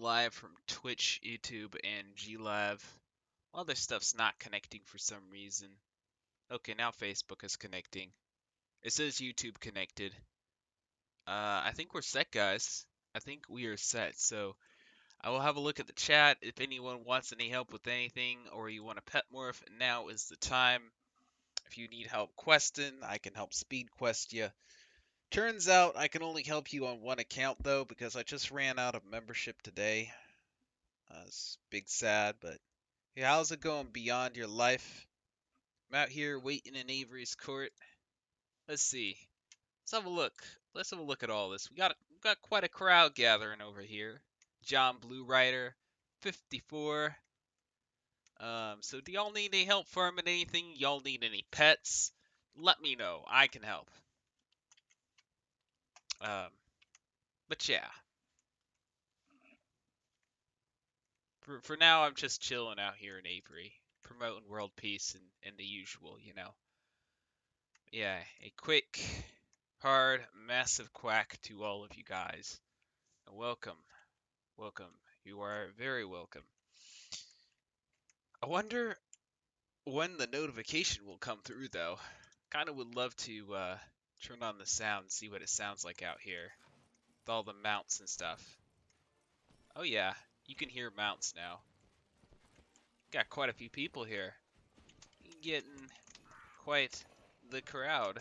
live from Twitch, YouTube, and GLive. Other stuff's not connecting for some reason. Okay, now Facebook is connecting. It says YouTube connected. I think we're set, guys. I think we are set. So I will have a look at the chat. If anyone wants any help with anything, or you want a pet morph, now is the time. If you need help questing, I can help speed quest you. Turns out I can only help you on one account though, because I just ran out of membership today. It's big sad, but hey, how's it going beyond your life? I'm out here waiting in Avery's court. Let's see. Let's have a look. Let's have a look at all this. We got quite a crowd gathering over here. John Blue Rider, 54. So do y'all need any help farming anything? Y'all need any pets? Let me know. I can help. But yeah. For now, I'm just chilling out here in Avery, promoting world peace and the usual, you know. Yeah, a quick, hard, massive quack to all of you guys. Welcome. Welcome. You are very welcome. I wonder when the notification will come through, though. Kind of would love to turn on the sound and see what it sounds like out here. With all the mounts and stuff. Oh yeah, you can hear mounts now. Got quite a few people here. Getting quite the crowd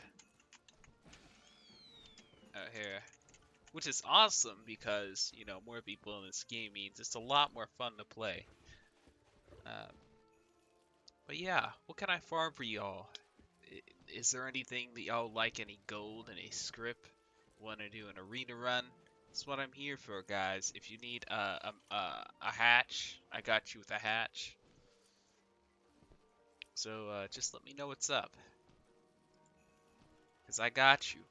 out here. Which is awesome because, you know, more people in this game means it's a lot more fun to play. But yeah, what can I farm for y'all? Is there anything that y'all like? Any gold, any script? Want to do an arena run? That's what I'm here for, guys. If you need a hatch, I got you with a hatch. So just let me know what's up. Because I got you.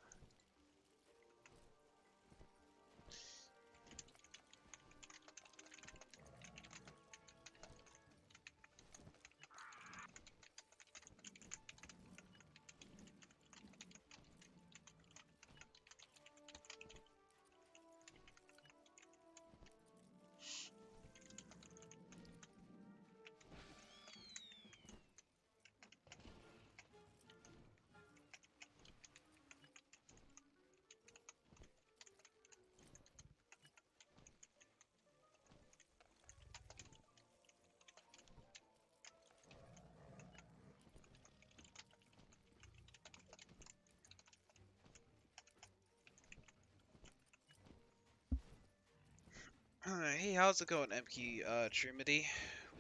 Hey, how's it going, MK Trimity?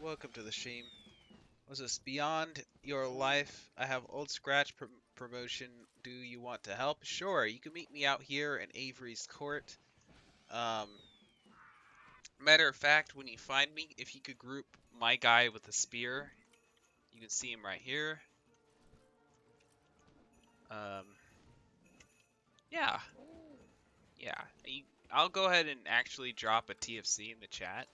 Welcome to the stream. Was this Beyond Your Life? I have Old Scratch promotion. Do you want to help? Sure, you can meet me out here in Avery's Court. Matter of fact, when you find me, if you could group my guy with the spear, you can see him right here. Yeah. Yeah. I'll go ahead and actually drop a TFC in the chat.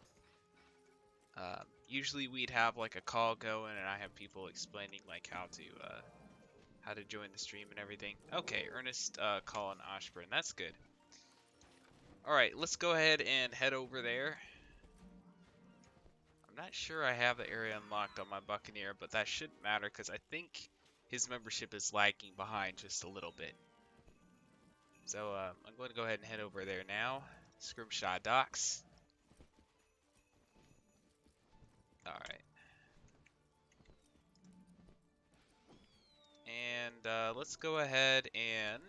Usually we'd have like a call going and I have people explaining like how to join the stream and everything. Okay, Ernest calling Ashburn. That's good. Alright, let's go ahead and head over there. I'm not sure I have the area unlocked on my Buccaneer, but that shouldn't matter because I think his membership is lagging behind just a little bit. So I'm going to go ahead and head over there now. Scrimshaw Docks. Alright. And let's go ahead and...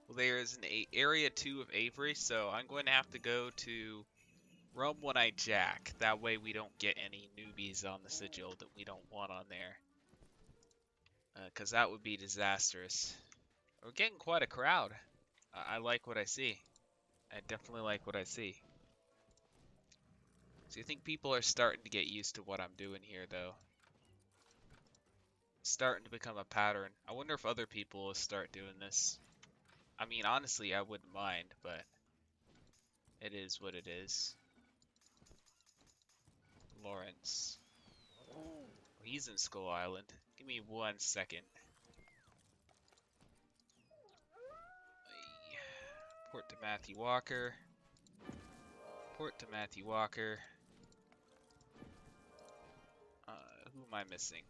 Well, there's an area 2 of Avery, so I'm going to have to go to Rum One Eye Jack. That way we don't get any newbies on the sigil that we don't want on there. Because that would be disastrous. We're getting quite a crowd. I like what I see. I definitely like what I see. So I think people are starting to get used to what I'm doing here, though. It's starting to become a pattern. I wonder if other people will start doing this. I mean, honestly, I wouldn't mind, but it is what it is. Lawrence. Oh, he's in Skull Island. Give me 1 second. Port to Matthew Walker. Port to Matthew Walker. Who am I missing?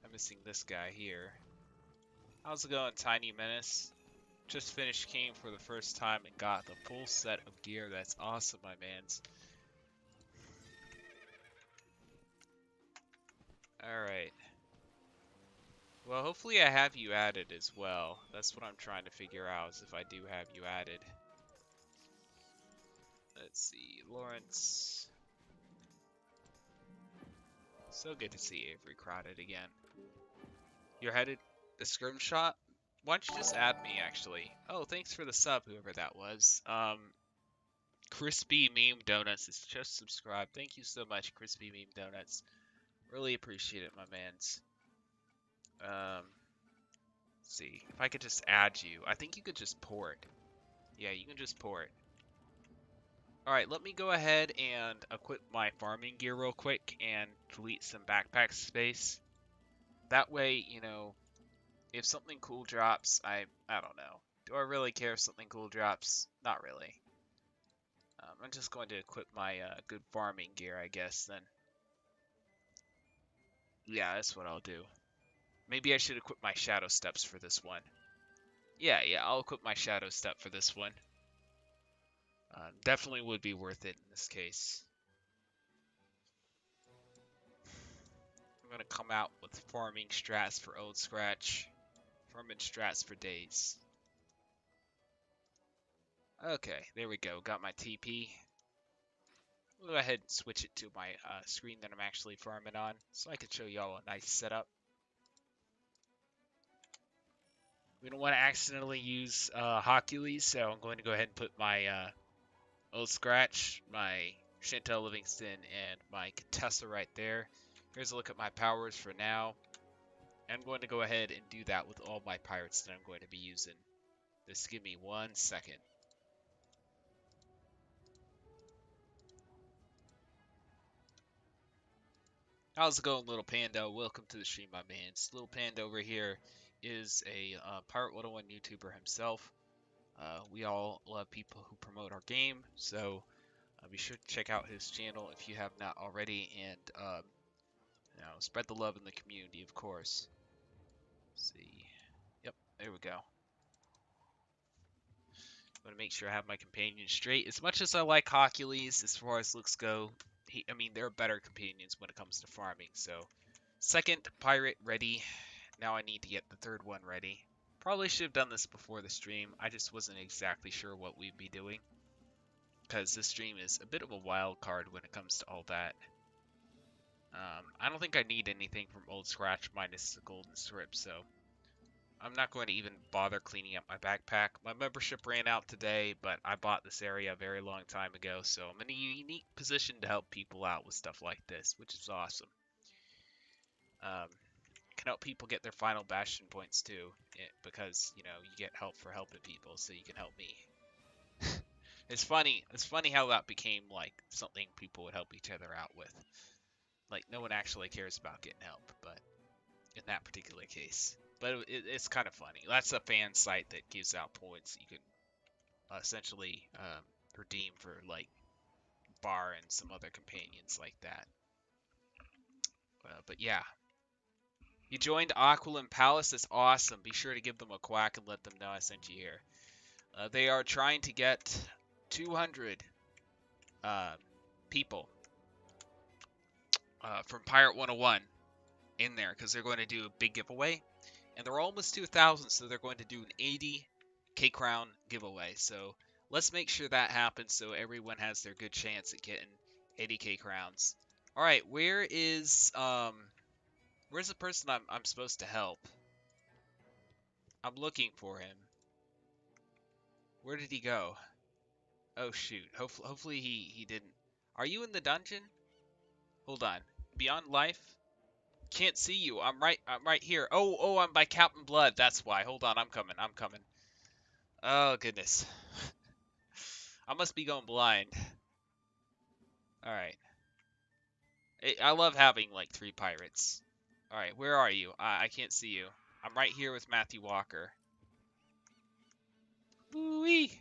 I'm missing this guy here. How's it going, Tiny Menace? Just finished game for the first time and got the full set of gear. That's awesome, my mans. Alright. Well, hopefully I have you added as well. That's what I'm trying to figure out, is if I do have you added. Let's see, Lawrence. So good to see Avery crowded again. You're headed a scrimshot? Why don't you just add me, actually? Oh, thanks for the sub, whoever that was. Crispy Meme Donuts is just subscribed. Thank you so much, Crispy Meme Donuts. Really appreciate it, my mans. Let's see. If I could just add you. I think you could just port. Yeah, you can just port. Alright, let me go ahead and equip my farming gear real quick and delete some backpack space. That way, you know, if something cool drops, I don't know. Do I really care if something cool drops? Not really. I'm just going to equip my good farming gear, I guess, then. Yeah, that's what I'll do. Maybe I should equip my shadow steps for this one. Yeah, I'll equip my shadow step for this one. Definitely would be worth it in this case. I'm going to come out with farming strats for Old Scratch. Farming strats for days. Okay, there we go. Got my TP. We'll go ahead and switch it to my screen that I'm actually farming on, so I can show y'all a nice setup. We don't want to accidentally use Aquilian, so I'm going to go ahead and put my Old Scratch, my Chantel Livingston, and my Contessa right there. Here's a look at my powers for now. I'm going to go ahead and do that with all my pirates that I'm going to be using. Just give me 1 second. How's it going, Little Panda? Welcome to the stream, my man. Little Panda over here is a Pirate101 YouTuber himself. We all love people who promote our game, so be sure to check out his channel if you have not already, and you know, spread the love in the community, of course. Let's see. Yep, there we go. I'm gonna make sure I have my companions straight. As much as I like Aquilian, as far as looks go, I mean, they're better companions when it comes to farming. So, second pirate ready. Now I need to get the third one ready. Probably should have done this before the stream. I just wasn't exactly sure what we'd be doing, because this stream is a bit of a wild card when it comes to all that. I don't think I need anything from Old Scratch minus the golden strip, so I'm not going to even bother cleaning up my backpack. My membership ran out today, but I bought this area a very long time ago, so I'm in a unique position to help people out with stuff like this, which is awesome. Can help people get their final bastion points too, because, you know, you get help for helping people, so you can help me. It's funny how that became like something people would help each other out with. Like, no one actually cares about getting help, but in that particular case. But it's kind of funny. That's a fan site that gives out points you can essentially redeem for, like, Bar and some other companions like that. But yeah. You joined Aquilian Palace. That's awesome. Be sure to give them a quack and let them know I sent you here. They are trying to get 200 people from Pirate101 in there, because they're going to do a big giveaway. And they're almost to 1,000, so they're going to do an 80k crown giveaway. So let's make sure that happens so everyone has their good chance at getting 80k crowns. All right, where's the person I'm supposed to help? I'm looking for him. Where did he go? Oh shoot. Hopefully he didn't. Are you in the dungeon? Hold on. Beyond Life? Can't see you. I'm right here. Oh, I'm by Captain Blood. That's why. Hold on. I'm coming. Oh, goodness. I must be going blind. Alright. I love having, like, 3 pirates. Alright, where are you? I can't see you. I'm right here with Matthew Walker. Woo-wee!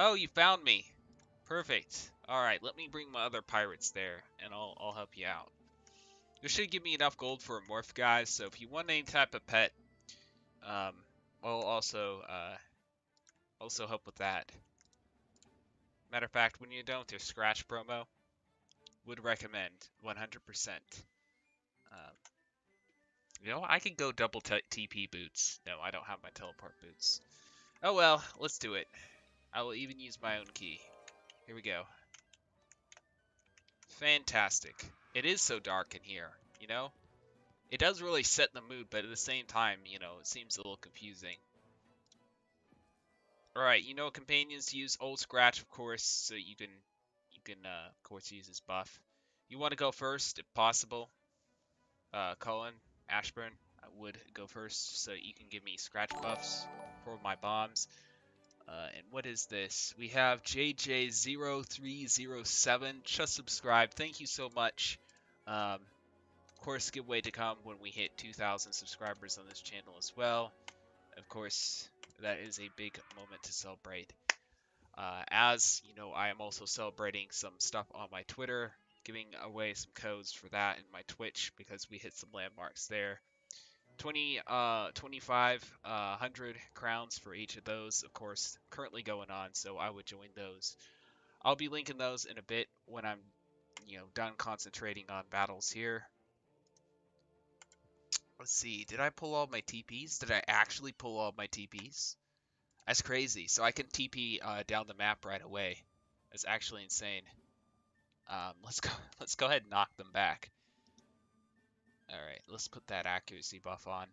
Oh, you found me. Perfect. Alright, let me bring my other pirates there, and I'll help you out. This should give me enough gold for a morph, guys, so if you want any type of pet, um, I'll also help with that. Matter of fact, when you're done with your scratch promo, would recommend 100%. You know, I could go double TP boots. No, I don't have my teleport boots. Oh well, let's do it. I will even use my own key. Here we go. Fantastic. It is so dark in here, you know? It does really set the mood, but at the same time, you know, it seems a little confusing. Alright, you know companions use Old Scratch, of course, so you can of course use his buff. You want to go first, if possible. Cullen, Ashburn, I would go first, so you can give me scratch buffs for my bombs. And what is this? We have JJ0307 just subscribed. Thank you so much. Of course, giveaway to come when we hit 2,000 subscribers on this channel as well. Of course, that is a big moment to celebrate. As you know, I am also celebrating some stuff on my Twitter, giving away some codes for that in my Twitch because we hit some landmarks there. 2,500 crowns for each of those, of course, currently going on, so I would join those. I'll be linking those in a bit when I'm, you know, done concentrating on battles here. Let's see, did I pull all my TPs? Did I actually pull all my TPs? That's crazy. So I can TP down the map right away. That's actually insane. Let's go. Let's go ahead and knock them back. All right, let's put that accuracy buff on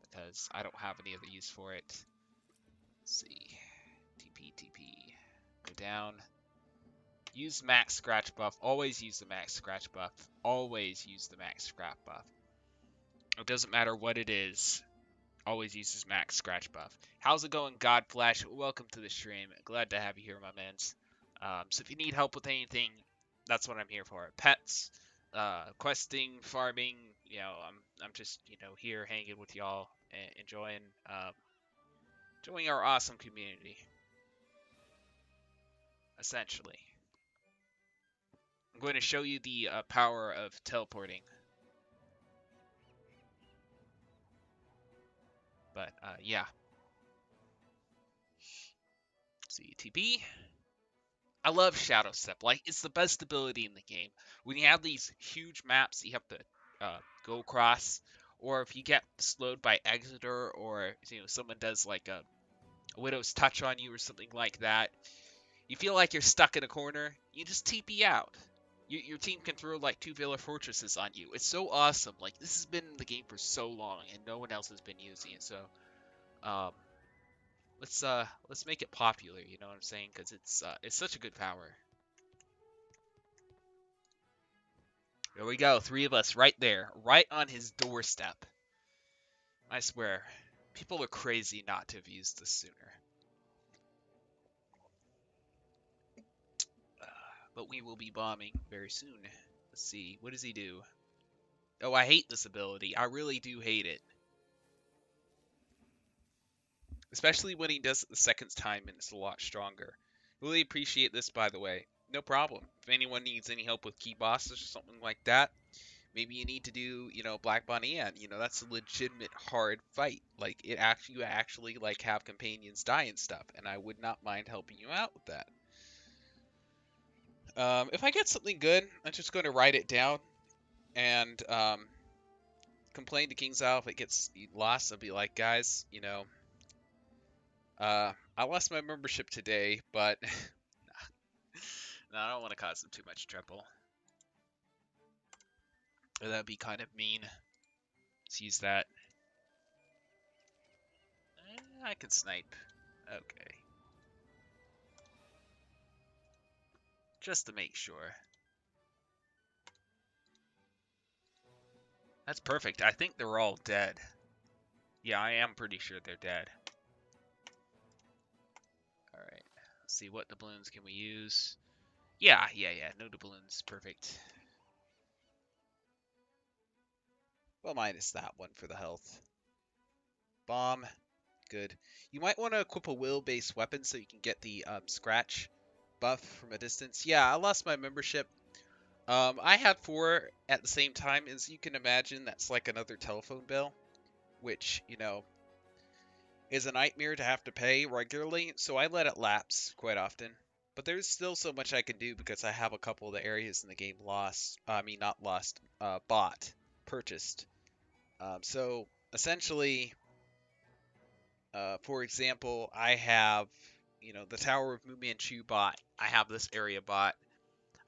because I don't have any other use for it. Let's see. TP. Go down. Use max scratch buff. Always use the max scratch buff. Always use the max scratch buff. It doesn't matter what it is. Always uses max scratch buff. How's it going, Godflash? Welcome to the stream. Glad to have you here, my mans. So if you need help with anything, that's what I'm here for. Pets, questing, farming. You know, I'm just here hanging with y'all and enjoying our awesome community. Essentially, I'm going to show you the power of teleporting. But yeah. Let's see, TP. I love Shadow Step. Like, it's the best ability in the game. When you have these huge maps you have to go across, or if you get slowed by Exeter, or someone does like a Widow's Touch on you or something like that, you feel like you're stuck in a corner, you just TP out. Your team can throw like 2 Villa Fortresses on you. It's so awesome. Like, this has been in the game for so long, and no one else has been using it. So, let's make it popular. You know what I'm saying? Because it's such a good power. There we go, 3 of us right there, right on his doorstep. I swear, people are crazy not to have used this sooner. But we will be bombing very soon. Let's see, what does he do? Oh, I hate this ability. I really do hate it. Especially when he does it the second time and it's a lot stronger. Really appreciate this, by the way. No problem. If anyone needs any help with key bosses or something like that, maybe you need to do, Black Bunny, and that's a legitimate hard fight. Like, you actually like have companions die and stuff, and I would not mind helping you out with that. If I get something good, I'm just going to write it down and complain to King's Isle if it gets lost. I'll be like, guys, I lost my membership today, but no, I don't want to cause them too much trouble. That'd be kind of mean. Let's use that. I can snipe. Okay. Just to make sure. That's perfect. I think they're all dead. Yeah, I am pretty sure they're dead. Alright. Let's see, what doubloons can we use? Yeah. No doubloons. Perfect. Well, minus that one for the health. Bomb. good. You might want to equip a will-based weapon so you can get the scratch buff from a distance. Yeah, I lost my membership. I had 4 at the same time, as you can imagine. That's like another telephone bill, which, you know, is a nightmare to have to pay regularly, so I let it lapse quite often. But there's still so much I can do because I have a couple of the areas in the game lost. I mean, not lost, bought, purchased. So essentially, for example, I have, you know, the Tower of Mu Manchu bought. I have this area bought.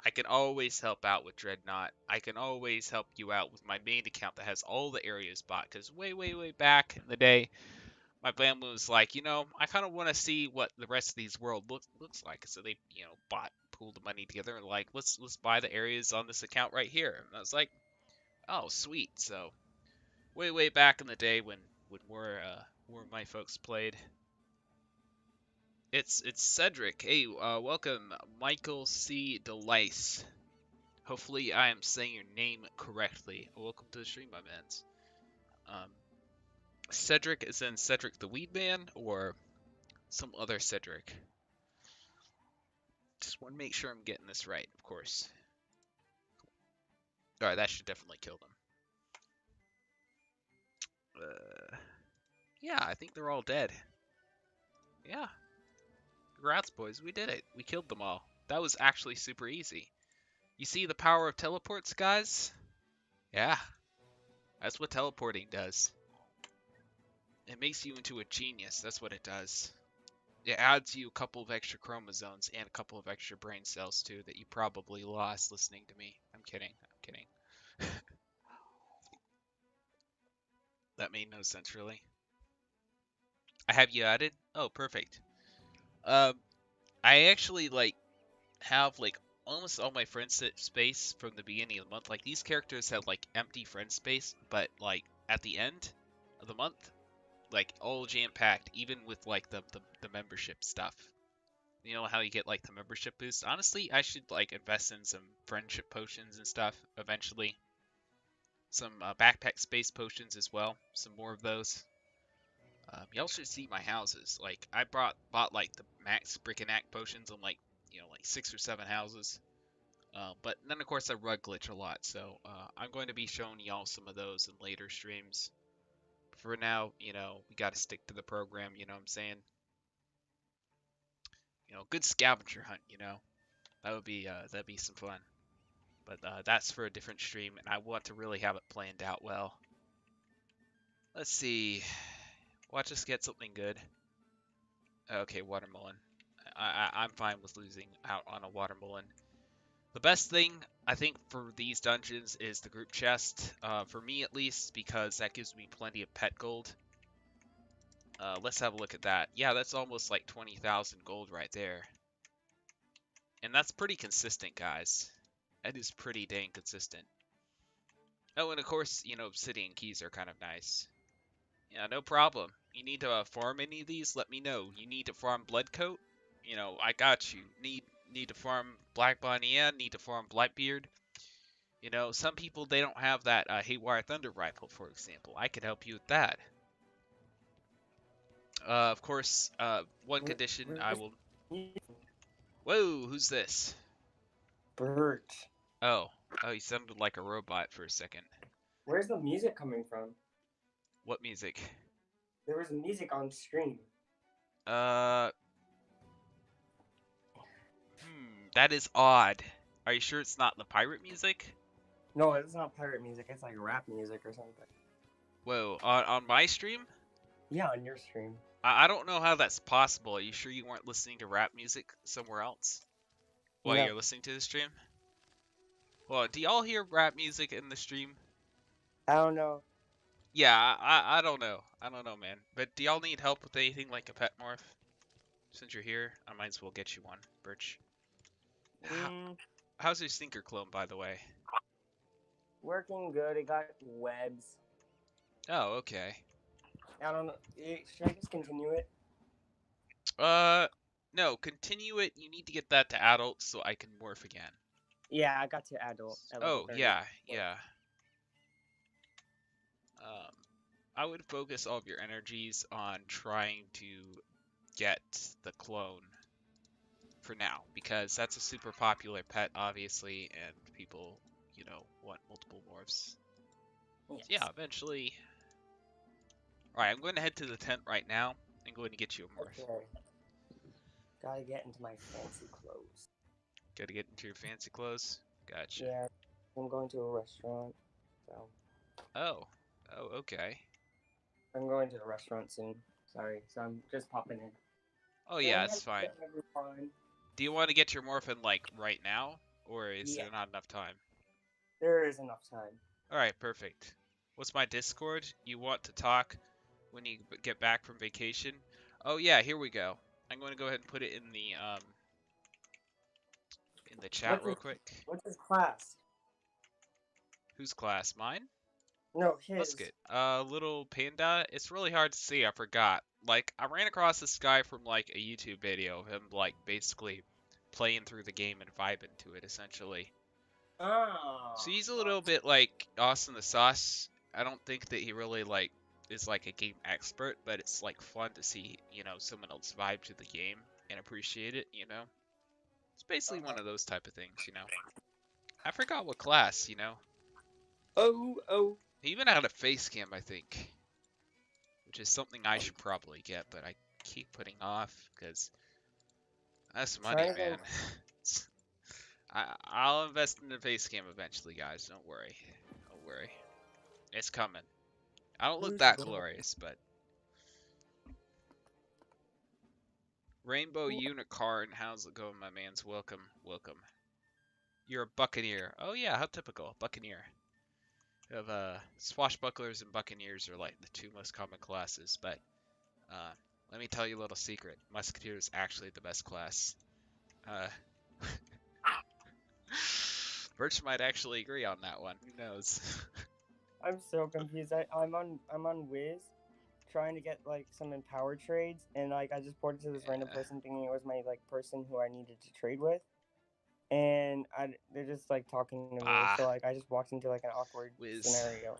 I can always help out with Dreadnought. I can always help you out with my main account that has all the areas bought. Because way back in the day, my family was like, you know, I kind of want to see what the rest of these world looks like. So they, you know, pooled the money together and like, let's buy the areas on this account right here. And I was like, oh, sweet. So way back in the day when more my folks played. It's Cedric. Hey, welcome, Michael C. Delice. Hopefully I am saying your name correctly. Welcome to the stream, my mans. Cedric is in Cedric the Weed Man or some other Cedric? Just want to make sure I'm getting this right, of course. Alright, that should definitely kill them. Yeah, I think they're all dead. Yeah. Congrats, boys. We did it. We killed them all. That was actually super easy. You see the power of teleports, guys? Yeah. That's what teleporting does. It makes you into a genius. That's what it does. It adds you a couple of extra chromosomes and a couple of extra brain cells, too, that you probably lost listening to me. I'm kidding. I'm kidding. That made no sense, really. I have you added? Oh, perfect. I actually, like, have, like, almost all my friend space from the beginning of the month. Like, these characters have, like, empty friend space, but, like, at the end of the month, like, all jam-packed, even with, like, the membership stuff. You know how you get, like, the membership boost? Honestly, I should, like, invest in some friendship potions and stuff eventually. Some backpack space potions as well. Some more of those. Y'all should see my houses. Like, I bought like the max brick and act potions on like, you know, like 6 or 7 houses. But then of course I rug glitch a lot, so I'm going to be showing y'all some of those in later streams. For now, you know, we got to stick to the program. You know what I'm saying? You know, good scavenger hunt. You know, that'd be some fun. But that's for a different stream, and I want to really have it planned out well. Let's see. Watch us get something good. Okay, watermelon. I'm fine with losing out on a watermelon. The best thing, I think, for these dungeons is the group chest. For me, at least, because that gives me plenty of pet gold. Let's have a look at that. Yeah, that's almost like 20,000 gold right there. And that's pretty consistent, guys. That is pretty dang consistent. Oh, and of course, you know, obsidian keys are kind of nice. Yeah, no problem. You need to farm any of these? Let me know. You need to farm Bloodcoat? You know, I got you. Need to farm Black Bonnie, need to farm Blightbeard. You know, some people, they don't have that Haywire Thunder Rifle, for example. I could help you with that. Of course, one condition I will... Whoa, who's this? Bert. Oh, he sounded like a robot for a second. Where's the music coming from? What music? There was music on stream. That is odd. Are you sure it's not the pirate music? No, it's not pirate music. It's like rap music or something. Whoa, on my stream? Yeah, on your stream. I don't know how that's possible. Are you sure you weren't listening to rap music somewhere else while you're listening to the stream? Well, do y'all hear rap music in the stream? I don't know. Yeah, I don't know. I don't know, man. But do y'all need help with anything like a pet morph? Since you're here, I might as well get you one, Birch. How's your stinker clone, by the way? Working good. It got webs. Oh, okay. I don't know. Should I just continue it? No, continue it. You need to get that to adult so I can morph again. Yeah, I got to adult. Oh, yeah. I would focus all of your energies on trying to get the clone for now, because that's a super popular pet, obviously, and people, want multiple morphs. Yeah, Yes. eventually. Alright, I'm going to head to the tent right now. I'm going to get you a morph. Okay. Gotta get into my fancy clothes. Gotta get into your fancy clothes? Gotcha. Yeah, I'm going to a restaurant. So Oh. Oh, okay. I'm going to a restaurant soon. Sorry, so I'm just popping in. Oh Say yeah, it's fine. hello, everyone. Do you want to get your morphin like right now? Or is Yeah, there not enough time? there is enough time. Alright, perfect. What's my Discord? You want to talk when you get back from vacation? Oh yeah, here we go. I'm going to go ahead and put it in the chat What's real his quick. What's his class? Whose class? Mine? No, his. Musket. Little panda. It's really hard to see. I forgot. Like, I ran across this guy from like a YouTube video of him like basically playing through the game and vibing to it essentially. So Oh, he's a little bit like Austin the Sauce. I don't think that he really like is like a game expert, but it's like fun to see, someone else vibe to the game and appreciate it. It's basically one of those type of things. I forgot what class. oh. He even had a face cam, I think, which is something I should probably get, but I keep putting off because that's money, Trying to man. go. I'll invest in the face cam eventually, guys. Don't worry. Don't worry. It's coming. I don't look Who's that winning? glorious, but Rainbow Unicorn, how's it going, my man's? Welcome, welcome. You're a buccaneer. Oh yeah, how typical, buccaneer. You have swashbucklers and buccaneers are like the two most common classes, but let me tell you a little secret. Musketeer is actually the best class. Uh, Birch might actually agree on that one. Who knows? I'm so confused. I'm on Wiz, trying to get like some empower trades, and like I just ported to this random Yeah. person thinking it was my like person who I needed to trade with, and they're just like talking to me. Bah, So like I just walked into like an awkward Wiz. scenario.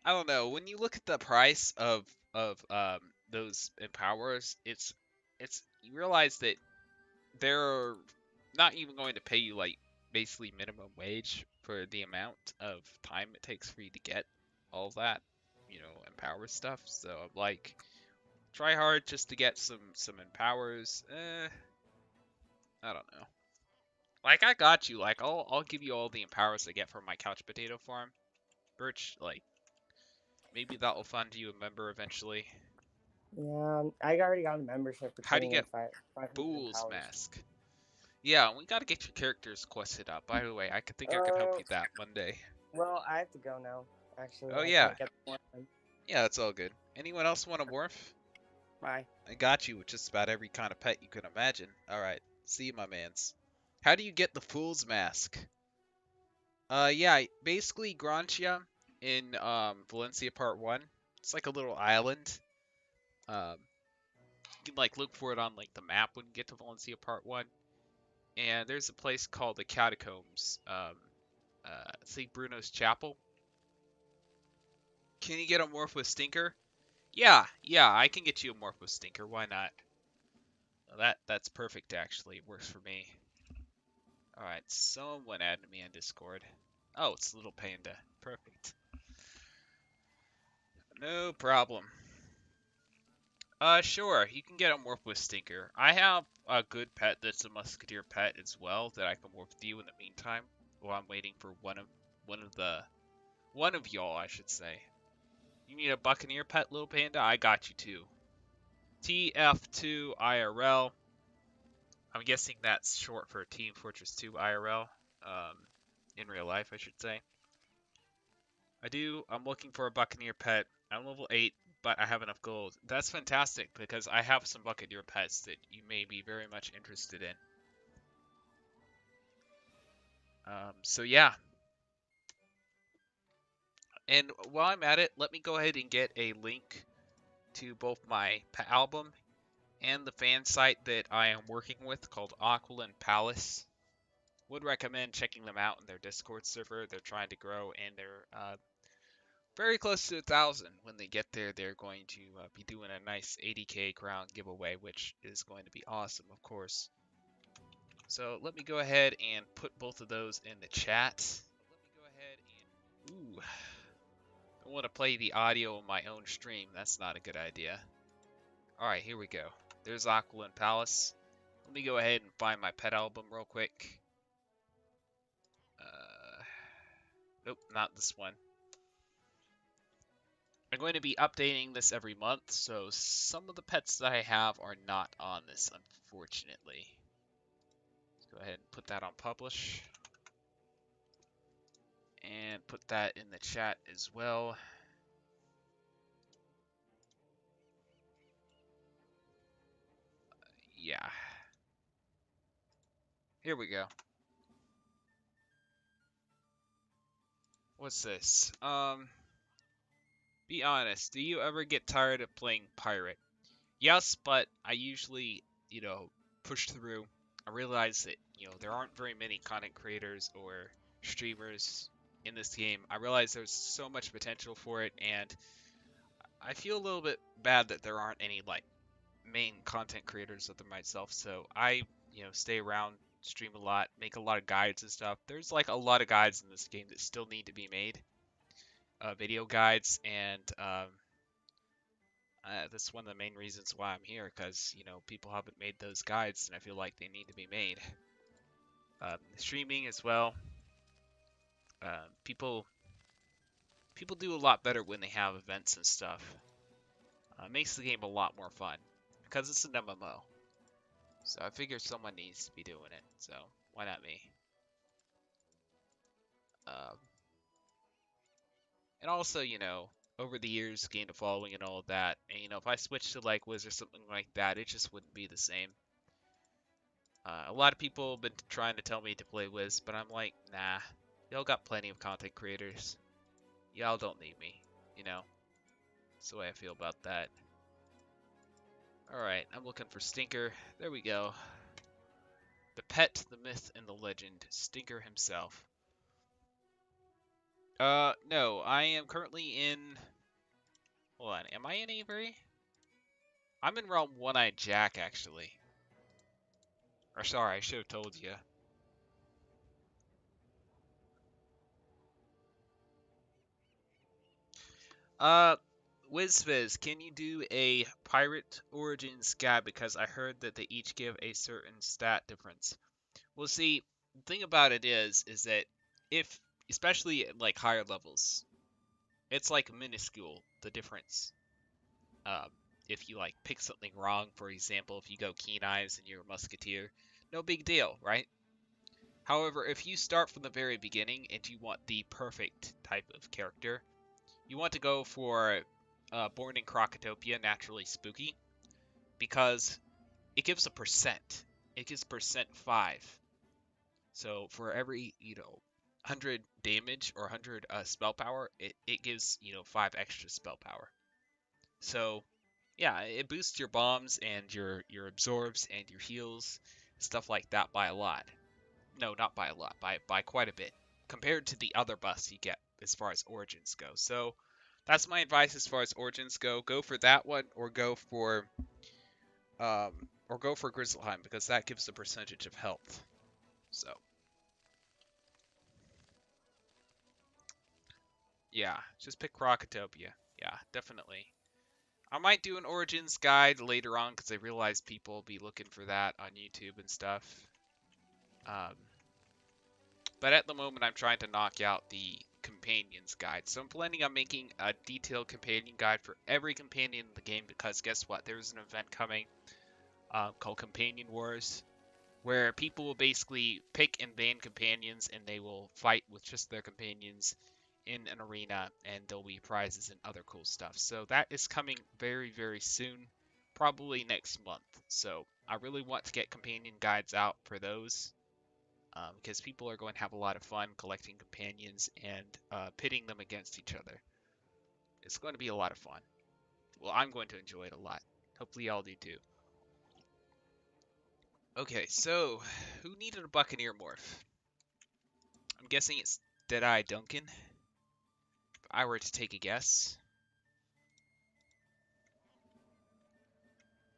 I don't know. When you look at the price of those empowers, it's you realize that they're not even going to pay you like basically minimum wage for the amount of time it takes for you to get all that, empower stuff. So I'm like, try hard just to get some empowers. I don't know. Like I got you. Like I'll give you all the empowers I get from my couch potato farm. Birch, like maybe that will fund you a member eventually. Yeah, I already got a membership for How do you trading in get 500 Fool's empowers. Mask? Yeah, we gotta get your characters quested up. By the way, I could think I could help Uh, you that Monday. well, I have to go now. Actually, Oh I yeah, can't get the one. yeah, that's all good. Anyone else want to morph? Bye. I got you with just about every kind of pet you can imagine. All right, see you, my mans. How do you get the Fool's Mask? Yeah, basically Grantia in Valencia Part 1. It's like a little island. Um, you can like look for it on like the map when you get to Valencia Part 1. And there's a place called the Catacombs. St. Bruno's Chapel. Can you get a morph with Stinker? Yeah, I can get you a morph with Stinker. Why not? That's perfect actually. It works for me. All right, someone added me on Discord. Oh, it's Little Panda. Perfect. No problem. Sure. You can get a morph with Stinker. I have a good pet that's a Musketeer pet as well that I can morph with you in the meantime, while I'm waiting for one of y'all, I should say. You need a Buccaneer pet, Little Panda? I got you too. TF2 IRL. I'm guessing that's short for Team Fortress 2 IRL. Um, in real life, I should say. I'm looking for a Buccaneer pet. I'm level 8, but I have enough gold. That's fantastic because I have some Buccaneer pets that you may be very much interested in. So yeah. And while I'm at it, let me go ahead and get a link to both my album and the fan site that I am working with called Aquilian Palace. Would recommend checking them out in their Discord server. They're trying to grow, and they're very close to 1,000. When they get there, they're going to be doing a nice 80k crown giveaway, which is going to be awesome, of course. So let me go ahead and put both of those in the chat. Ooh, I want to play the audio on my own stream. That's not a good idea. All right, here we go. There's Aquilian Palace. Let me go ahead and find my pet album real quick. Nope, not this one. I'm going to be updating this every month, so some of the pets that I have are not on this, unfortunately. Let's go ahead and put that on publish. And put that in the chat as well. Yeah. Here we go. What's this? Be honest, do you ever get tired of playing pirate? Yes, but I usually, push through. I realize that, there aren't very many content creators or streamers in this game. I realize there's so much potential for it, and I feel a little bit bad that there aren't any, like, main content creators other than myself. So I, stay around, stream a lot, make a lot of guides and stuff. There's, like, a lot of guides in this game that still need to be made. Video guides, and that's one of the main reasons why I'm here, because, people haven't made those guides, and I feel like they need to be made. Streaming as well. People do a lot better when they have events and stuff. Makes the game a lot more fun, because it's an MMO. So I figure someone needs to be doing it, so why not me? Um, and also, over the years, gained a following and all of that. And, if I switched to, like, Wiz or something like that, it just wouldn't be the same. A lot of people have been trying to tell me to play Wiz, but I'm like, nah. Y'all got plenty of content creators. Y'all don't need me, That's the way I feel about that. Alright, I'm looking for Stinker. There we go. The pet, the myth, and the legend. Stinker himself. No, I am currently in... Hold on, am I in Avery? I'm in Realm One-Eyed Jack, actually. Or sorry, I should have told you. WizViz, can you do a Pirate Origins guide? Because I heard that they each give a certain stat difference. Well, see, the thing about it is that if, especially at, like, higher levels, it's, like, minuscule, the difference. Um, if you, like, pick something wrong, for example, if you go Keen Eyes and you're a Musketeer, no big deal, right? However, if you start from the very beginning and you want the perfect type of character, you want to go for Born in Crocotopia, Naturally Spooky, because it gives a percent. It gives percent 5. So for every, 100 damage or 100 spell power, it gives, 5 extra spell power. So, yeah, it boosts your bombs and your absorbs and your heals, stuff like that by a lot. No, not by a lot, by quite a bit, compared to the other buffs you get as far as Origins go. So, that's my advice as far as Origins go. Go for that one, or go for Grizzleheim, because that gives the percentage of health. So, yeah, just pick Crocotopia. Yeah, definitely. I might do an Origins guide later on, because I realize people will be looking for that on YouTube and stuff. But at the moment, I'm trying to knock out the companions guide. So I'm planning on making a detailed companion guide for every companion in the game, because guess what? There's an event coming called Companion Wars, where people will basically pick and ban companions, and they will fight with just their companions in an arena, and there'll be prizes and other cool stuff. So that is coming very, very soon, probably next month. So I really want to get companion guides out for those, because people are going to have a lot of fun collecting companions and pitting them against each other. It's going to be a lot of fun. Well, I'm going to enjoy it a lot. Hopefully y'all do too. Okay, so who needed a Buccaneer morph? I'm guessing it's Deadeye Duncan. I were to take a guess.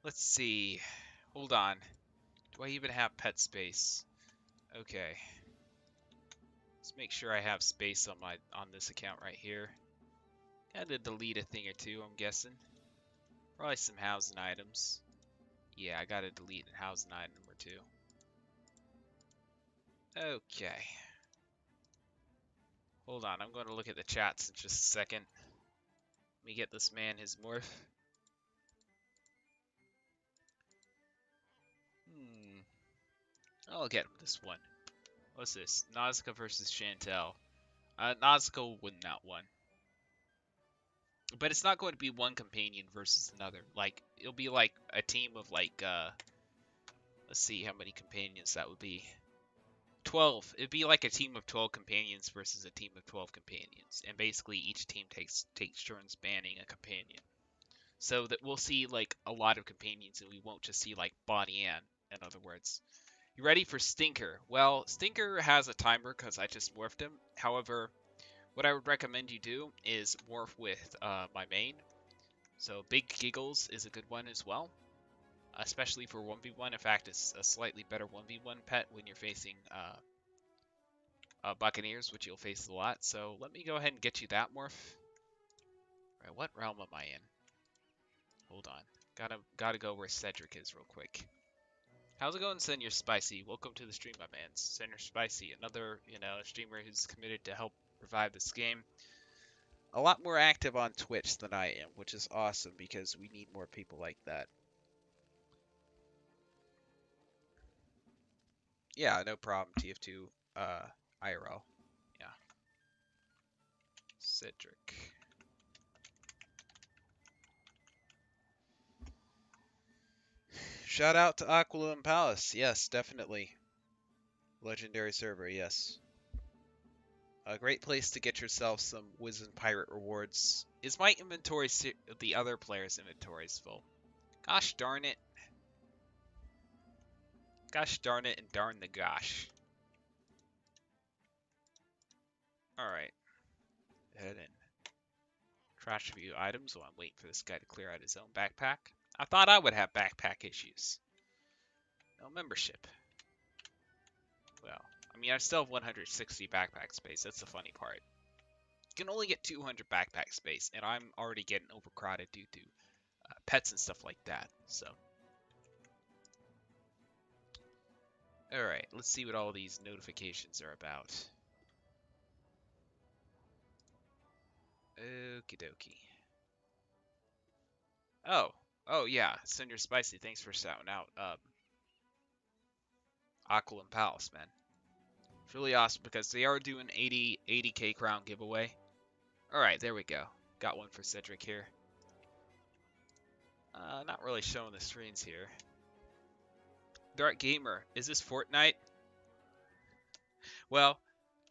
Let's see. Hold on. Do I even have pet space? Okay. Let's make sure I have space on this account right here. Had to delete a thing or two, I'm guessing. Probably some housing items. Yeah, I gotta delete a housing item or two. Okay. Hold on, I'm going to look at the chats in just a second. Let me get this man his morph. I'll get him this one. What's this? Nausicaa versus Chantel. Nausicaa will win that one. But it's not going to be one companion versus another. Like, it'll be like a team of like, let's see how many companions that would be. 12. It'd be like a team of 12 companions versus a team of 12 companions. And basically each team takes turns banning a companion. So that we'll see like a lot of companions and we won't just see like Bonnie Ann, in other words. You ready for Stinker? Well, Stinker has a timer because I just morphed him. However, what I would recommend you do is morph with my main. So Big Giggles is a good one as well, especially for 1v1. In fact, it's a slightly better 1v1 pet when you're facing Buccaneers, which you'll face a lot. So let me go ahead and get you that morph. All right, what realm am I in? Hold on. Gotta go where Cedric is real quick. How's it going, Senior Spicy? Welcome to the stream, my man. Senior Spicy, another, streamer who's committed to help revive this game. A lot more active on Twitch than I am, which is awesome because we need more people like that. Yeah, no problem, TF2, IRL. Yeah. Cedric. Shout out to Aquilian Palace. Yes, definitely. Legendary server, yes. A great place to get yourself some Wizard Pirate rewards. Is my inventory the other player's inventories full? Gosh darn it. Gosh darn it and darn the gosh. Alright. Head in. Trash review items while I'm waiting for this guy to clear out his own backpack. I thought I would have backpack issues. No membership. Well, I mean, I still have 160 backpack space. That's the funny part. You can only get 200 backpack space, and I'm already getting overcrowded due to pets and stuff like that. So, alright, let's see what all these notifications are about. Okie dokie. Oh yeah, Cinder Spicy, thanks for shouting out Aquilian Palace, man. It's really awesome because they are doing 80k crown giveaway. Alright, there we go. Got one for Cedric here. Not really showing the screens here. Dark Gamer, is this Fortnite? Well,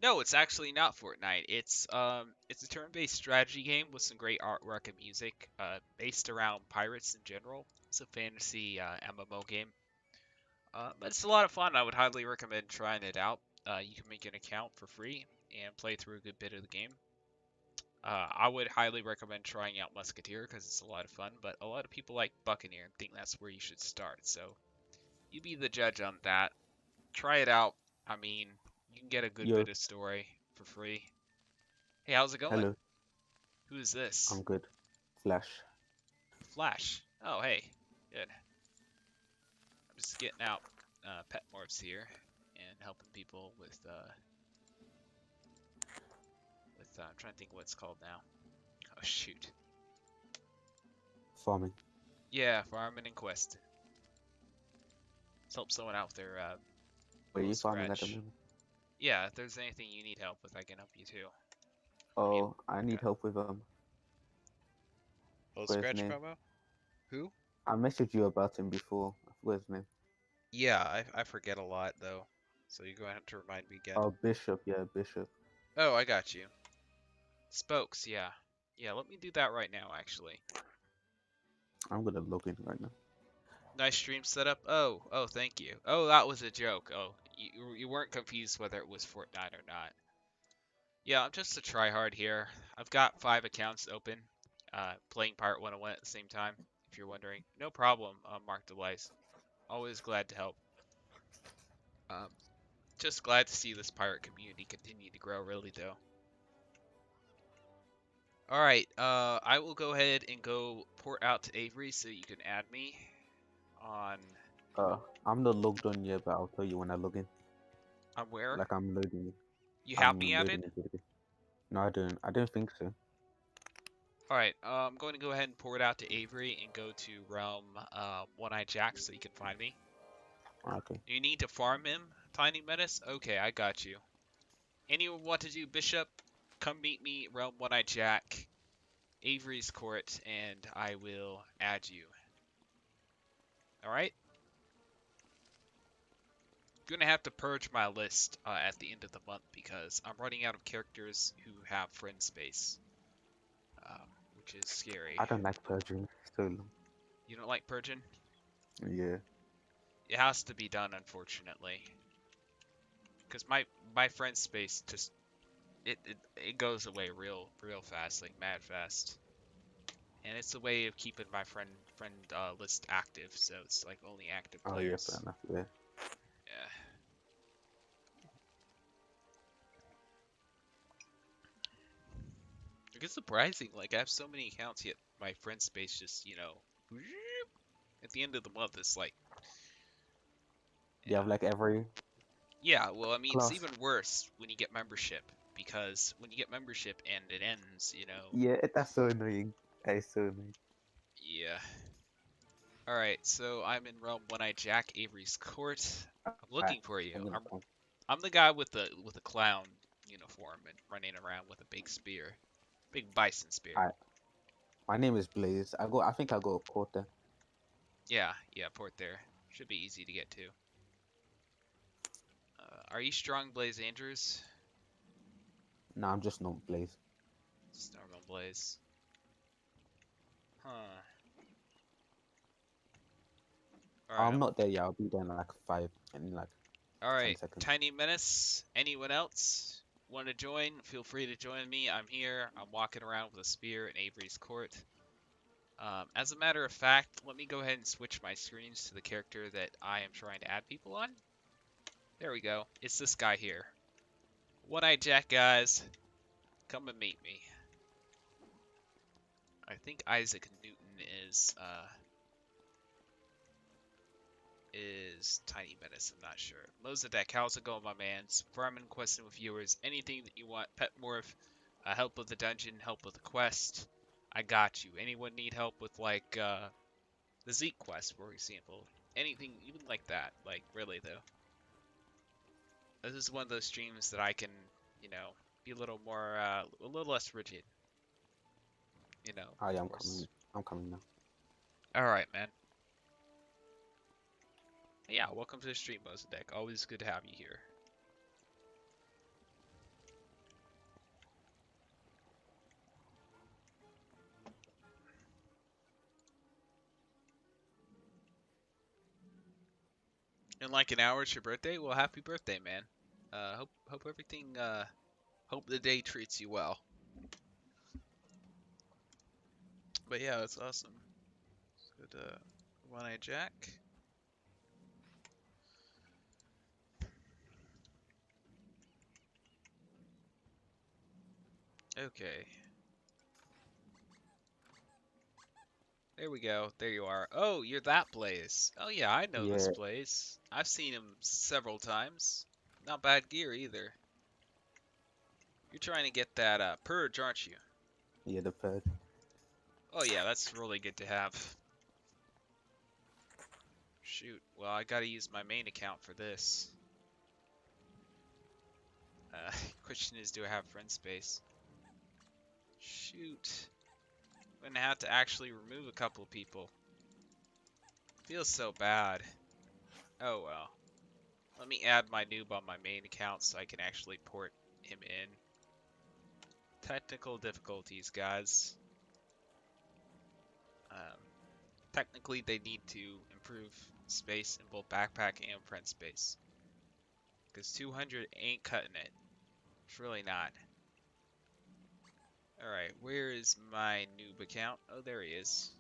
no, it's actually not Fortnite. It's a turn-based strategy game with some great artwork and music, based around pirates in general. It's a fantasy MMO game. But it's a lot of fun. I would highly recommend trying it out. You can make an account for free and play through a good bit of the game. I would highly recommend trying out Musketeer because it's a lot of fun, but a lot of people like Buccaneer and think that's where you should start. So you be the judge on that. Try it out. I mean, you can get a good Yo, bit of story for free. Hey, how's it going? hello, Who is this? I'm good. Flash. Flash. Oh, hey. Good. I'm just getting out pet morphs here and helping people with I'm trying to think what it's called now. Oh shoot. Farming. Yeah, farming and quest. Let's help someone out with their Where are you farming at scratch. the moment? Yeah, if there's anything you need help with, I can help you too. Oh, I need help with Oh, what's his scratch name? promo? Who? I messaged you about him before. I forgot his name. Yeah, I forget a lot though. So you're going to have to remind me again. Oh, Bishop. Yeah, Bishop. Oh, I got you. Spokes, yeah. Yeah, let me do that right now, actually. I'm gonna log in right now. Nice stream setup. Oh, thank you. Oh, that was a joke. Oh, you weren't confused whether it was Fortnite or not. Yeah, I'm just a tryhard here. I've got 5 accounts open, playing Pirate 101 at the same time, if you're wondering. No problem, Mark Delice. Always glad to help. Um, just glad to see this pirate community continue to grow, really, though. Alright, I will go ahead and go port out to Avery so you can add me on I'm not logged on yet, but I'll tell you when I log in. where? Like I'm loading. You have me I'm added? loading into the game. No, I don't. I don't think so. Alright, I'm going to go ahead and port out to Avery and go to Realm One-Eye Jack so you can find me. Okay. You need to farm him, Tiny Menace? Okay, I got you. Anyone want to do Bishop? Come meet me, Realm One-Eye Jack, Avery's Court, and I will add you. Alright? Gonna have to purge my list at the end of the month because I'm running out of characters who have friend space, which is scary. I don't like purging so long. You don't like purging? Yeah. It has to be done, unfortunately, because my friend space just it goes away real fast, like mad fast, and it's a way of keeping my friend list active, so it's like only active Oh yeah, players. fair enough. Yeah. Yeah. It's surprising, like I have so many accounts yet my friend space just, at the end of the month it's like, You have like every yeah, well, I mean, it's class. even worse when you get membership, because when you get membership and it ends, Yeah, that's so annoying. That is so annoying. yeah. Alright, so I'm in Realm One-Eye Jack, Avery's Court. I'm Alright, looking for you. I'm gonna come. I'm the guy with the clown uniform and running around with a big spear. Big bison spear. Alright. My name is Blaze. I think I got a quarter. Yeah, port there. Should be easy to get to. Are you strong, Blaze Andrews? No, I'm just not Blaze. Just normal Blaze. Huh. Alright, I'm not there yet. I'll be there in like 10 alright. seconds. Tiny Menace, anyone else want to join? Feel free to join me. I'm here. I'm walking around with a spear in Avery's Court. As a matter of fact, let me go ahead and switch my screens to the character that I am trying to add people on. There we go. It's this guy here. One-Eye Jack, guys. Come and meet me. I think Isaac Newton is Tiny Menace. I'm not sure. Mozadek, how's it going, my man? Farming, questing with viewers. Anything that you want. Pet morph, help with the dungeon, help with the quest. I got you. Anyone need help with like the Zeke quest, for example? Anything, even like that. Like really though. This is one of those streams that I can, be a little more, a little less rigid. Oh yeah, Of I'm course. coming. I'm coming now. All right, man. Yeah, welcome to the stream, Mozadek. Always good to have you here. In like an hour, it's your birthday. Well, happy birthday, man. Hope everything. Hope the day treats you well. But yeah, that's awesome. Good. One-Eye Jack. Okay. There we go. There you are. Oh, you're that Blaze. Oh yeah, I know this Yeah, Blaze. I've seen him several times. Not bad gear either. You're trying to get that purge, aren't you? yeah, the third. Oh yeah, that's really good to have. Shoot. Well, I gotta use my main account for this. Question is, do I have friend space? Shoot. I'm gonna have to actually remove a couple of people. Feels so bad. Oh well. Let me add my noob on my main account so I can actually port him in. Technical difficulties, guys. Technically, they need to improve space in both backpack and friend space. Because 200 ain't cutting it. It's really not. Alright, where is my noob account? Oh, there he is.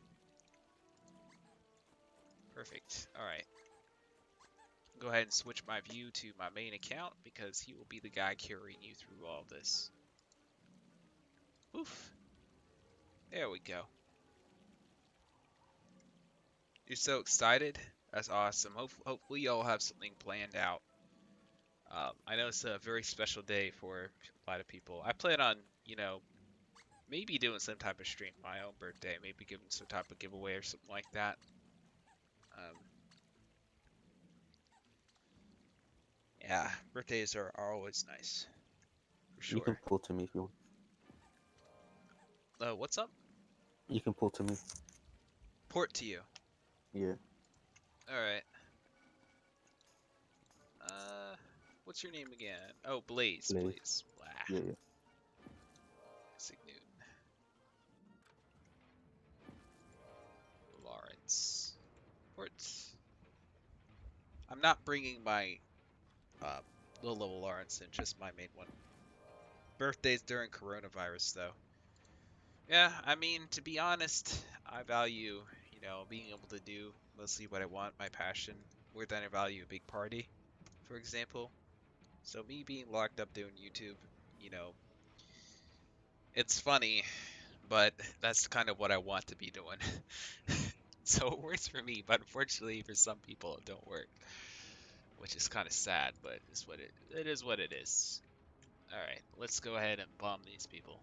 Perfect. Alright. Go ahead and switch my view to my main account because he will be the guy carrying you through all this. Oof. There we go. You're so excited? That's awesome. Hopefully y'all have something planned out. I know it's a very special day for a lot of people. I plan on, you know, maybe doing some type of stream for my own birthday. Maybe giving some type of giveaway or something like that. Um, yeah, birthdays are always nice. For You can sure. pull to me if you want. What's up? You can pull to me. Port to you. Yeah. Alright. Uh, what's your name again? Oh, Blaze. Blaze. Blaze. Blah. Yeah, yeah. Signoon. Lawrence. Port. I'm not bringing my low level Lawrence in, just my main one. Birthdays during coronavirus, though. Yeah, I mean, to be honest, I value, you know, being able to do mostly what I want, my passion, more than I value a big party, for example. So me being locked up doing YouTube, you know, it's funny, but that's kind of what I want to be doing. So it works for me, but unfortunately for some people it don't work, which is kind of sad, but it's what it is what it is. All right, let's go ahead and bomb these people.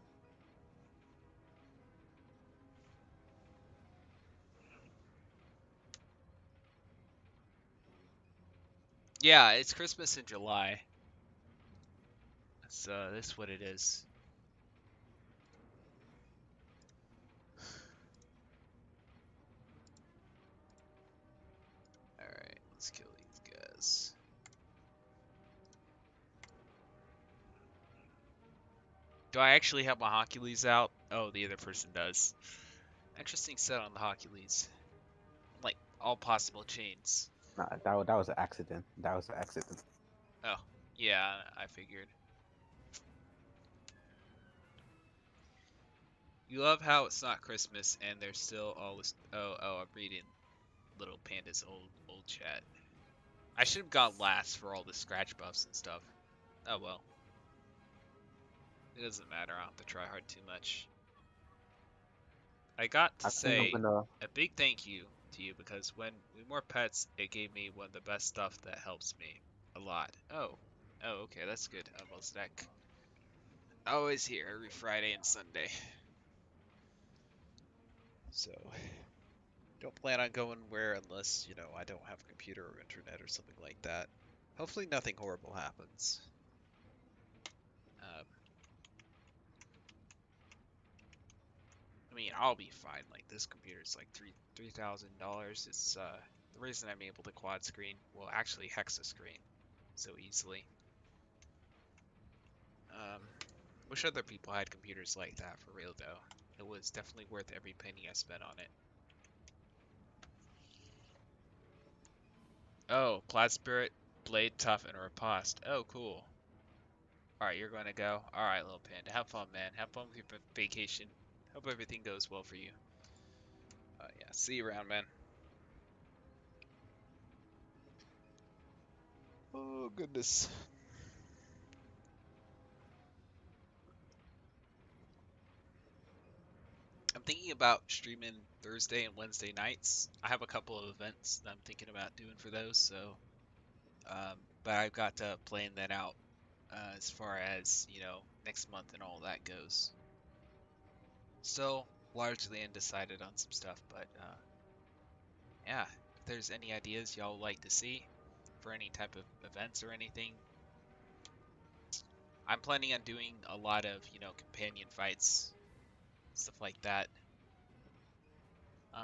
Yeah, it's Christmas in July. So that's what it is. Alright, let's kill these guys. Do I actually have my Hercules out? Oh, the other person does. Interesting set on the Hercules. Like, all possible chains. Nah, that was an accident. That was an accident. Oh, yeah, I figured. You love how it's not Christmas and there's still all this. Oh, I'm reading Little Panda's old chat. I should have gone last for all the scratch buffs and stuff. Oh well. It doesn't matter, I don't have to try hard too much. I got to I think I'm say gonna. a big thank you to you because when we more pets, it gave me one of the best stuff that helps me a lot. Oh, okay, that's good. Almost deck. Always here every Friday and Sunday. So don't plan on going where unless I don't have a computer or internet or something like that. Hopefully nothing horrible happens. Um, I mean, I'll be fine. Like this computer's like $3,000. It's the reason I'm able to quad screen, well, actually hexa screen so easily. Wish other people had computers like that for real though. It was definitely worth every penny I spent on it. Oh, Cloud Spirit, Blade, Tough, and Riposte. Oh, cool. Alright, you're going to go. Alright, little panda. Have fun, man. Have fun with your vacation. Hope everything goes well for you. Yeah, see you around, man. Oh, goodness. I'm thinking about streaming Thursday and Wednesday nights. I have a couple of events that I'm thinking about doing for those, so but I've got to plan that out as far as next month and all that goes. Still largely undecided on some stuff, but yeah, if there's any ideas y'all would like to see for any type of events or anything, I'm planning on doing a lot of companion fights, stuff like that.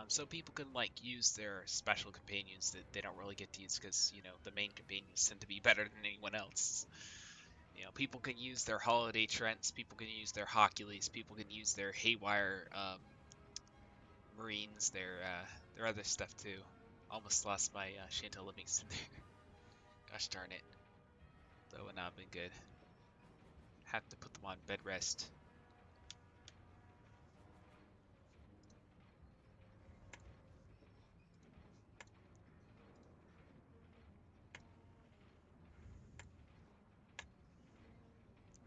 So people can like use their special companions that they don't really get to use because the main companions tend to be better than anyone else. People can use their holiday Trents, people can use their Hercules, people can use their Haywire Marines, their other stuff too. Almost lost my Chantal Livingston there. Gosh darn it. That would not have been good. Have to put them on bed rest.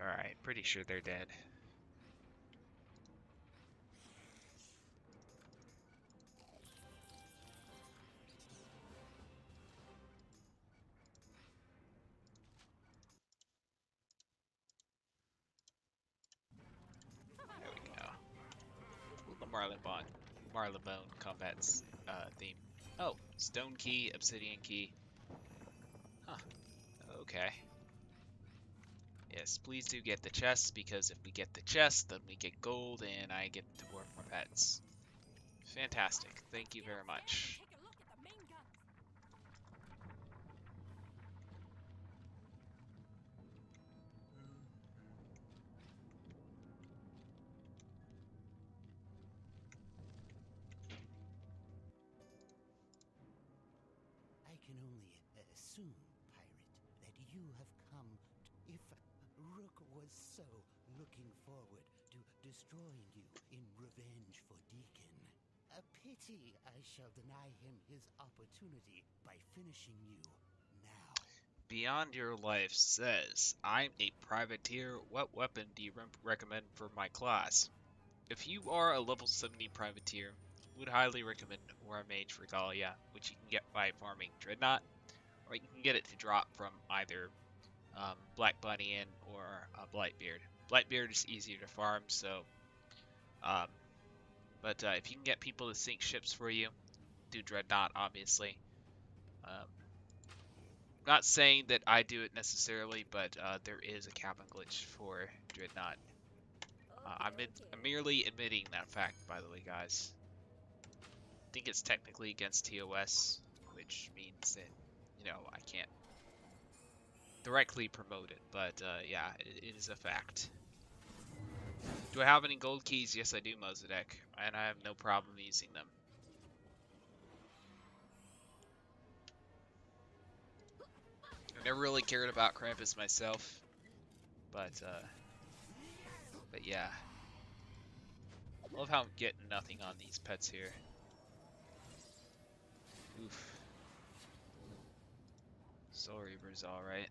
Alright, pretty sure they're dead. There we go. The Marlebone combat's theme. Oh, stone key, obsidian key. Huh. Okay. Yes, please do get the chest, because if we get the chest, then we get gold, and I get to work more pets. Fantastic. Thank you very much. I can only assume, pirate, that you have come if Rook was so looking forward to destroying you in revenge for Deacon. A pity I shall deny him his opportunity by finishing you now. Beyond Your Life says, I'm a privateer. What weapon do you recommend for my class? If you are a level 70 privateer, would highly recommend War Mage Regalia, which you can get by farming Dreadnought, or you can get it to drop from either Black Bunny or Blightbeard. Blightbeard is easier to farm, so if you can get people to sink ships for you, do Dreadnought, obviously. Not saying that I do it necessarily, but there is a cabin glitch for Dreadnought. I'm merely admitting that fact, by the way, guys. I think it's technically against TOS, which means that, I can't directly promote it, but yeah, it is a fact. Do I have any gold keys? Yes, I do, Mozadek, and I have no problem using them. I never really cared about Krampus myself, but yeah. Love how I'm getting nothing on these pets here. Oof. Soul Reaper's alright.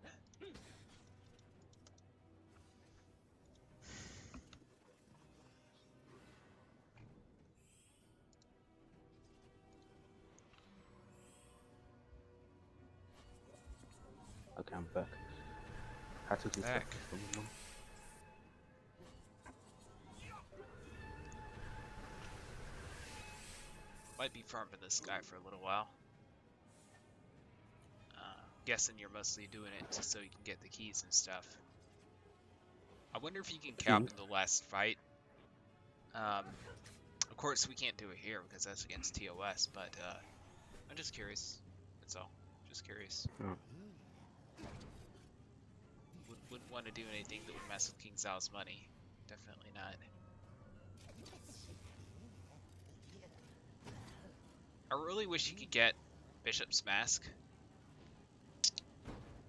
Okay, I'm back. How to do Back. stuff. Might be farming this guy for a little while. Guessing you're mostly doing it just so you can get the keys and stuff. I wonder if you can cap in the last fight. Of course, we can't do it here because that's against TOS, but I'm just curious. That's all. Just curious. Oh. Wouldn't want to do anything that would mess with King Zhao's money. Definitely not. I really wish you could get Bishop's Mask.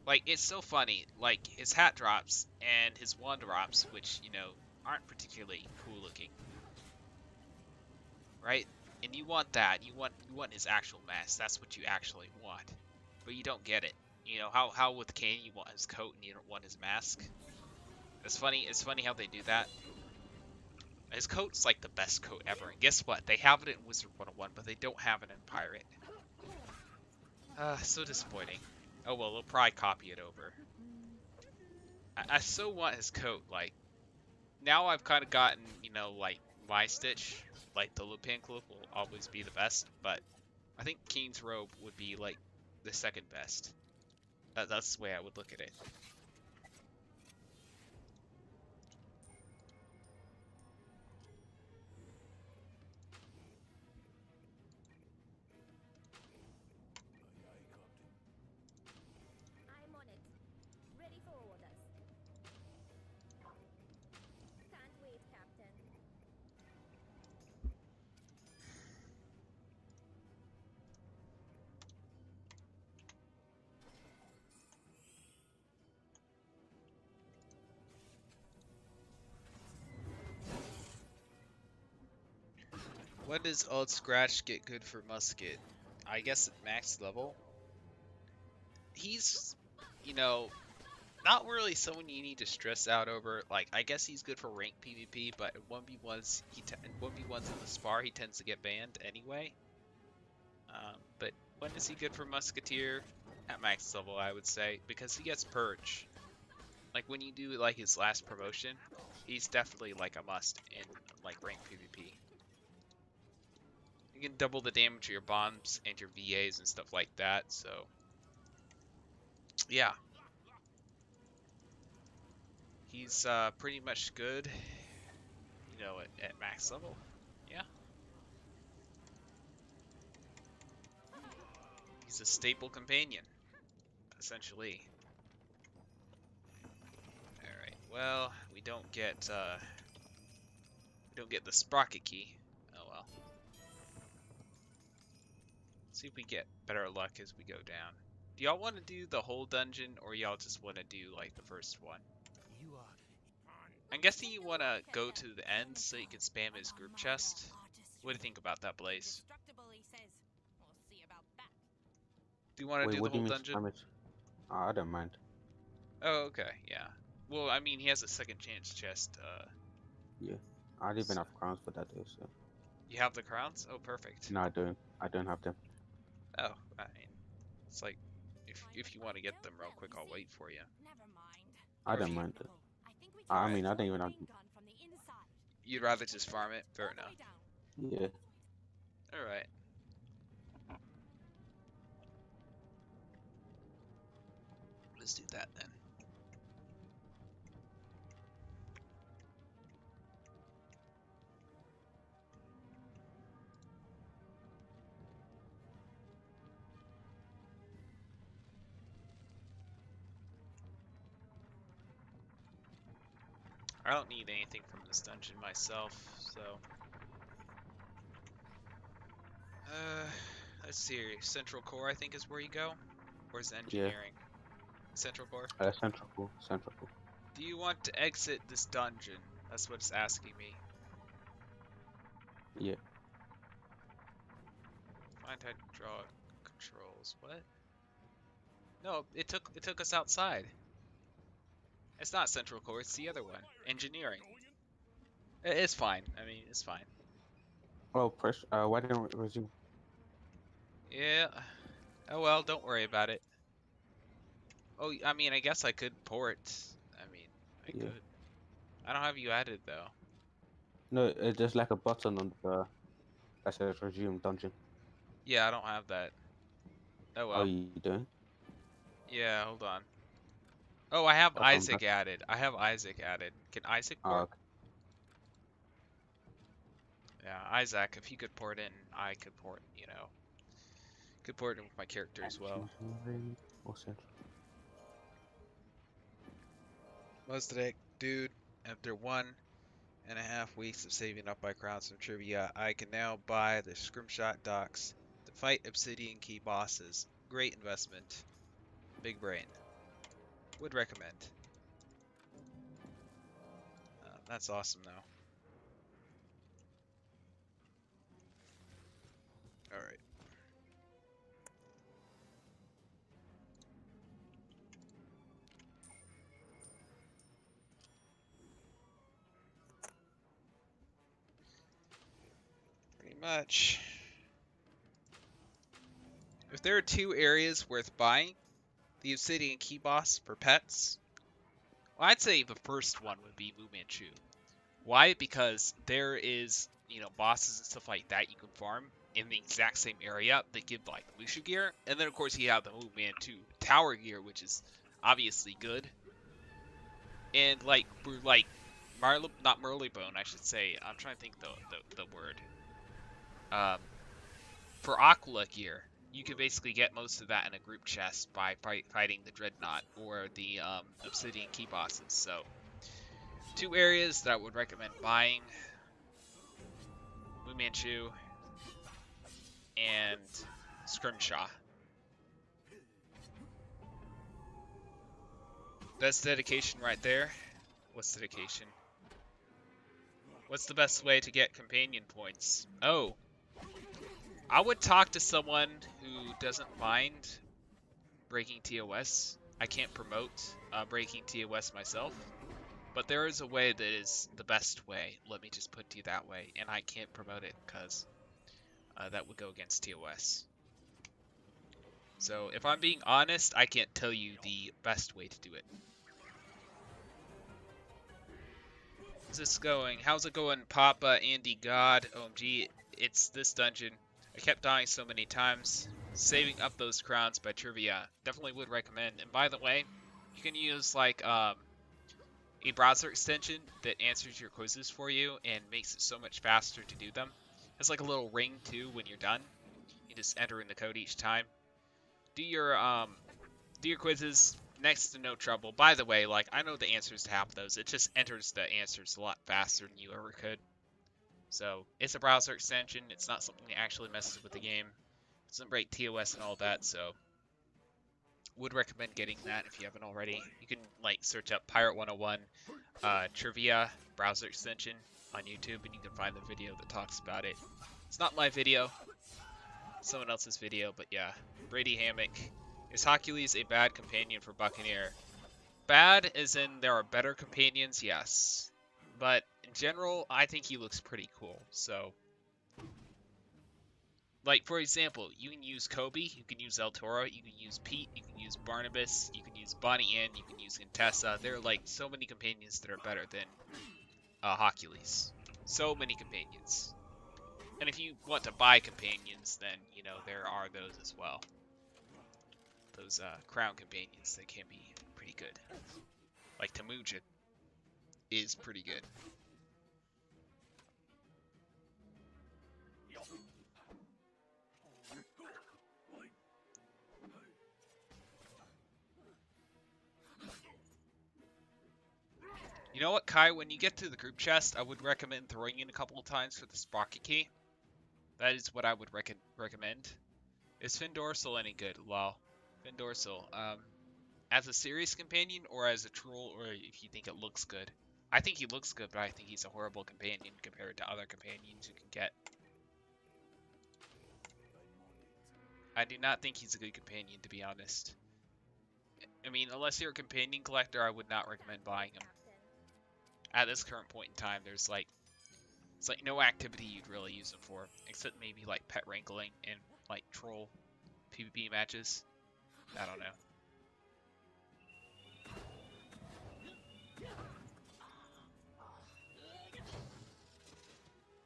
Like, it's so funny. Like, his hat drops and his wand drops, which, aren't particularly cool looking. Right? And you want that. You want his actual mask. That's what you actually want. But you don't get it. How with Kane you want his coat and you don't want his mask? It's funny how they do that. His coat's like the best coat ever. And guess what? They have it in Wizard101, but they don't have it in Pirate. So disappointing. Oh well, they'll probably copy it over. I so want his coat. Like, now I've kind of gotten, like, my Stitch. Like, the Lupin cloak will always be the best, but I think King's robe would be, like, the second best. That's the way I would look at it. I'm on it. Ready for orders. Can't wait, Captain. When does Old Scratch get good for Musket? I guess at max level. He's, not really someone you need to stress out over. Like, I guess he's good for rank PvP, but in 1v1s, in 1v1s in the spar, he tends to get banned anyway. But when is he good for Musketeer? At max level, I would say, because he gets Purge. Like, when you do, like, his last promotion, he's definitely, like, a must in, like, rank PvP. You can double the damage of your bombs and your VAs and stuff like that, so... yeah. He's, pretty much good, you know, at max level. Yeah. He's a staple companion, essentially. Alright, well, we don't get the sprocket key. Oh well. See if we get better luck as we go down. Do y'all want to do the whole dungeon, or y'all just want to do, like, the first one? You are I'm guessing you want to go to the end so you can spam his group chest. What do you think about that, Blaze? Do you want to Wait, do the what do you whole mean dungeon? spam it? I don't mind. Oh, okay, yeah. Well, I mean, he has a second chance chest. Yeah, I don't even have crowns for that though. So You have the crowns? Oh, perfect. no, I don't. I don't have them. Oh, I mean, it's like, if you want to get them real quick, I'll wait for you. I Or if don't you- mind it. I mean, I don't even have. You'd rather just farm it? Fair enough. Yeah. Alright. Let's do that then. I don't need anything from this dungeon myself, so... let's see here. Central Core, I think, is where you go? Or is it engineering? Central Core? Central Pool. Central Pool. Do you want to exit this dungeon? That's what it's asking me. Yeah. Find how to draw controls. What? No, it took us outside. It's not Central Core, it's the other one. Engineering. It's fine. I mean, it's fine. Oh, press. Why didn't we resume? Yeah. Oh well, don't worry about it. Oh, I mean, I guess I could port. I mean, I Yeah. could. I don't have you added though. No, there's like a button on the that says resume dungeon. Yeah, I don't have that. Oh Oh, well. you doing? Yeah, hold on. Oh, I have I'll come Isaac back. added. I have Isaac added. Can Isaac Oh, port? okay. Yeah, Isaac, if he could port in, I could port, you know. Could port in with my character as well. Engineering or central? Mosaic, dude, after 1.5 weeks of saving up my crowns from trivia, I can now buy the Scrimshot docks to fight Obsidian Key bosses. Great investment. Big brain. Would recommend. That's awesome, though. Alright. Pretty much. If there are 2 areas worth buying, the Obsidian Key boss for pets, well, I'd say the first one would be Wu Manchu. Why? Because there is, you know, bosses and stuff like that you can farm in the exact same area that give like Lucia gear, and then of course you have the Wu Manchu tower gear, which is obviously good. And like for like not Merlybone, I should say. I'm trying to think the word. For Aquila gear, you can basically get most of that in a group chest by fighting the Dreadnought or the Obsidian Key bosses. So, 2 areas that I would recommend buying: Wu Manchu and Scrimshaw. That's dedication right there. What's dedication? What's the best way to get companion points? Oh. I would talk to someone who doesn't mind breaking TOS. I can't promote breaking TOS myself, but there is a way that is the best way. Let me just put it to you that way, and I can't promote it because that would go against TOS. So if I'm being honest, I can't tell you the best way to do it. How's this going? How's it going, Papa Andy God? OMG, it's this dungeon. I kept dying so many times. Saving up those crowns by trivia. Definitely would recommend. And by the way, you can use like a browser extension that answers your quizzes for you and makes it so much faster to do them. It's like a little ring too when you're done. You just enter in the code each time. Do your quizzes next to no trouble. By the way, like I know the answers to half of those. It just enters the answers a lot faster than you ever could. So it's a browser extension. It's not something that actually messes with the game. It doesn't break TOS and all that. So would recommend getting that if you haven't already. You can like search up Pirate101 trivia browser extension on YouTube, and you can find the video that talks about it. It's not my video, someone else's video, but yeah. Brady Hammock. Is Aquilian a bad companion for Buccaneer? Bad as in there are better companions, yes. But in general, I think he looks pretty cool, so... Like, for example, you can use Kobe, you can use El Toro, you can use Pete, you can use Barnabas, you can use Bonnie Ann, you can use Contessa. There are, like, so many companions that are better than Aquilian. So many companions. And if you want to buy companions, then, you know, there are those as well. Those crown companions that can be pretty good. Like Temujin is pretty good. You know what, Kai? When you get to the group chest, I would recommend throwing in a couple of times for the sprocket key. That is what I would recommend. Is Findorsal any good? Well, Findorsal, as a serious companion or as a troll, or if you think it looks good. I think he looks good, but I think he's a horrible companion compared to other companions you can get. I do not think he's a good companion, to be honest. I mean, unless you're a companion collector, I would not recommend buying him. At this current point in time, there's like, it's like no activity you'd really use him for, except maybe like pet wrangling and like troll PvP matches. I don't know.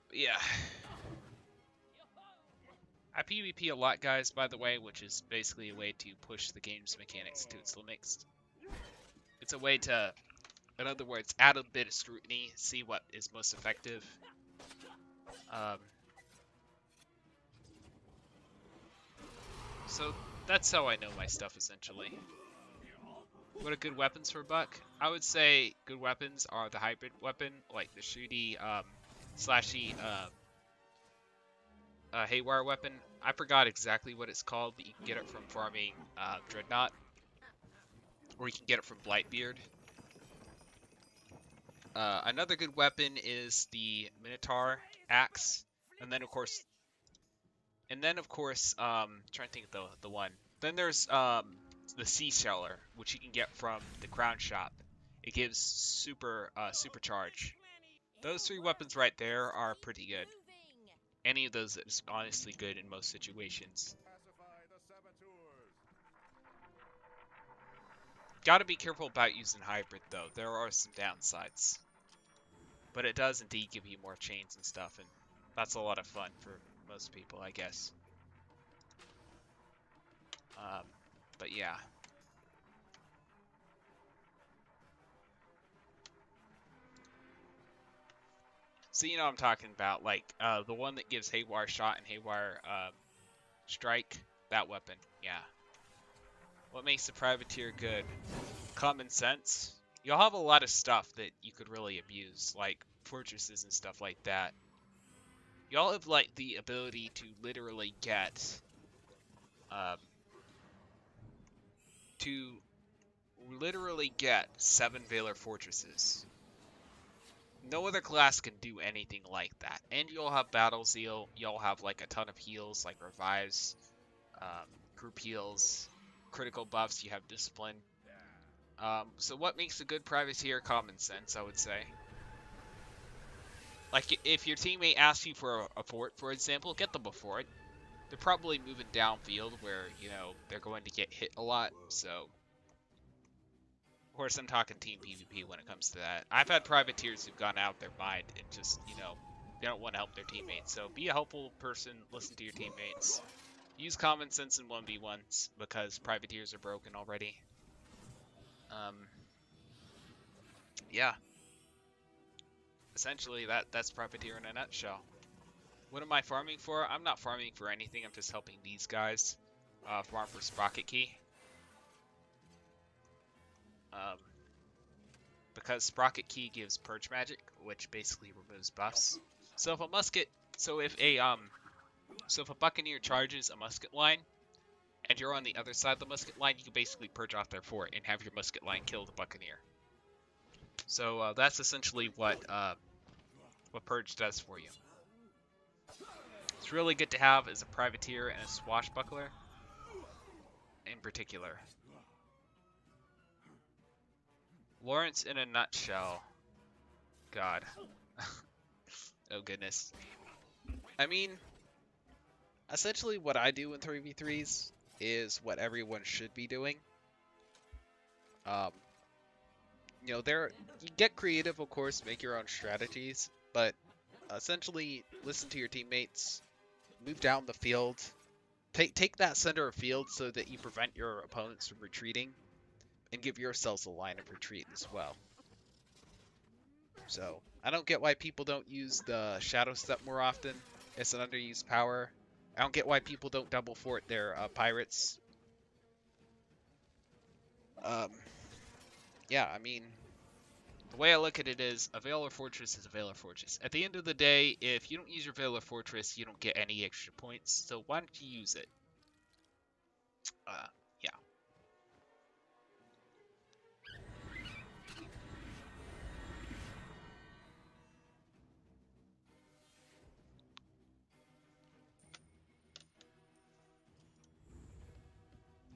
But yeah. I PvP a lot, guys, by the way, which is basically a way to push the game's mechanics to its limits. It's a way to, in other words, add a bit of scrutiny, see what is most effective. So that's how I know my stuff, essentially. What are good weapons for Buck? I would say good weapons are the hybrid weapon, like the shooty, slashy, haywire weapon. I forgot exactly what it's called, but you can get it from farming Dreadnought, or you can get it from Blightbeard. Another good weapon is the Minotaur Axe, and then of course, trying to think of the one. Then there's the Sea Sheller, which you can get from the Crown Shop. It gives supercharge. Those three weapons right there are pretty good. Any of those is honestly good in most situations. Gotta be careful about using hybrid though. There are some downsides. But it does indeed give you more chains and stuff, and that's a lot of fun for most people, I guess. But yeah. So you know what I'm talking about, like the one that gives Haywire Shot and Haywire Strike, that weapon, yeah. What makes the Privateer good? Common sense. You'll have a lot of stuff that you could really abuse, like fortresses and stuff like that. Y'all have like the ability to literally get seven Valor Fortresses. No other class can do anything like that. And you'll have Battle Zeal, you'll have like a ton of heals, like revives, group heals, critical buffs, you have discipline. So what makes a good privateer? Common sense, I would say. Like, if your teammate asks you for a fort, for example, get them a fort. They're probably moving downfield where, you know, they're going to get hit a lot, so... Of course, I'm talking team PvP when it comes to that. I've had privateers who've gone out their mind and just, you know, they don't want to help their teammates. So be a helpful person, listen to your teammates. Use common sense in 1v1s because privateers are broken already. Yeah. Essentially, that's privateer in a nutshell. What am I farming for? I'm not farming for anything. I'm just helping these guys farm for Sprocket Key. Because Sprocket Key gives Purge Magic, which basically removes buffs. So if a musket, so if a Buccaneer charges a musket line, and you're on the other side of the musket line, you can basically purge off their fort and have your musket line kill the Buccaneer. So that's essentially what Purge does for you. It's really good to have as a privateer and a swashbuckler, in particular. Lawrence in a nutshell. God. Oh goodness. I mean, essentially what I do in 3v3s is what everyone should be doing. You know, you get creative, of course, make your own strategies, but essentially listen to your teammates, move down the field, take that center of field so that you prevent your opponents from retreating, and give yourselves a line of retreat as well. So, I don't get why people don't use the Shadow Step more often. It's an underused power. I don't get why people don't double fort their pirates. Yeah, I mean, the way I look at it is, a Veiler Fortress is a Veiler Fortress. At the end of the day, if you don't use your Veiler Fortress, you don't get any extra points, so why don't you use it? Yeah.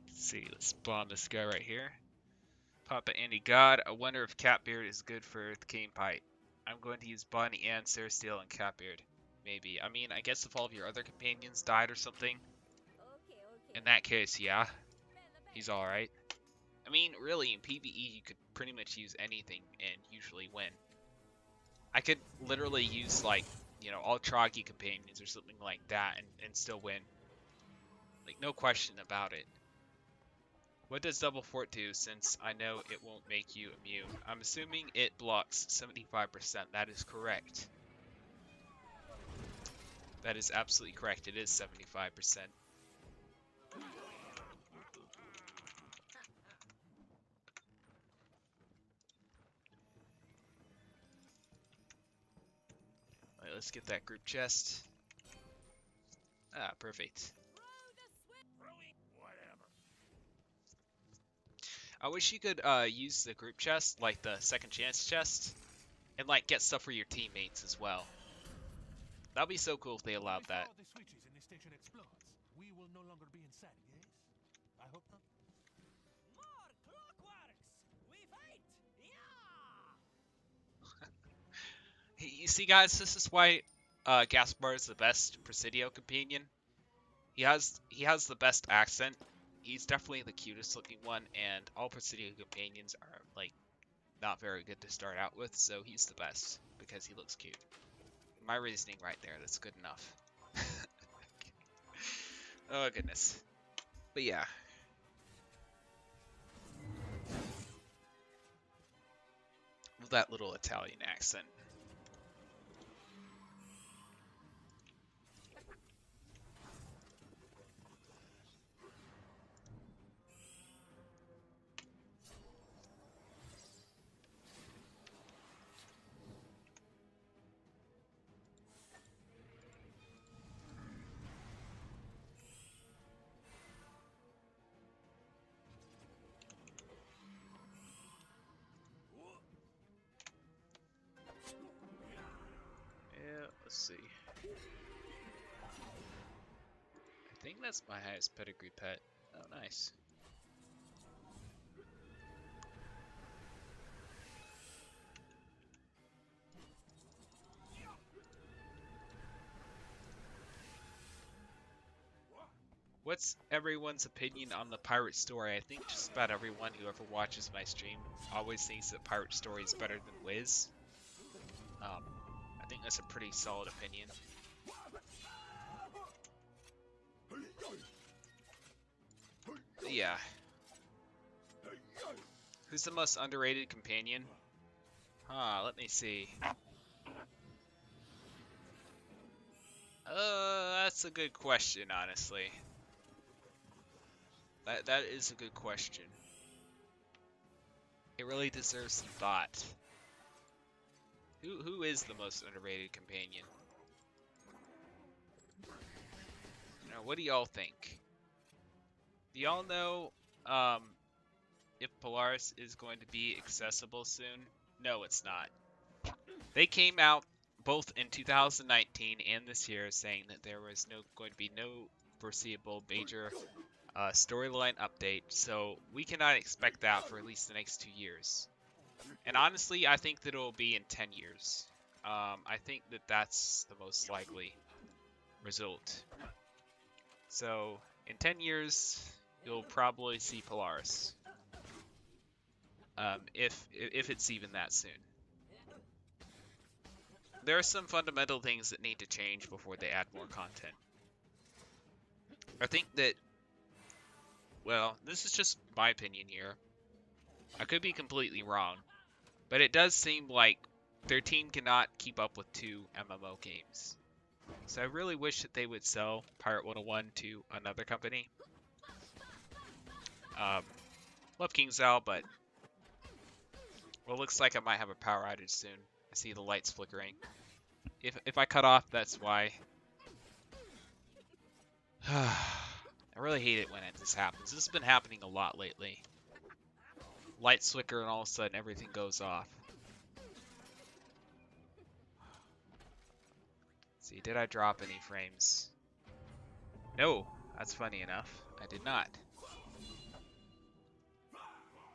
Let's see, let's spawn this guy right here. Papa Andy God, I wonder if Catbeard is good for the Cane Pite. I'm going to use Bonnie and Sarah Steele and Catbeard. Maybe. I mean, I guess if all of your other companions died or something, in that case, yeah, he's alright. I mean, really, in PvE, you could pretty much use anything and usually win. I could literally use, like, you know, all Troggy companions or something like that and still win. Like, no question about it. What does Double Fort do, since I know it won't make you immune? I'm assuming it blocks 75%. That is correct. That is absolutely correct. It is 75%. Alright, let's get that group chest. Ah, perfect. I wish you could use the group chest, like the second chance chest, and like get stuff for your teammates as well. That'd be so cool if they allowed that. You see, guys, this is why Gaspar is the best Presidio companion. He has the best accent. He's definitely the cutest looking one, and all Presidio companions are like not very good to start out with, so he's the best because he looks cute. My reasoning right there, that's good enough. Oh goodness. But yeah. With that little Italian accent. Let's see. I think that's my highest pedigree pet. Oh, nice. What's everyone's opinion on the pirate story? I think just about everyone who ever watches my stream always thinks that pirate story is better than Wiz. I think that's a pretty solid opinion. But yeah. Who's the most underrated companion? Let me see. That's a good question, honestly. That is a good question. It really deserves some thought. Who is the most underrated companion? Now, what do y'all think? Do y'all know if Polaris is going to be accessible soon? No, it's not. They came out both in 2019 and this year saying that there was going to be no foreseeable major storyline update, so we cannot expect that for at least the next 2 years. And honestly, I think that it will be in 10 years. I think that that's the most likely result. So, in 10 years, you'll probably see Polaris. If it's even that soon. There are some fundamental things that need to change before they add more content. I think that, well, this is just my opinion here. I could be completely wrong, but it does seem like their team cannot keep up with 2 MMO games. So I really wish that they would sell Pirate101 to another company. Love KingsOwl, but well, it looks like I might have a power outage soon. I see the lights flickering. If I cut off, that's why. I really hate it when this happens. This has been happening a lot lately. Lights flicker and all of a sudden everything goes off. Let's see, did I drop any frames? No, that's funny enough. I did not.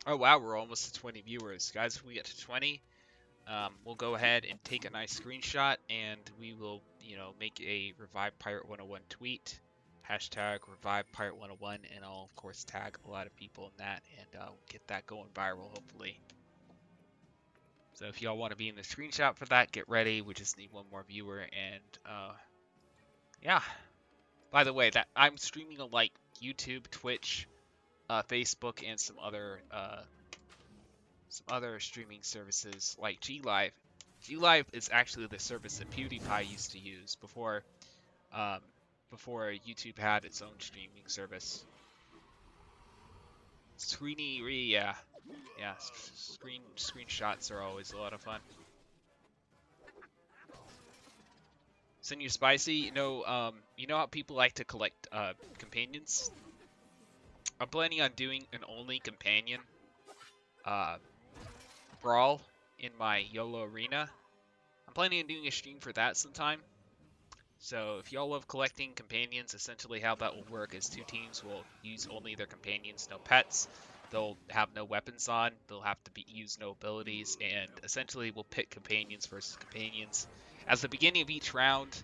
Oh wow, we're almost to 20 viewers. Guys, if we get to 20, we'll go ahead and take a nice screenshot and we will, make a Revive Pirate 101 tweet. Hashtag Revive Pirate 101, and I'll of course tag a lot of people in that and get that going viral hopefully. So if y'all want to be in the screenshot for that, get ready. We just need one more viewer and yeah. By the way, that I'm streaming on like YouTube, Twitch, Facebook, and some other streaming services like GLive. GLive is actually the service that PewDiePie used to use before YouTube had its own streaming service. Yeah. Screenshots are always a lot of fun. Send Spicy, you know how people like to collect companions? I'm planning on doing an only companion brawl in my YOLO arena. I'm planning on doing a stream for that sometime. So if y'all love collecting companions, essentially how that will work is 2 teams will use only their companions, no pets. They'll have no weapons on, they'll have to use no abilities, and essentially we'll pick companions versus companions. At the beginning of each round,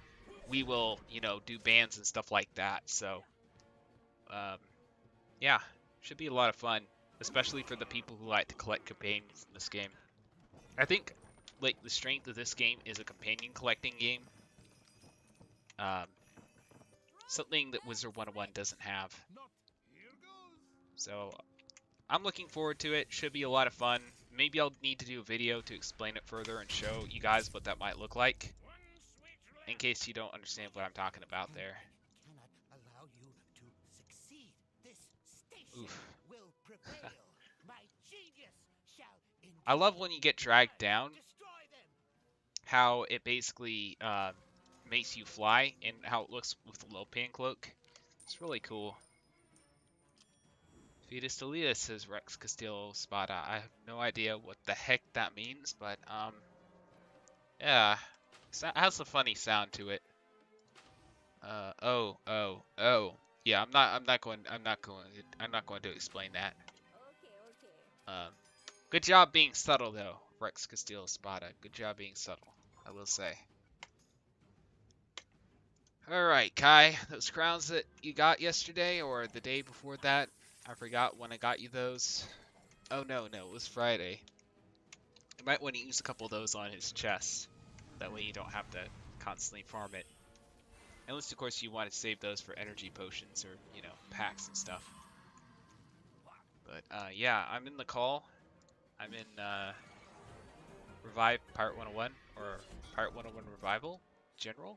we will, do bans and stuff like that. So, yeah, should be a lot of fun, especially for the people who like to collect companions in this game. I think, like, the strength of this game is a companion collecting game. Something that Wizard101 doesn't have. So, I'm looking forward to it. Should be a lot of fun. Maybe I'll need to do a video to explain it further and show you guys what that might look like. In case you don't understand what I'm talking about there. Oof. I love when you get dragged down. How it basically makes you fly and how it looks with the Lopan cloak. It's really cool. Fetus Delia, says Rex Castillo Spada. I have no idea what the heck that means, but yeah, it has a funny sound to it. Oh. Yeah, I'm not going to explain that. Okay. Good job being subtle though, Rex Castillo Spada. Good job being subtle, I will say. Alright, Kai, those crowns that you got yesterday or the day before that, I forgot when I got you those. Oh no, it was Friday. You might want to use a couple of those on his chest. That way you don't have to constantly farm it. Unless, of course, you want to save those for energy potions or, you know, packs and stuff. But, yeah, I'm in the call. I'm in, Revive Pirate 101, or Pirate 101 Revival, General.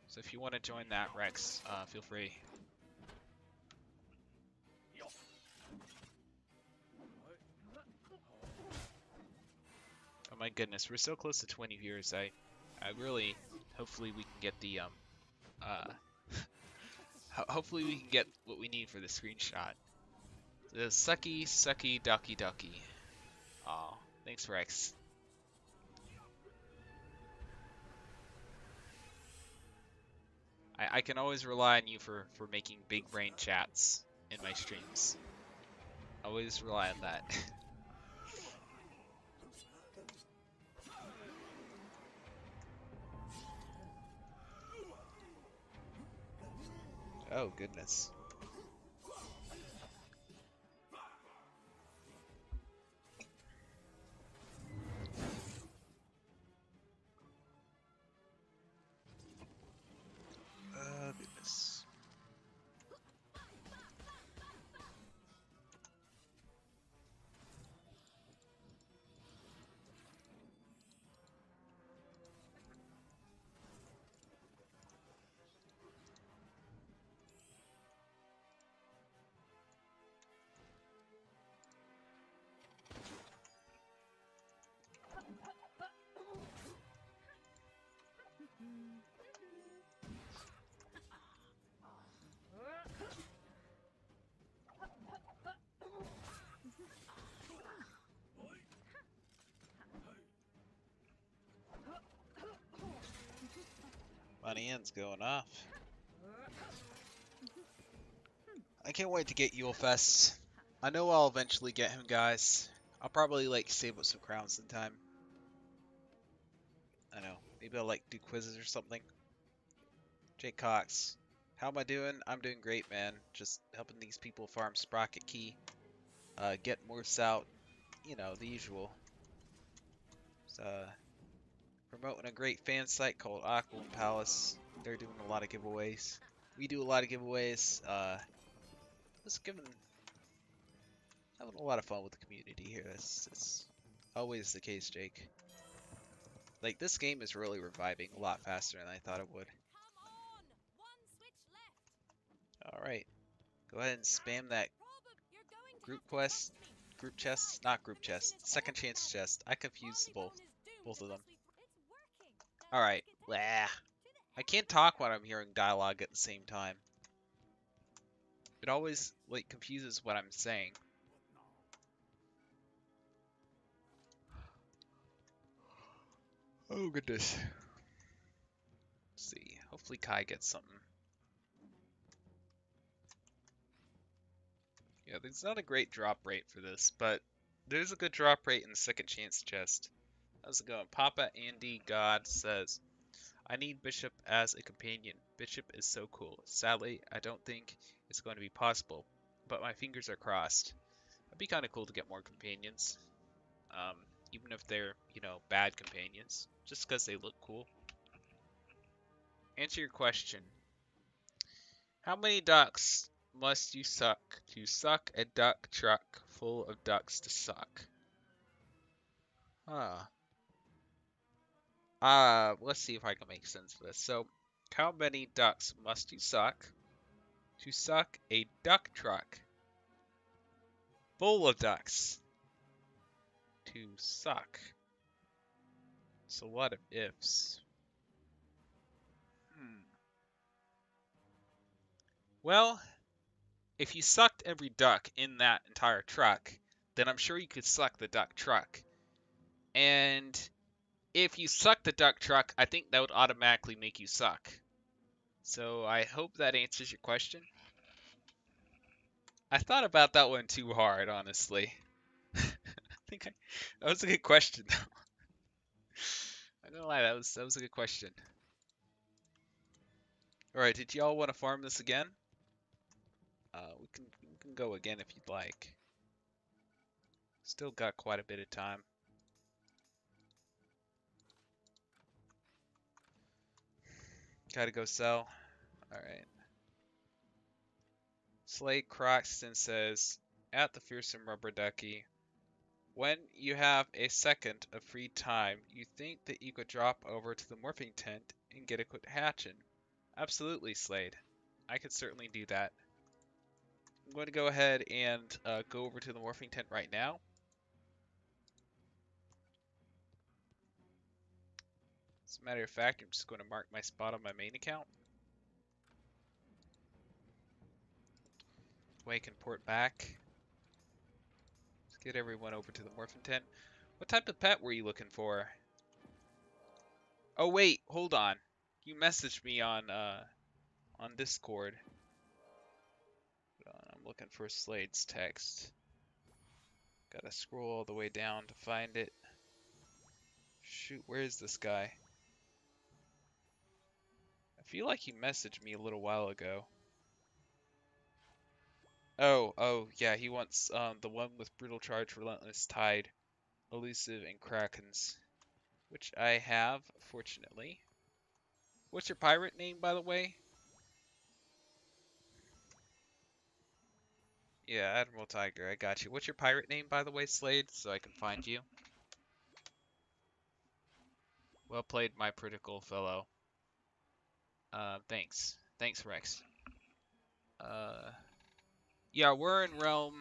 So if you want to join that, Rex, feel free. Oh my goodness, we're so close to 20 viewers. I really, hopefully we can get the, hopefully we can get what we need for the screenshot. The sucky ducky. Aw, thanks Rex. I can always rely on you for making big brain chats in my streams. Always rely on that. Oh goodness. Oh goodness. Money end's going off. I can't wait to get Yule Fest. I know I'll eventually get him, guys. I'll probably like save up some crowns in time. I know. Maybe I'll like do quizzes or something. Jake Cox. How am I doing? I'm doing great, man. Just helping these people farm Sprocket Key. Get morphs out. You know, the usual. Promoting a great fan site called Aquilian Palace. They're doing a lot of giveaways. We do a lot of giveaways. Just having a lot of fun with the community here. That's always the case, Jake. Like, this game is really reviving a lot faster than I thought it would. Alright. Go ahead and spam that group quest. Group chest? Not group chest. Second chance chest. I confused both of them. Alright. I can't talk when I'm hearing dialogue at the same time. It always, like, confuses what I'm saying. Oh, goodness. Let's see. Hopefully Kai gets something. Yeah, there's not a great drop rate for this, but there's a good drop rate in the second chance chest. How's it going? Papa Andy God says, I need Bishop as a companion. Bishop is so cool. Sadly, I don't think it's going to be possible, but my fingers are crossed. It'd be kind of cool to get more companions. Even if they're, you know, bad companions, just because they look cool. Answer your question. How many ducks must you suck to suck a duck truck full of ducks to suck? Let's see if I can make sense of this. So, how many ducks must you suck to suck a duck truck full of ducks to suck? It's a lot of ifs. Well, if you sucked every duck in that entire truck, then I'm sure you could suck the duck truck. And if you suck the duck truck, I think that would automatically make you suck. So I hope that answers your question. I thought about that one too hard, honestly. That was a good question, though. I'm not gonna lie, that was a good question. Alright, did y'all want to farm this again? We can go again if you'd like. Still got quite a bit of time. Gotta go sell. Alright. Slade Croxton says, at the Fearsome Rubber Ducky, when you have a second of free time, you think that you could drop over to the morphing tent and get a quick hatchin'? Absolutely, Slade. I could certainly do that. I'm going to go ahead and go over to the morphing tent right now. As a matter of fact, I'm just going to mark my spot on my main account. Way I can port back. Let's get everyone over to the morphing tent. What type of pet were you looking for? Oh wait, hold on. You messaged me on Discord. Hold on, I'm looking for Slade's text. Gotta scroll all the way down to find it. Shoot, where is this guy? I feel like he messaged me a little while ago. Oh, yeah, he wants the one with Brutal Charge, Relentless Tide, Elusive, and Krakens. Which I have, fortunately. What's your pirate name, by the way? Yeah, Admiral Tiger, I got you. What's your pirate name, by the way, Slade, so I can find you? Well played, my critical fellow. Thanks. Thanks, Rex. Yeah, we're in Realm...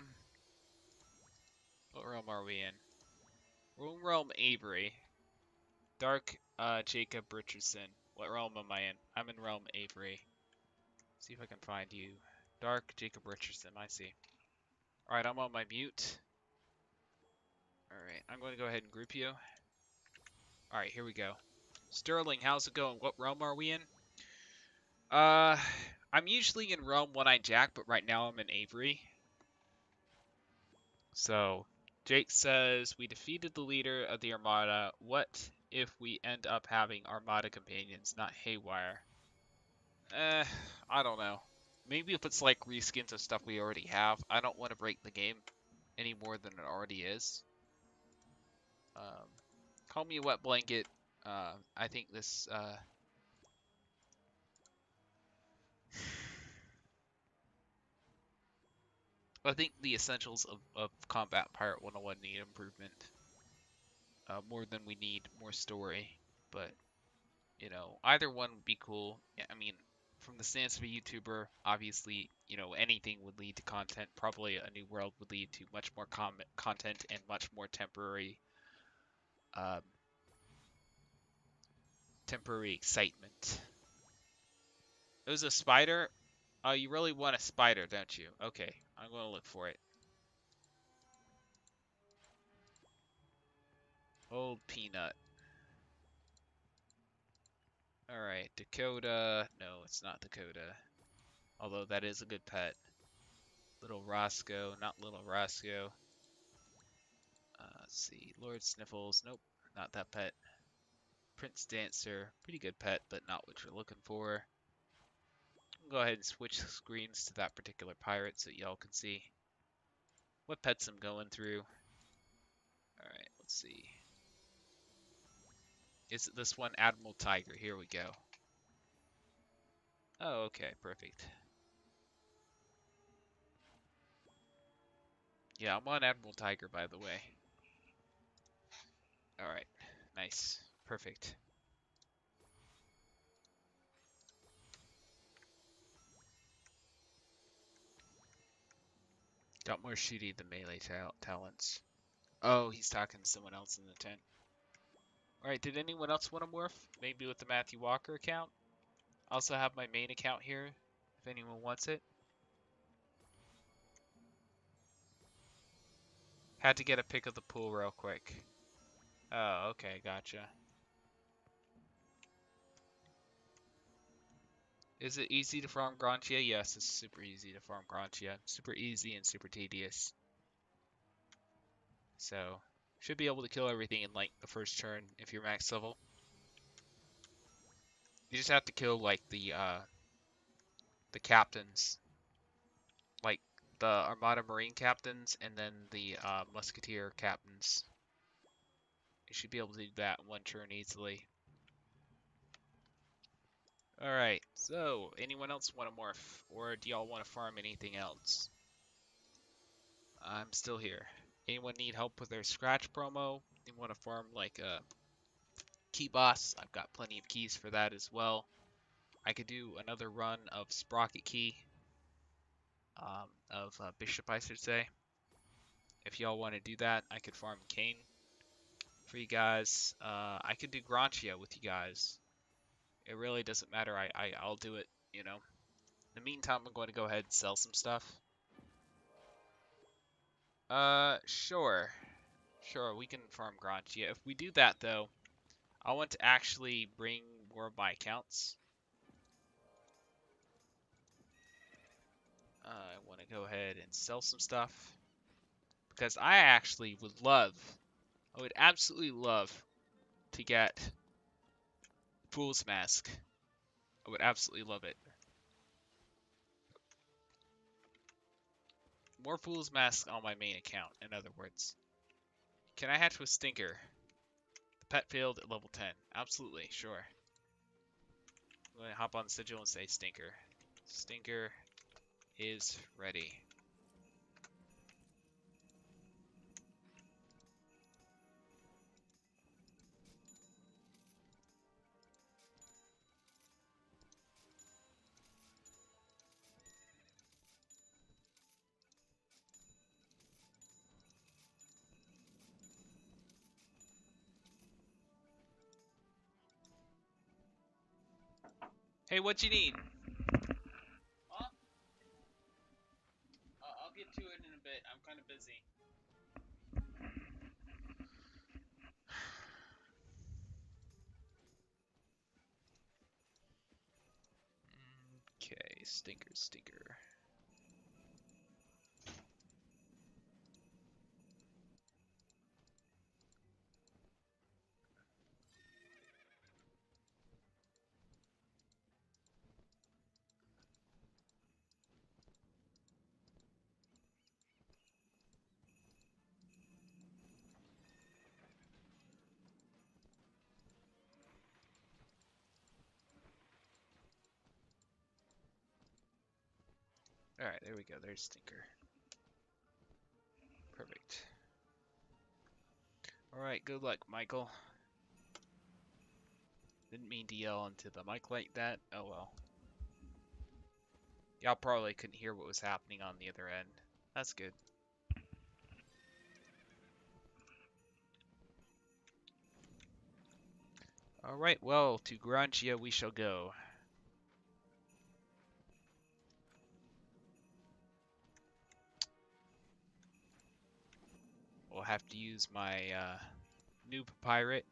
What realm are we in? We're in Realm Avery. Dark, Jacob Richardson. What realm am I in? I'm in Realm Avery. See if I can find you. Dark, Jacob Richardson, I see. Alright, I'm on my mute. Alright, I'm going to go ahead and group you. Alright, here we go. Sterling, how's it going? What realm are we in? I'm usually in Realm One-Eyed Jack, but right now I'm in Avery. So, Jake says, we defeated the leader of the Armada. What if we end up having Armada companions, not Haywire? I don't know. Maybe if it's like reskins of stuff we already have. I don't want to break the game any more than it already is. Call me a wet blanket. I think this, I think the essentials of Combat Pirate 101 need improvement. More than we need more story. But, you know, either one would be cool. Yeah, I mean, from the stance of a YouTuber, obviously, you know, anything would lead to content. Probably a new world would lead to much more content and much more temporary excitement. It was a spider? Oh, you really want a spider, don't you? Okay, I'm going to look for it. Old Peanut. Alright, Dakota. No, it's not Dakota. Although that is a good pet. Little Roscoe. Not Little Roscoe. Let's see. Lord Sniffles. Nope, not that pet. Prince Dancer. Pretty good pet, but not what you're looking for. Go ahead and switch screens to that particular pirate so y'all can see what pets I'm going through. Alright, let's see. Is it this one? Admiral Tiger. Here we go. Oh, okay, perfect. Yeah, I'm on Admiral Tiger, by the way. Alright, nice. Perfect. Got more shooty than melee talents. Oh, he's talking to someone else in the tent. Alright, did anyone else want to morph? Maybe with the Matthew Walker account? I also have my main account here, if anyone wants it. Had to get a pick of the pool real quick. Oh, okay, gotcha. Is it easy to farm Grantia? Yes, it's super easy to farm Grantia. Super easy and super tedious. So, should be able to kill everything in like the first turn if you're max level. You just have to kill like the the captains, like the Armada Marine captains and then the Musketeer captains. You should be able to do that in one turn easily. Alright, so anyone else want to morph? Or do y'all want to farm anything else? I'm still here. Anyone need help with their scratch promo? You want to farm like a key boss? I've got plenty of keys for that as well. I could do another run of Sprocket Key. Bishop, I should say. If y'all want to do that, I could farm Kane for you guys. I could do Grantia with you guys. It really doesn't matter. I'll do it, you know. In the meantime, I'm going to go ahead and sell some stuff. Sure. Sure, we can farm Grantia. If we do that, though, I want to actually bring more of my accounts. I want to go ahead and sell some stuff. Because I actually would love, I would absolutely love to get Fool's Mask. I would absolutely love it. More Fool's Mask on my main account, in other words. Can I hatch with Stinker? The pet field at level 10. Absolutely, sure. I'm going to hop on the sigil and say Stinker. Stinker is ready. Hey, what you need? Huh? I'll get to it in a bit. I'm kind of busy. Okay, Stinker. Alright, there we go. There's Stinker. Perfect. Alright, good luck, Michael. Didn't mean to yell into the mic like that. Oh well. Y'all probably couldn't hear what was happening on the other end. That's good. Alright, well, to Grantia we shall go. We'll have to use my noob pirate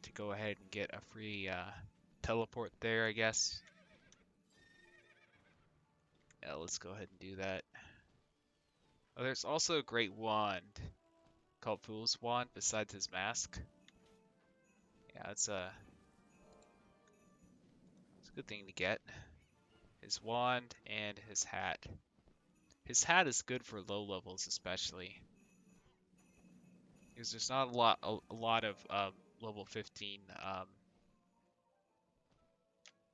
to go ahead and get a free teleport there, I guess. Yeah, let's go ahead and do that. Oh, there's also a great wand called Fool's Wand besides his mask. Yeah, it's a good thing to get. His wand and his hat. His hat is good for low levels, especially because there's not a lot of level 15.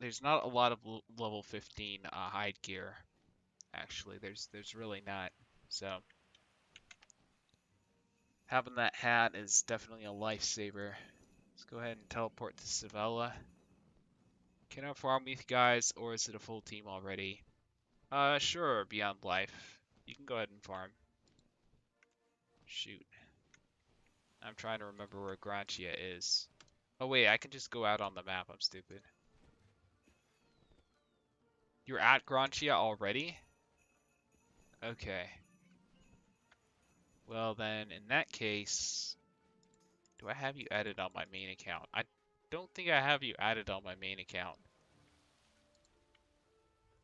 There's not a lot of level 15 hide gear. Actually, there's really not. So having that hat is definitely a lifesaver. Let's go ahead and teleport to Sevilla. Can I farm with you guys, or is it a full team already? Sure, Beyond Life. You can go ahead and farm. Shoot. I'm trying to remember where Grantia is. Oh wait, I can just go out on the map. I'm stupid. You're at Grantia already? Okay. Well then, in that case, do I have you added on my main account? I don't think I have you added on my main account.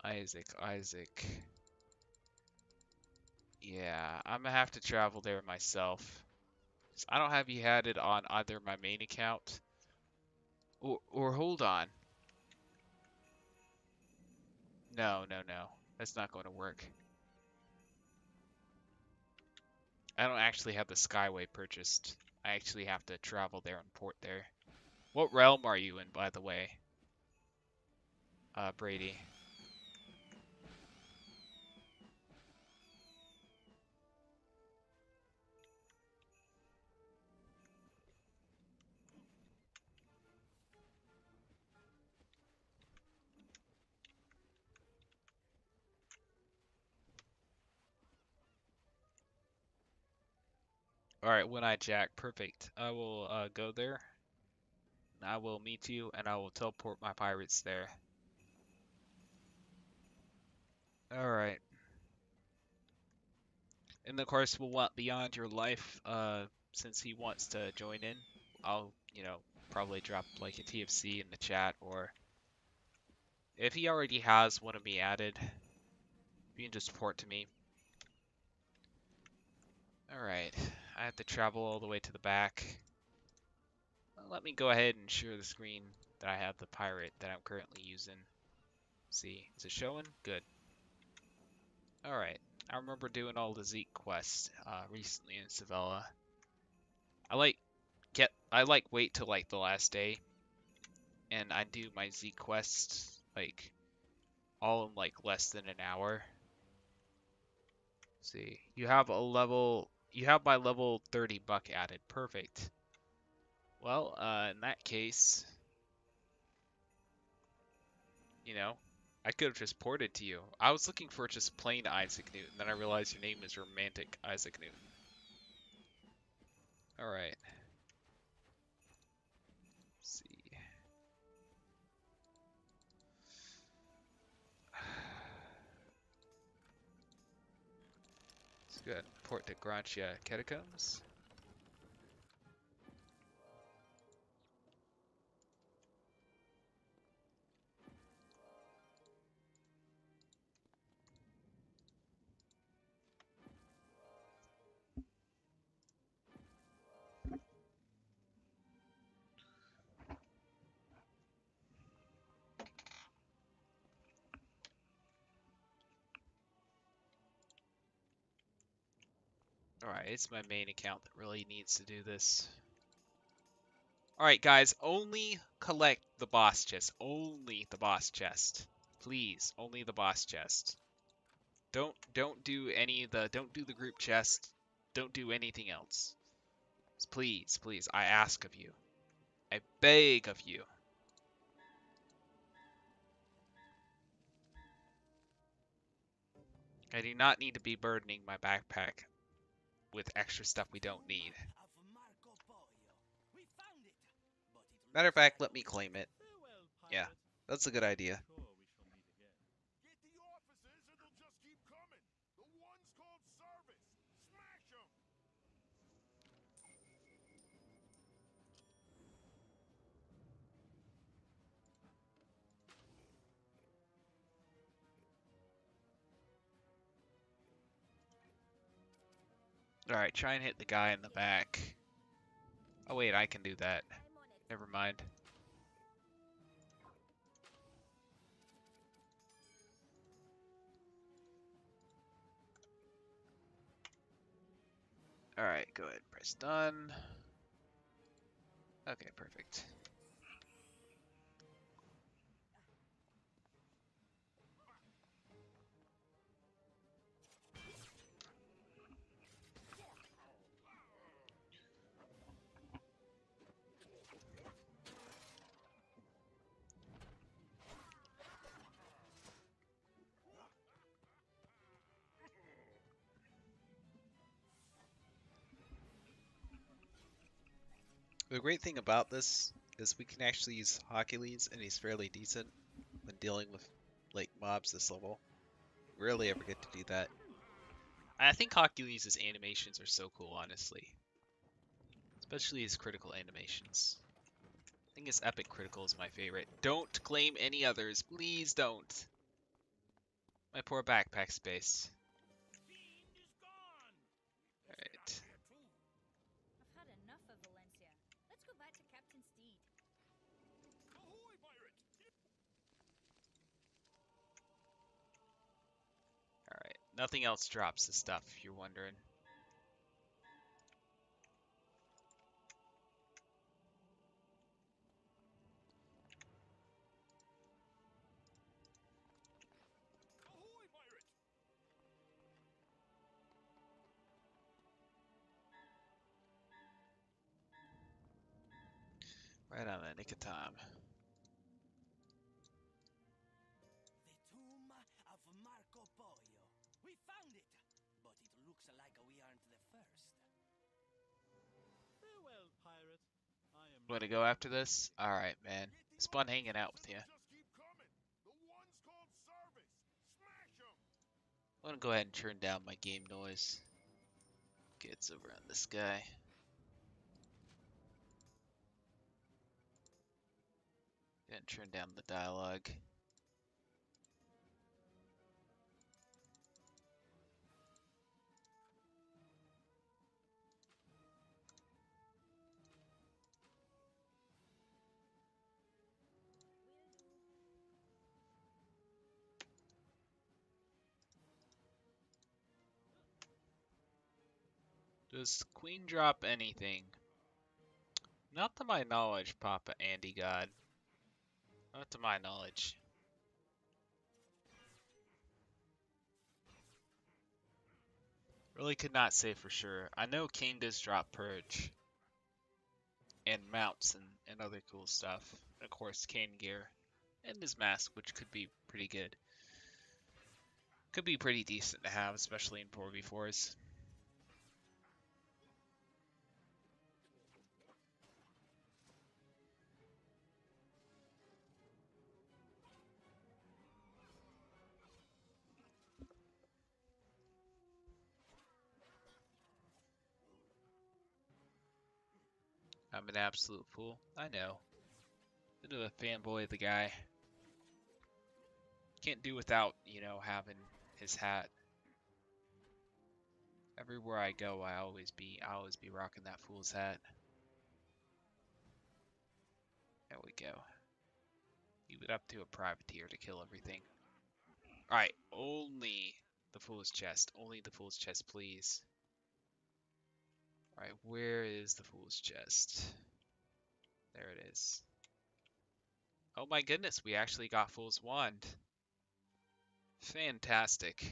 Isaac. Yeah, I'm gonna have to travel there myself. I don't have you added on either my main account or hold on. No, no, no. That's not going to work. I don't actually have the Skyway purchased. I actually have to travel there and port there. What realm are you in, by the way? Brady. Alright, One-Eyed Jack, perfect. I will go there. And I will meet you, and I will teleport my pirates there. Alright. And of course, we'll want Beyond Your Life, since he wants to join in. I'll, probably drop like a TFC in the chat, or if he already has one of me added, you can just port to me. Alright, I have to travel all the way to the back. Well, let me go ahead and share the screen that I have the pirate that I'm currently using. See, is it showing? Good. Alright, I remember doing all the Zeke quests recently in Sevilla. I wait till like the last day, and I do my Zeke quests like all in like less than an hour. See, you have my level 30 buck added. Perfect. Well, in that case, I could have just ported to you. I was looking for just plain Isaac Newton, then I realized your name is Romantic Isaac Newton. Alright. Let's see. Let's go ahead and port to Grantia Catacombs. Alright, it's my main account that really needs to do this. Alright guys, only collect the boss chest. Only the boss chest. Please, only the boss chest. Don't do don't do the group chest. Don't do anything else. Please, please, I ask of you. I beg of you. I do not need to be burdening my backpack with extra stuff we don't need. Matter of fact, let me claim it. Yeah, that's a good idea. Alright, try and hit the guy in the back. Oh wait, I can do that. Never mind. Alright, go ahead and press done. Okay, perfect. The great thing about this is we can actually use Aquilian, and he's fairly decent when dealing with like mobs this level. Rarely ever get to do that. I think Aquilian's animations are so cool, honestly. Especially his critical animations. I think his epic critical is my favorite. Don't claim any others, please don't. My poor backpack space. Alright. I've had enough of Valencia. Let's go back to Captain Steed. Nothing else drops the stuff, if you're wondering. Right on the nick of time. The tomb of Marco Pollo. We found it, but it looks like we aren't the first. Farewell, pirate. I am Want to go after this? Alright, man. It's fun hanging out with you. I'm gonna go ahead and turn down my game noise. Gets over on this guy. And turn down the dialogue. Does Queen drop anything? Not to my knowledge, Papa Andy God. Not to my knowledge. Really could not say for sure. I know King does drop Purge. And mounts and other cool stuff. And of course, cane gear. And his mask, which could be pretty good. Could be pretty decent to have, especially in 4v4s. I'm an absolute fool. I know. Bit of a fanboy of the guy. Can't do without, you know, having his hat. Everywhere I go, I always be rocking that fool's hat. There we go. Leave it up to a privateer to kill everything. Alright, only the fool's chest. Only the fool's chest, please. Alright, where is the fool's chest? There it is. Oh my goodness, we actually got fool's wand. Fantastic.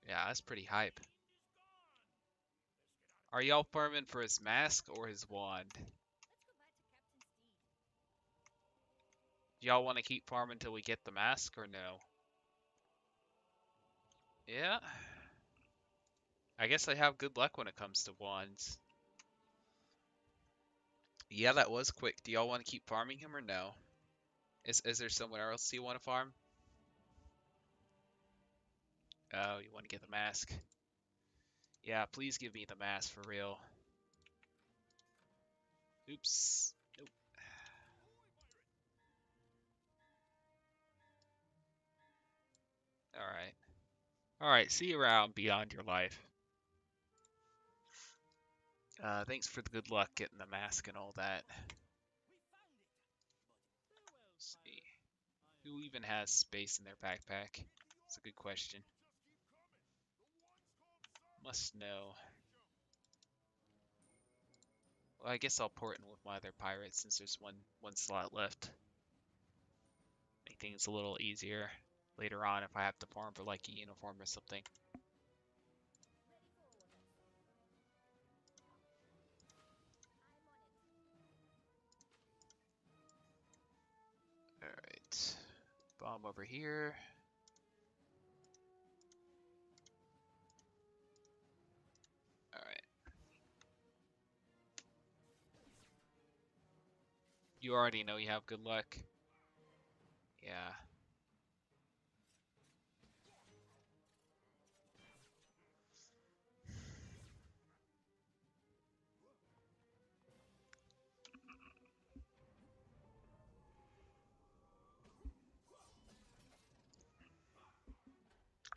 Yeah, that's pretty hype. Are y'all farming for his mask or his wand? Let's go back to Captain Steed. Do y'all want to keep farming until we get the mask or no? Yeah. I guess I have good luck when it comes to wands. Yeah, that was quick. Do y'all want to keep farming him or no? Is there somewhere else you want to farm? Oh, you want to get the mask. Yeah, please give me the mask for real. Oops. Nope. Alright. Alright, see you around beyond your life. Thanks for the good luck getting the mask and all that. Let's see. Who even has space in their backpack? That's a good question. Must know. Well, I guess I'll port in with my other pirates since there's one slot left. Make things a little easier later on if I have to farm for like a uniform or something. Alright. Bomb over here. Alright. You already know you have good luck. Yeah.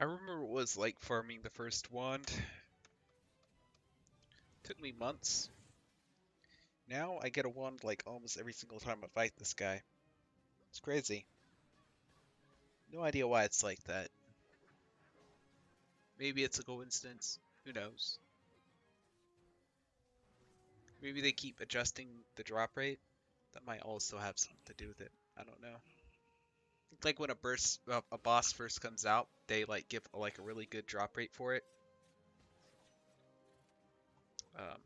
I remember what it was like farming the first wand. Took me months. Now I get a wand like almost every single time I fight this guy. It's crazy. No idea why it's like that. Maybe it's a coincidence. Who knows? Maybe they keep adjusting the drop rate. That might also have something to do with it. I don't know. Like when a boss first comes out, they like give like a really good drop rate for it. Um,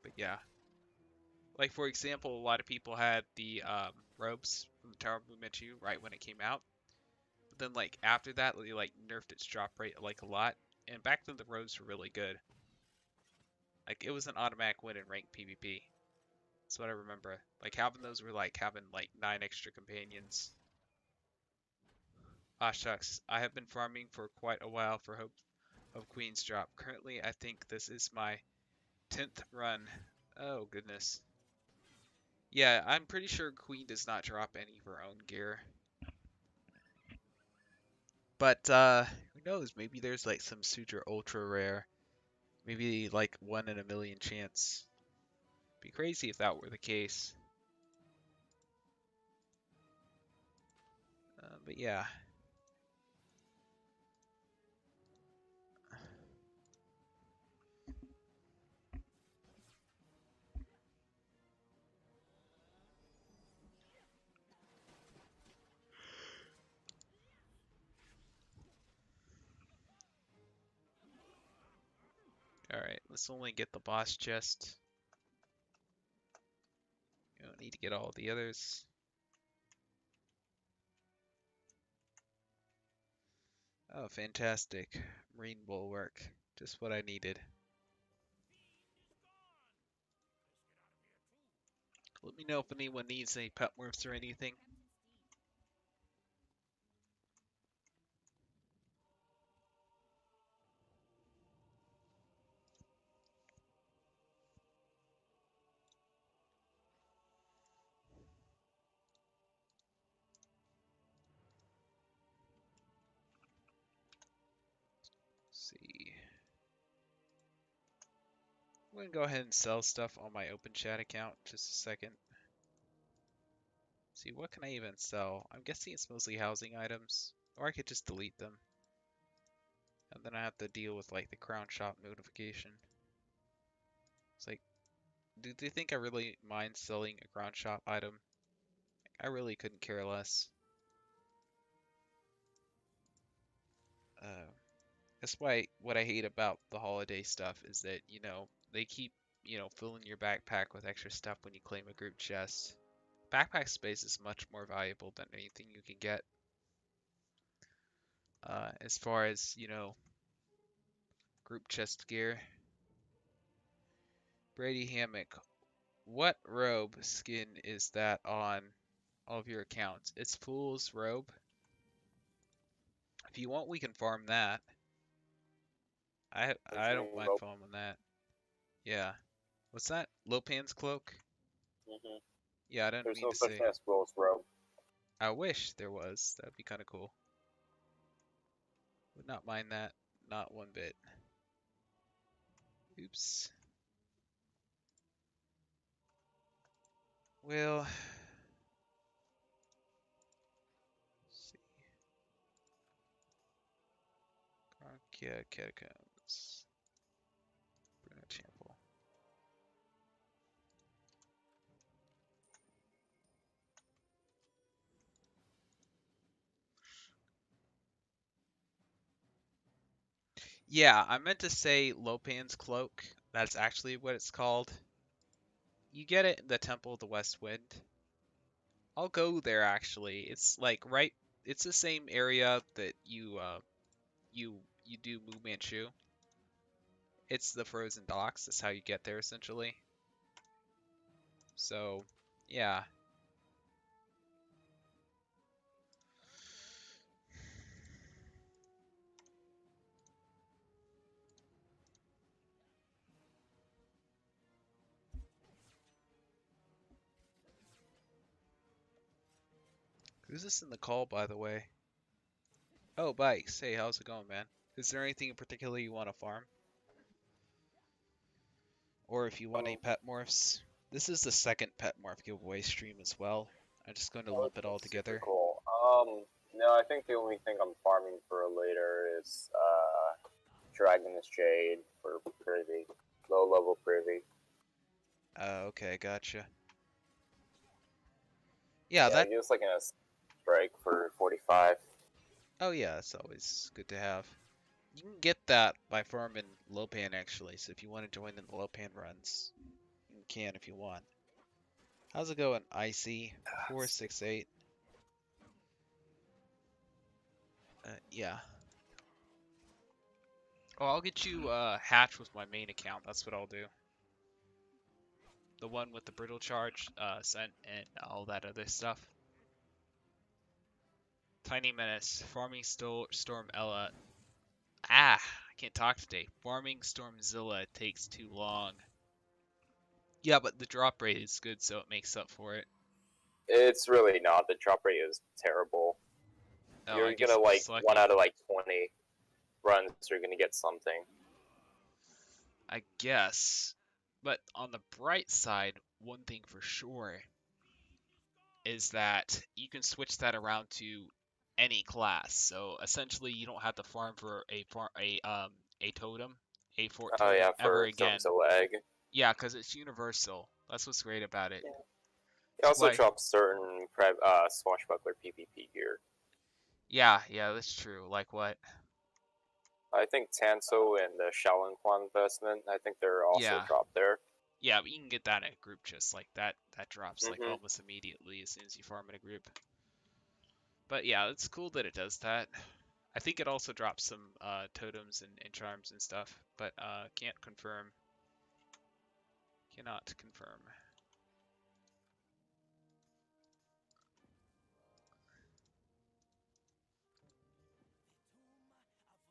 but yeah, like for example, a lot of people had the robes from the Tower of Mumenchu right when it came out. But then like after that, they like nerfed its drop rate like a lot. And back then the robes were really good. Like it was an automatic win in ranked PvP. That's what I remember. Like having those were like having like 9 extra companions. Ah shucks, I have been farming for quite a while for hope of Queen's drop. Currently, I think this is my 10th run. Oh goodness. Yeah, I'm pretty sure Queen does not drop any of her own gear. But who knows? Maybe there's like some super ultra rare. Maybe like 1 in a million chance. Be crazy if that were the case. But yeah. Alright, let's only get the boss chest. You don't need to get all the others. Oh, fantastic. Marine bulwark. Just what I needed. Let me know if anyone needs any pet morphs or anything. Let's see. I'm gonna go ahead and sell stuff on my open chat account. Just a second. See, what can I even sell? I'm guessing it's mostly housing items. Or I could just delete them. And then I have to deal with like the crown shop notification. It's like, do they think I really mind selling a crown shop item? I really couldn't care less. Uh, that's why what I hate about the holiday stuff is that, you know, they keep, you know, filling your backpack with extra stuff when you claim a group chest. Backpack space is much more valuable than anything you can get. As far as, you know, group chest gear. Brady Hammock. What robe skin is that on all of your accounts? It's Fool's Robe. If you want, we can farm that. I don't mind farming that. Yeah. What's that? Lopan's cloak? Mm-hmm. Yeah, I didn't There's mean no to such say. thing as Will's robe. I wish there was. That'd be kind of cool. Would not mind that. Not one bit. Oops. Well, let's see. Gronkia Catacombs. Bruno Temple. Yeah, I meant to say Lopan's cloak. That's actually what it's called. You get it in the Temple of the West Wind. I'll go there actually. It's like right. It's the same area that you do Mu Manchu. It's the frozen docks. That's how you get there essentially. So, yeah. Who's this in the call, by the way? Oh, Bikes. Hey, how's it going, man? Is there anything in particular you want to farm? Or if you want any pet morphs? This is the second pet morph giveaway stream as well. I'm just going to lump it all That's super together. cool. No, I think the only thing I'm farming for later is Dragon's Jade for Privy. Low level Privy. Oh, okay, gotcha. Yeah, Yeah, that. just like a strike for 45. Oh yeah, that's always good to have. You can get that by farming Lopan actually. So if you want to join in the Lopan runs, you can if you want. How's it going, IC 468? Yeah. Oh, I'll get you Hatch with my main account. That's what I'll do. The one with the brittle charge sent and all that other stuff. Tiny Menace, Farming Storm Ella. I can't talk today. Farming Stormzilla takes too long. Yeah, but the drop rate is good, so it makes up for it. It's really not. The drop rate is terrible. Oh, You're I guess gonna I'm like just lucky. 1 out of like 20 runs, you're gonna get something. I guess. But on the bright side, one thing for sure is that you can switch that around to any class. So essentially, you don't have to farm for a totem, a fort Oh totem yeah, ever for again. Stormzilla egg. Yeah, because it's universal. That's what's great about it. Yeah. It That's also why. drops certain swashbuckler PvP gear. Yeah, that's true. Like what? I think Tanso and the Shaolin Quan investment, I think they're also Yeah. dropped there. Yeah, but you can get that in a group chest like that. That drops like Mhm. almost immediately as soon as you farm in a group. But yeah, it's cool that it does that. I think it also drops some totems and charms and stuff, but can't confirm. Cannot confirm. Farewell, pirate. I am sure we shall meet again.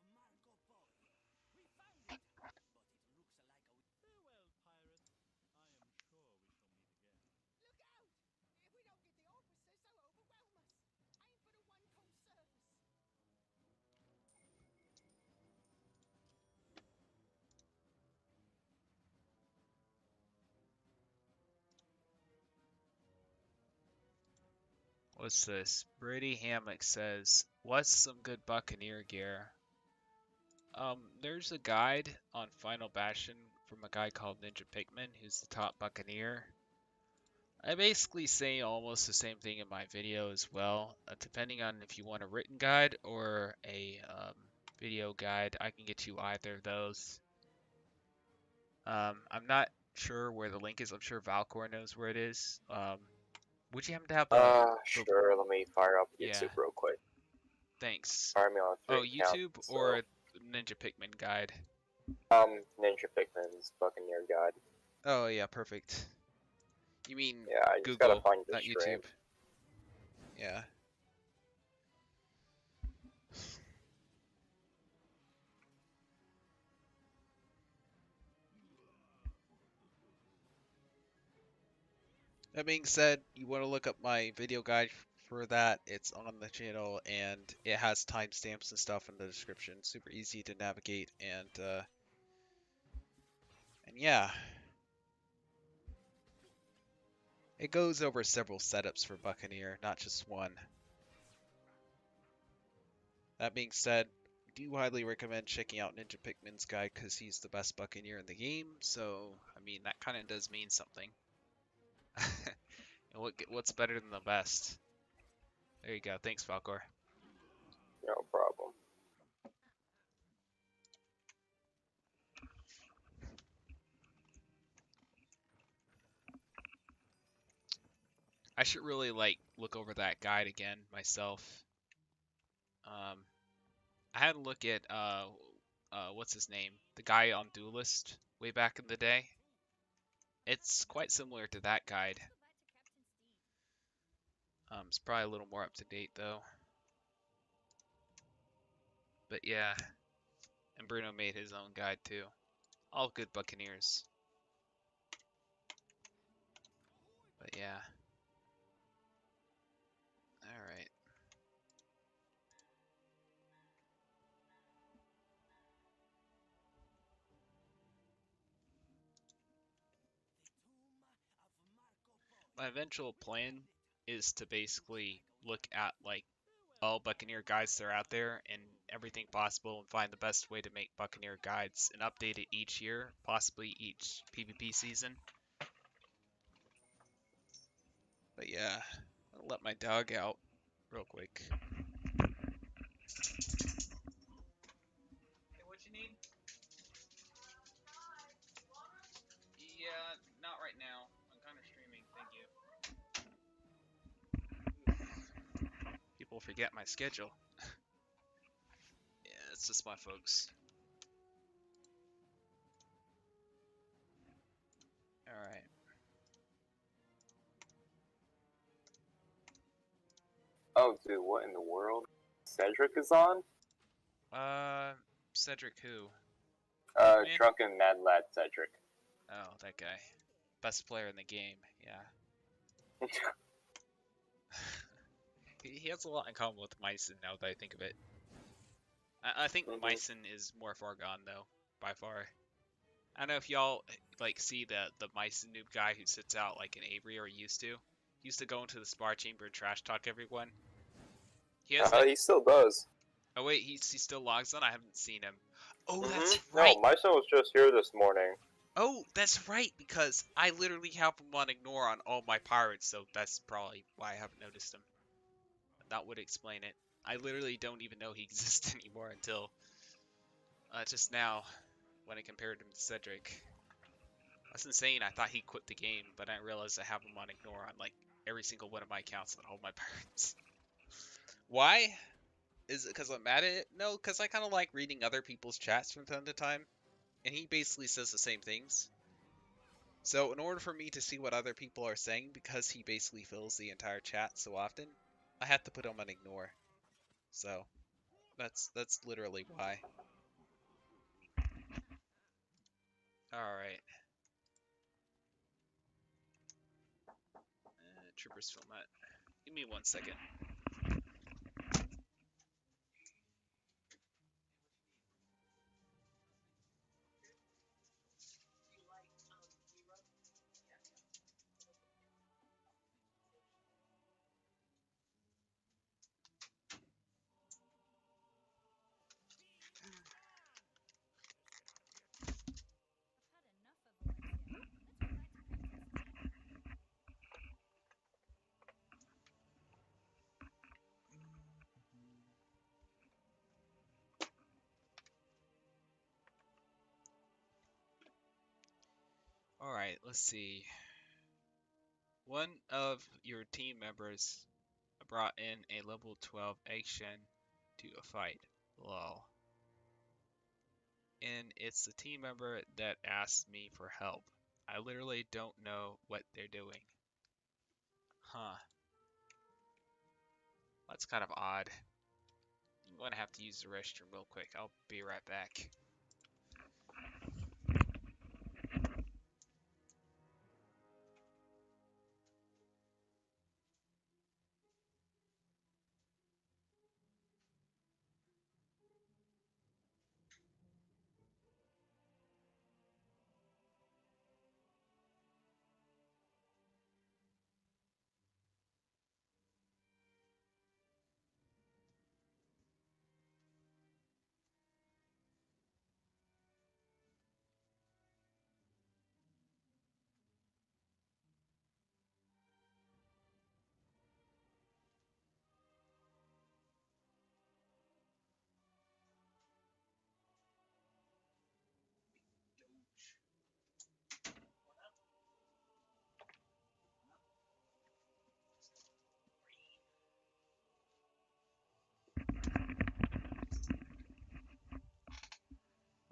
Look out! If we don't get the officers, they'll overwhelm us. Aim for the one called service. What's this? Brady Hammock says, "What's some good Buccaneer gear?" There's a guide on Final Bastion from a guy called Ninja Pigman, who's the top Buccaneer. I basically say almost the same thing in my video as well. Depending on if you want a written guide or a video guide, I can get you either of those. I'm not sure where the link is. I'm sure Valcor knows where it is. Would you happen to have the Sure, let me fire up yeah, YouTube real quick. thanks. Fire me on Oh, 3 YouTube accounts, or Ninja Pikmin guide? Ninja Pikmin's Buccaneer Guide. Oh yeah, perfect. You mean Yeah, I just gotta Google, find the not stream. YouTube. Yeah. That being said, you want to look up my video guide for that. It's on the channel and it has timestamps and stuff in the description. Super easy to navigate and yeah. It goes over several setups for Buccaneer, not just one. That being said, I do highly recommend checking out Ninja Pikmin's guide because he's the best Buccaneer in the game. So, I mean, that kind of does mean something. And what's better than the best? There you go. Thanks, Falcor. No problem. I should really look over that guide again myself. I had a look at what's his name? The guy on Duelist way back in the day. It's quite similar to that guide. It's probably a little more up to date though. But yeah, and Bruno made his own guide too. All good Buccaneers. But yeah. Alright. My eventual plan is to basically look at all Buccaneer guides that are out there and everything possible and find the best way to make Buccaneer guides and update it each year, possibly each PvP season. But yeah, I'll let my dog out real quick. Hey, what you need? Yeah, not right now. I'm kind of streaming, thank you. People forget my schedule. Yeah, it's just my folks. Alright. Oh, dude, what in the world? Cedric is on? Cedric who? Man? Drunken Mad Lad Cedric. Oh, that guy. Best player in the game, yeah. He has a lot in common with Mycen now that I think of it. I think Mycen is more far gone though, by far. I don't know if y'all like see the Mycen noob guy who sits out like in Avery, or he used to. He used to go into the spar chamber and trash talk everyone. He has He still does. Oh wait, he still logs on? I haven't seen him. Oh, that's No, right. my son was just here this morning. Oh, that's right, because I literally have him on ignore on all my pirates, so that's probably why I haven't noticed him. That would explain it. I literally don't even know he exists anymore until just now when I compared him to Cedric. That's insane. I thought he quit the game, but I realized I have him on ignore on like every single one of my accounts on all my pirates. Why? Is it because I'm mad at it? No, because I kind of like reading other people's chats from time to time, and he basically says the same things. So in order for me to see what other people are saying, because he basically fills the entire chat so often, I have to put him on ignore. So that's literally why. Alright. Troopers film that. Give me 1 second. Alright, let's see. One of your team members brought in a level 12 Action to a fight. Lol. And it's the team member that asked me for help. I literally don't know what they're doing. Huh. That's kind of odd. I'm gonna have to use the restroom real quick. I'll be right back.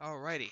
Alrighty.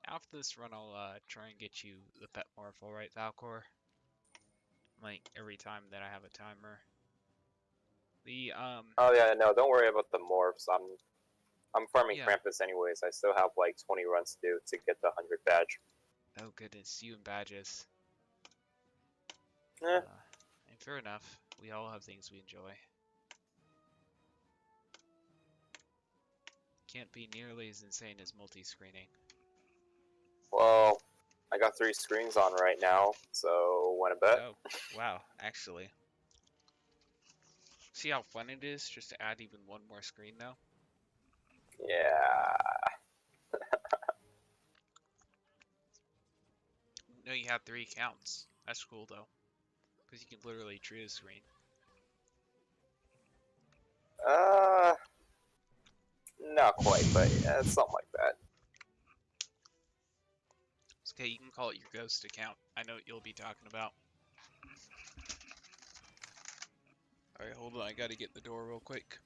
After this run, I'll try and get you the pet morphle, right, Valcor? Like every time that I have a timer. The Oh yeah, no, don't worry about the morphs. I'm farming yeah. Krampus anyways. I still have like 20 runs to do to get the 100 badge. Oh goodness, you and badges. Eh. And fair enough. We all have things we enjoy. Can't be nearly as insane as multi-screening. Well, I got 3 screens on right now, so wanna bet? Oh, wow, actually. See how fun it is just to add even one more screen now? Yeah. No, you have 3 accounts. That's cool though. Because you can literally tree a screen. Not quite, but something like that. It's okay, you can call it your ghost account. I know what you'll be talking about. Alright, hold on, I gotta get the door real quick.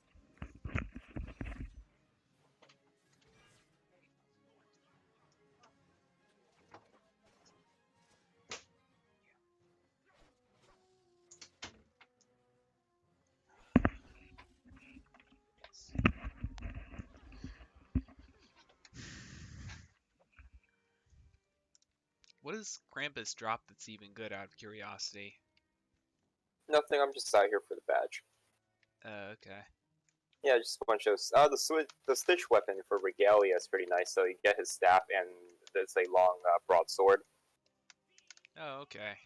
What does Krampus drop that's even good out of curiosity? Nothing, I'm just out here for the badge. Okay. Yeah, just a bunch of... the Stitch weapon for Regalia is pretty nice, so you get his staff and it's a long broadsword. Oh, okay.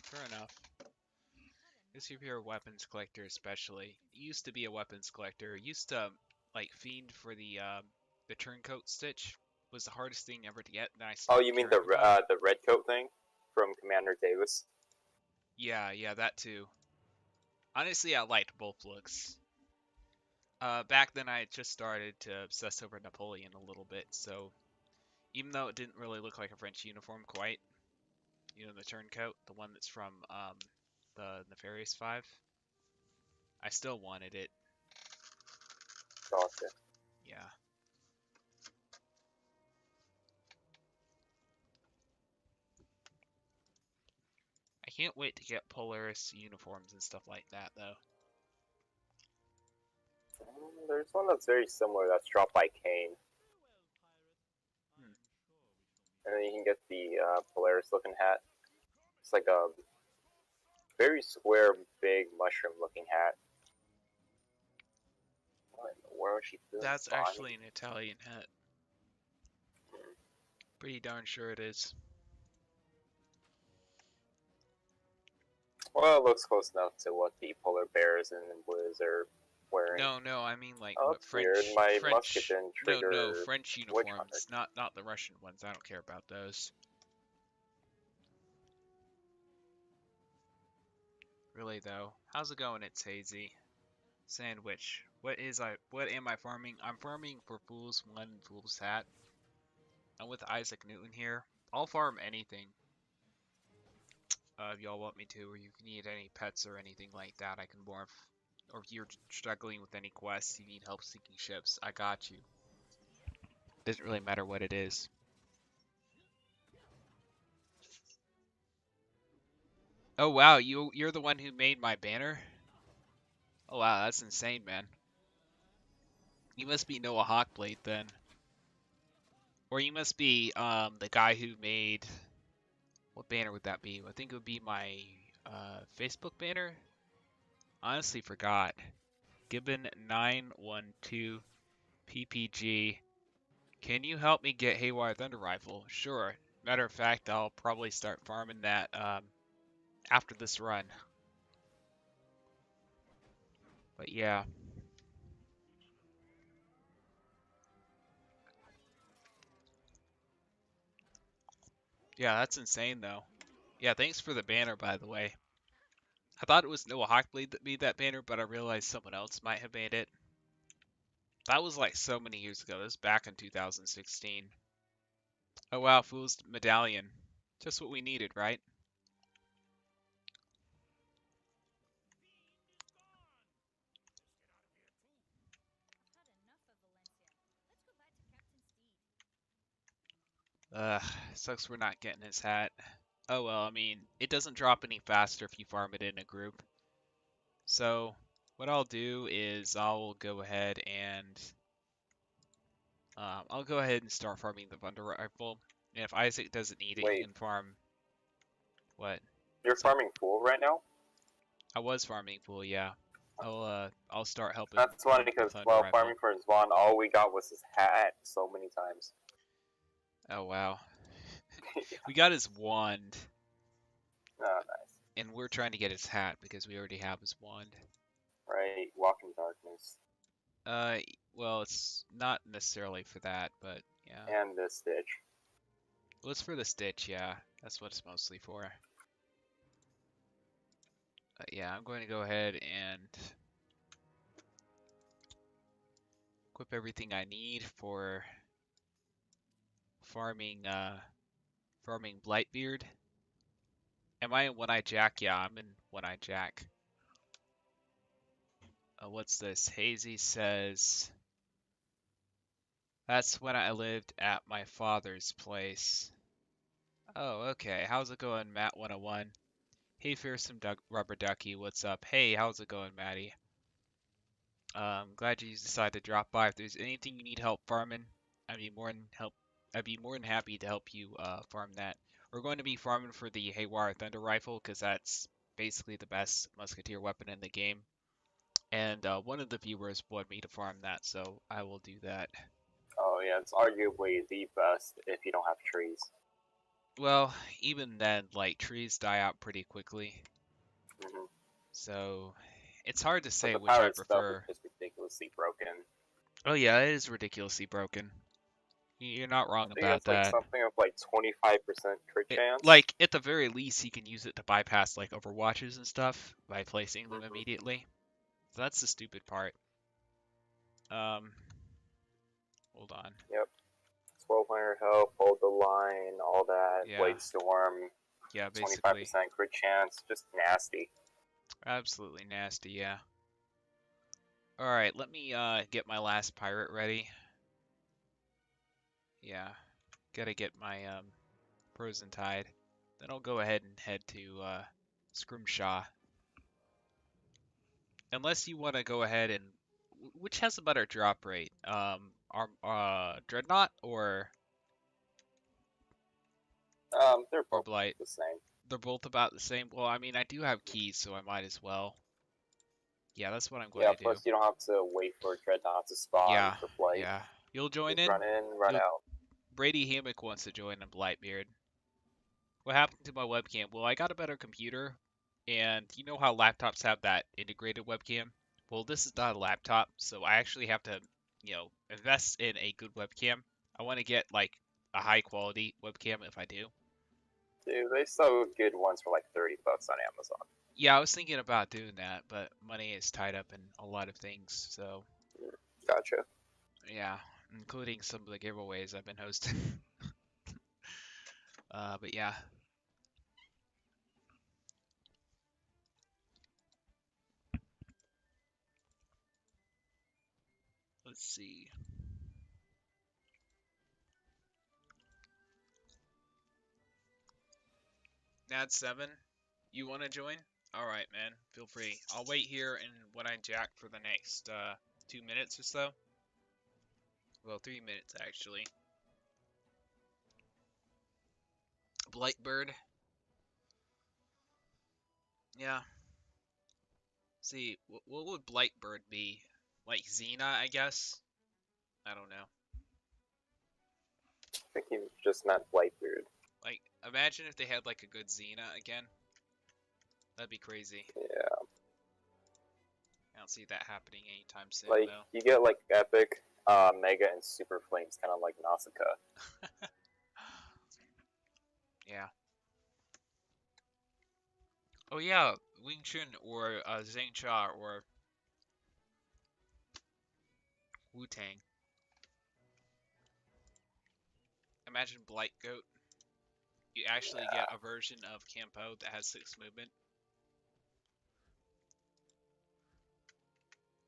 Fair enough. This if you're a weapons collector especially. Used to be a weapons collector. Used to like fiend for the turncoat stitch. Was the hardest thing ever to get, and I Oh, stopped you mean caring about it. the red coat thing from Commander Davis? Yeah, that too. Honestly, I liked both looks. Back then I had just started to obsess over Napoleon a little bit, so even though it didn't really look like a French uniform quite, you know, the turncoat, the one that's from the Nefarious 5, I still wanted it. Gotcha. Yeah. I can't wait to get Polaris uniforms and stuff like that, though. There's one that's very similar that's dropped by Kane. And then you can get the Polaris looking hat. It's like a very square, big mushroom looking hat. What in the world is she doing? That's actually an Italian hat. Pretty darn sure it is. Well, it looks close enough to what the polar bears and Blues are wearing. No, I mean like Oh, what French. weird. My French. musket didn't trigger. No, French uniforms, not the Russian ones. I don't care about those. Really though, how's it going? It's Hazy. Sandwich. What am I farming? I'm farming for Fool's 1 Fool's Hat. I'm with Isaac Newton here. I'll farm anything. If y'all want me to, or you can need any pets or anything like that, I can morph. Or if you're struggling with any quests, you need help seeking ships, I got you. Doesn't really matter what it is. Oh wow, you're the one who made my banner? Oh wow, that's insane, man. You must be Noah Hawkblade then. Or you must be the guy who made... What banner would that be? I think it would be my Facebook banner? Honestly forgot. Gibbon912 PPG. Can you help me get Haywire Thunder Rifle? Sure. Matter of fact, I'll probably start farming that after this run. But yeah. Yeah, that's insane though. Yeah, thanks for the banner, by the way. I thought it was Noah Hawkblade that made that banner, but I realized someone else might have made it. That was like so many years ago. This was back in 2016. Oh wow, Fool's Medallion. Just what we needed, right? Ugh, sucks we're not getting his hat. Oh well, I mean, it doesn't drop any faster if you farm it in a group. So, What I'll do is I'll go ahead and start farming the Thunder Rifle. And if Isaac doesn't need it, he Wait. can farm. What? You're So- farming Fool right now? I was farming pool, yeah. I'll start helping. That's funny farm the because Thunder while Rifle. farming for Zvon, all we got was his hat so many times. Oh wow. We got his wand, Oh, nice. and we're trying to get his hat because we already have his wand. Right, walk in darkness. Well, it's not necessarily for that, but yeah. And this stitch. Well, it's for the stitch, yeah. That's what it's mostly for. Yeah, I'm going to go ahead and equip everything I need for farming Blightbeard. Am I in One-Eye Jack? Yeah, I'm in One-Eye Jack. What's this? Hazy says, that's when I lived at my father's place. Oh, okay. How's it going, Matt101? Hey, TheFearsomeRubberDucky, what's up? Hey, how's it going, Maddie? Glad you decided to drop by. If there's anything you need help farming, I'd be more than happy to help you farm that. We're going to be farming for the Haywire Thunder Rifle because that's basically the best musketeer weapon in the game. And one of the viewers wanted me to farm that, so I will do that. Oh yeah, it's arguably the best if you don't have trees. Well, even then, like, trees die out pretty quickly. Mm-hmm. So, it's hard to say But the which I pirate stuff prefer. is just ridiculously broken. Oh yeah, it is ridiculously broken. You're not wrong I think about it's like that. something of like 25% crit chance. Like, at the very least, he can use it to bypass, like, overwatches and stuff by placing them immediately. So that's the stupid part. Hold on. Yep. 1200 health, hold the line, all that. Yeah. Blade Storm. Yeah, 25% basically. crit chance. Just nasty. Absolutely nasty, yeah. Alright, let me get my last pirate ready. Yeah. Gotta get my Frozen Tide. Then I'll go ahead and head to Scrimshaw. Unless you want to go ahead and... Which has a better drop rate? Dreadnought or They're both Blight? the same. They're both about the same. Well, I mean, I do have keys, so I might as well. Yeah, that's what I'm going to do. Yeah, plus you don't have to wait for Dreadnought to spawn for Blight. Yeah. You'll join Just in? run in, run out. Brady Hammock wants to join in Blightbeard. What happened to my webcam? Well, I got a better computer, and you know how laptops have that integrated webcam? Well, this is not a laptop, so I actually have to, invest in a good webcam. I want to get, like, a high-quality webcam if I do. Dude, they sell good ones for like $30 on Amazon. Yeah, I was thinking about doing that, but money is tied up in a lot of things, so... Gotcha. Yeah, including some of the giveaways I've been hosting. But yeah. Let's see. Nad7, you want to join? Alright, man. Feel free. I'll wait here in One-Eye Jack for the next 2 minutes or so. Well, 3 minutes, actually. Blightbird. Yeah. See, what would Blightbird be? Like Xena, I guess? I don't know. I think he just meant Blightbeard. Like, imagine if they had like a good Xena again. That'd be crazy. Yeah. I don't see that happening anytime soon, Like, though. you get like Epic, Mega, and Super Flames, kind of like Nausicaa. Yeah. Oh yeah, Wing Chun or Zhang Cha or Wu Tang. Imagine Blight Goat. You actually get a version of Campo that has 6 movement.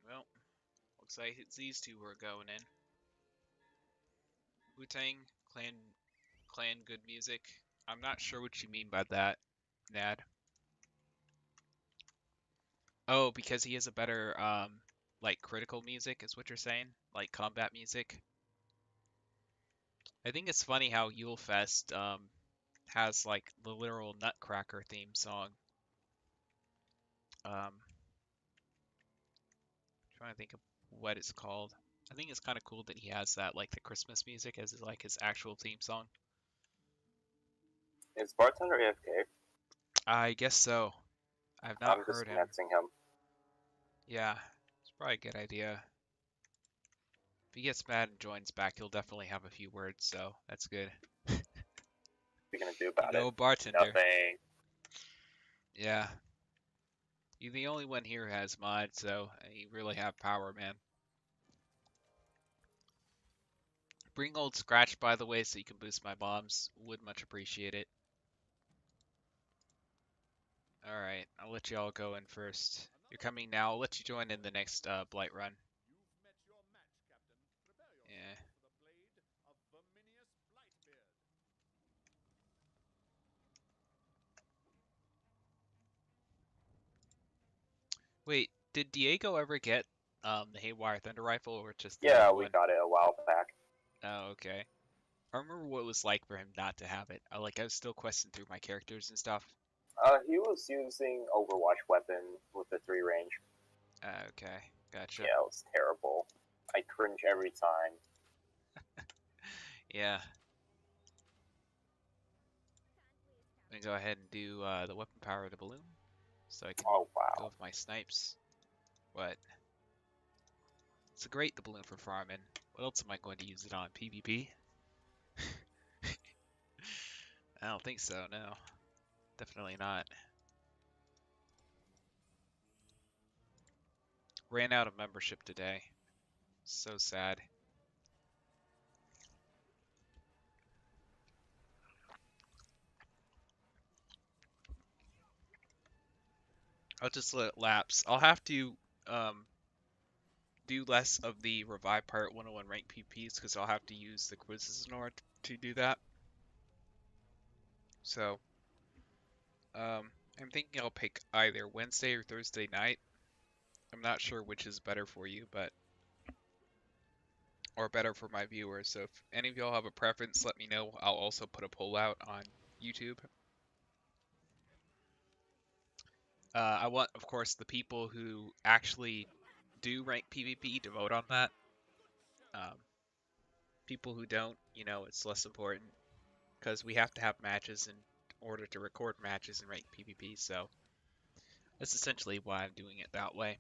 Well, looks like it's these two who are going in. Wu Tang, clan good music. I'm not sure what you mean by that, Nad. Oh, because he has a better like critical music is what you're saying? Like combat music? I think it's funny how Yule Fest has like the literal Nutcracker theme song. Trying to think of what it's called. I think it's kind of cool that he has that like the Christmas music as like his actual theme song. Is Bartender AFK? I guess so. I've not I'm heard him. disconnecting him. Yeah, it's probably a good idea. If he gets mad and joins back, he'll definitely have a few words, so that's good. What are you gonna do about it? Bartender. Nothing. Yeah. You're the only one here who has mods, so you really have power, man. Bring old Scratch, by the way, so you can boost my bombs. Would much appreciate it. Alright, I'll let you all go in first. You're coming now. I'll let you join in the next Blight run. Yeah. Wait, did Diego ever get the Haywire Thunder Rifle or just the Yeah, other we one? got it a while back. Oh, okay. I remember what it was like for him not to have it. I was still questing through my characters and stuff. He was using Overwatch weapon with the 3 range. Okay, gotcha. Yeah, it was terrible. I cringe every time. Yeah. Let me go ahead and do the weapon power of the balloon, so I can Oh go wow. with my snipes. What? It's great, the balloon for farming. What else am I going to use it on? PvP? I don't think so, no. Definitely not. Ran out of membership today. So sad. I'll just let it lapse. I'll have to do less of the Revive Pirate 101 rank PPs because I'll have to use the quizzes in order to do that. So, I'm thinking I'll pick either Wednesday or Thursday night. I'm not sure which is better for you, or better for my viewers. So if any of y'all have a preference, let me know. I'll also put a poll out on YouTube. I want, of course, the people who actually do rank PvP to vote on that. People who don't, it's less important because we have to have matches in order to record matches and rank PvP. So that's essentially why I'm doing it that way.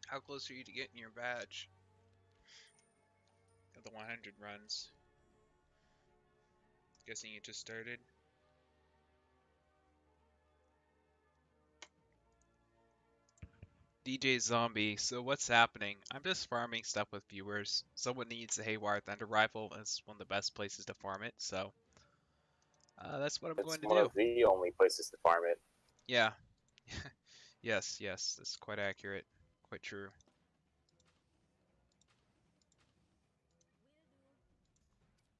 How close are you to getting your badge? Of the 100 runs. Guessing you just started. DJ Zombie, so what's happening? I'm just farming stuff with viewers. Someone needs a Haywire Thunder Rifle, and it's one of the best places to farm it, so that's what I'm It's going to one do. of the only places to farm it. Yeah. Yes, that's quite accurate. Quite true.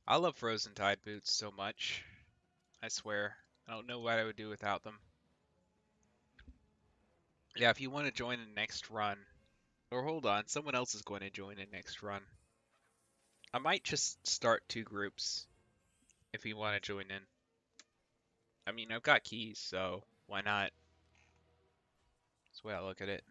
I love Frozen Tide boots so much. I swear. I don't know what I would do without them. Yeah, if you want to join the next run, or hold on, someone else is going to join the next run. I might just start 2 groups if you want to join in. I mean, I've got keys, so why not? That's the way I look at it.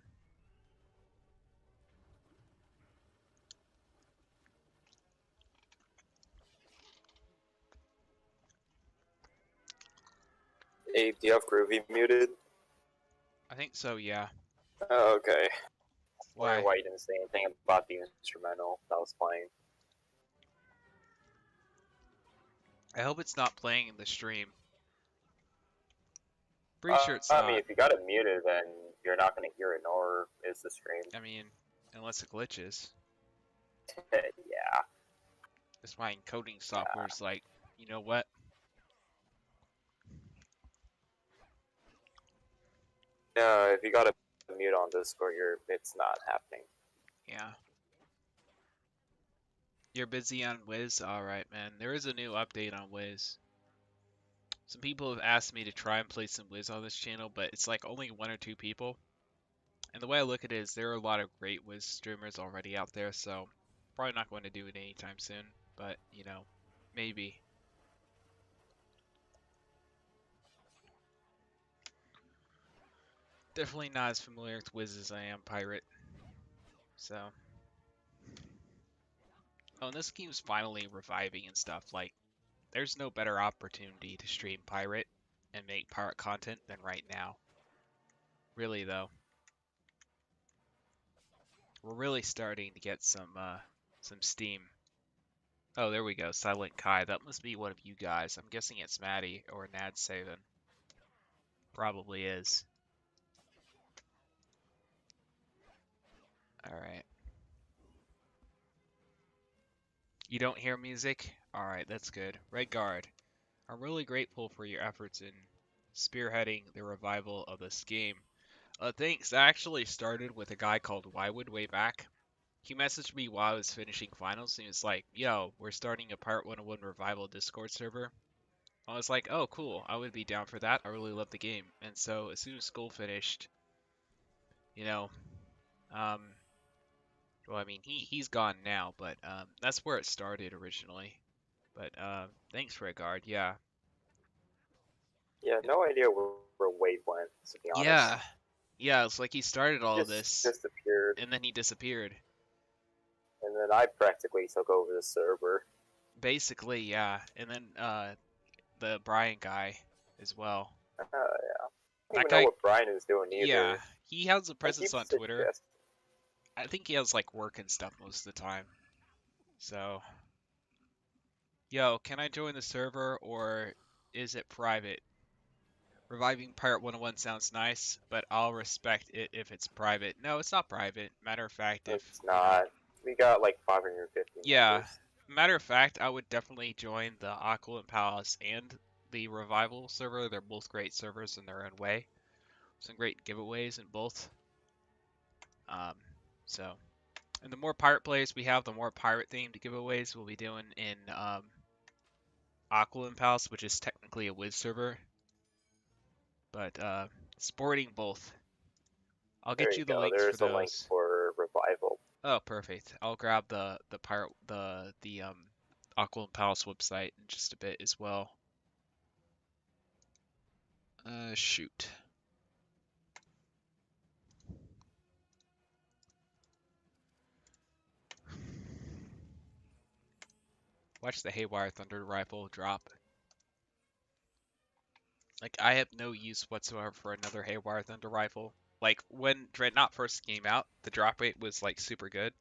Hey, do you have Groovy muted? I think so, yeah. Oh, okay. Why? Why you didn't say anything about the instrumental that was playing? I hope it's not playing in the stream. Pretty sure it's I mean, not. if you got it muted, then you're not gonna hear it, nor is the stream. I mean, unless it glitches. Yeah. That's why encoding software is like, you know what? If you got a mute on Discord, it's not happening. Yeah. You're busy on Wiz? Alright, man. There is a new update on Wiz. Some people have asked me to try and play some Wiz on this channel, but it's like only 1 or 2 people. And the way I look at it is there are a lot of great Wiz streamers already out there, so probably not going to do it anytime soon. But, you know, maybe. Definitely not as familiar with Wiz as I am Pirate. So. Oh, and this game's finally reviving and stuff. Like, there's no better opportunity to stream Pirate and make Pirate content than right now. Really, though. We're really starting to get some steam. Oh, there we go. Silent Kai. That must be one of you guys. I'm guessing it's Maddie or Nad7. Probably is. Alright. You don't hear music? Alright, that's good. Red Guard. I'm really grateful for your efforts in spearheading the revival of this game. Thanks. I actually started with a guy called Wywood way back. He messaged me while I was finishing finals, and he was like, yo, we're starting a Part 101 Revival Discord server. I was like, oh, cool. I would be down for that. I really love the game. And so as soon as school finished, you know, well, I mean, he's gone now, but that's where it started originally. But thanks, Regard. Yeah. Yeah, no idea where Wade went, to be honest. Yeah. Yeah, it's like he started all of Just this, disappeared, and then he disappeared. and then I practically took over the server. Basically, yeah. And then the Brian guy as well. Yeah. I don't That even guy, know what Brian is doing either. yeah, he has a I presence keep on Twitter. suggesting- I think he has like work and stuff most of the time. So, yo, can I join the server or is it private? Reviving Pirate 101 sounds nice, but I'll respect it if it's private. No, it's not private. Matter of fact, if It's you know, not. We got like 550 yeah, members. matter of fact, I would definitely join the Aquilian Palace and the Revival server. They're both great servers in their own way. Some great giveaways in both. So, and the more pirate players we have, the more pirate themed giveaways we'll be doing in Aquilian Palace, which is technically a Wiz server. But sporting both. I'll There get you you the go. links There's for a link those. for Revival. Oh, perfect. I'll grab the pirate the Aquilian Palace website in just a bit as well. Shoot. Watch the Haywire Thunder Rifle drop. Like, I have no use whatsoever for another Haywire Thunder Rifle. Like, when Dreadnought first came out, the drop rate was, like, super good.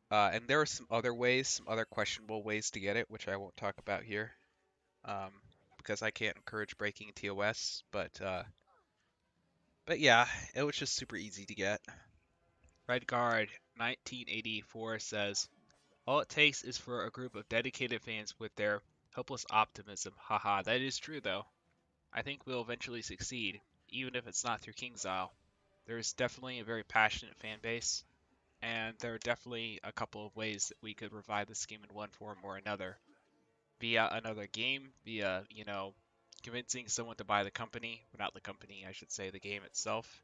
And there are some other ways, some other questionable ways to get it, which I won't talk about here. Because I can't encourage breaking TOS, but yeah, it was just super easy to get. Red Guard 1984 says, all it takes is for a group of dedicated fans with their hopeless optimism. Haha, that is true though. I think we'll eventually succeed, even if it's not through KingsIsle. There is definitely a very passionate fan base, and there are definitely a couple of ways that we could revive this game in one form or another. Via another game, via, you know, convincing someone to buy the company, well, not the company, I should say, the game itself.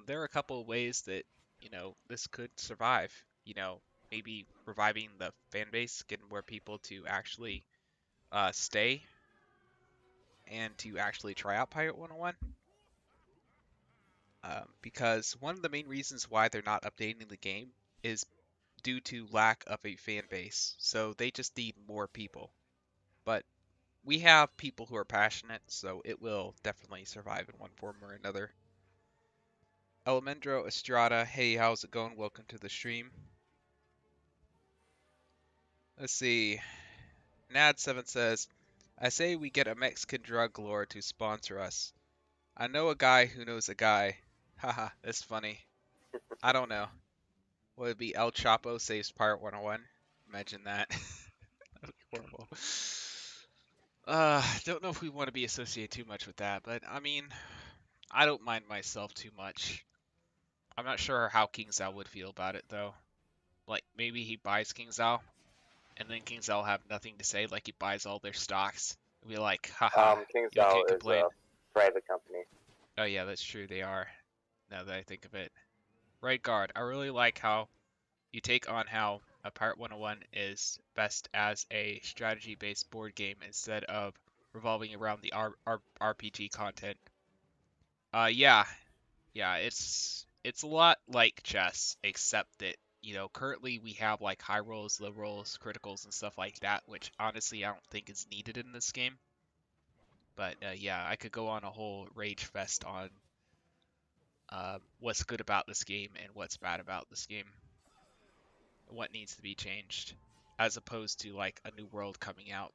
There are a couple of ways that, you know, this could survive. You know, maybe reviving the fan base, getting more people to actually stay and to actually try out Pirate 101. Because one of the main reasons why they're not updating the game is due to lack of a fan base. So they just need more people. But we have people who are passionate, so it will definitely survive in one form or another. Elemendro Estrada, hey, how's it going? Welcome to the stream. Let's see. Nad7 says, I say we get a Mexican drug lord to sponsor us. I know a guy who knows a guy. Haha, that's funny. I don't know. Would it be El Chapo saves Pirate 101? Imagine that. That would be horrible. Don't know if we want to be associated too much with that, but I mean, I don't mind myself too much. I'm not sure how King Zhao would feel about it though. Like maybe he buys King Zhao, and then King Zhao will have nothing to say, like he buys all their stocks. And be like, haha, King you Zhao can't is complain. a private company. Oh yeah, that's true, they are. Now that I think of it. Right guard, I really like how you take on how a Pirate 101 is best as a strategy-based board game instead of revolving around the RPG content. Yeah, it's a lot like chess, except that currently we have like high rolls, low rolls, criticals, and stuff like that, which honestly I don't think is needed in this game. But yeah, I could go on a whole rage fest on what's good about this game and what's bad about this game. What needs to be changed, as opposed to like a new world coming out.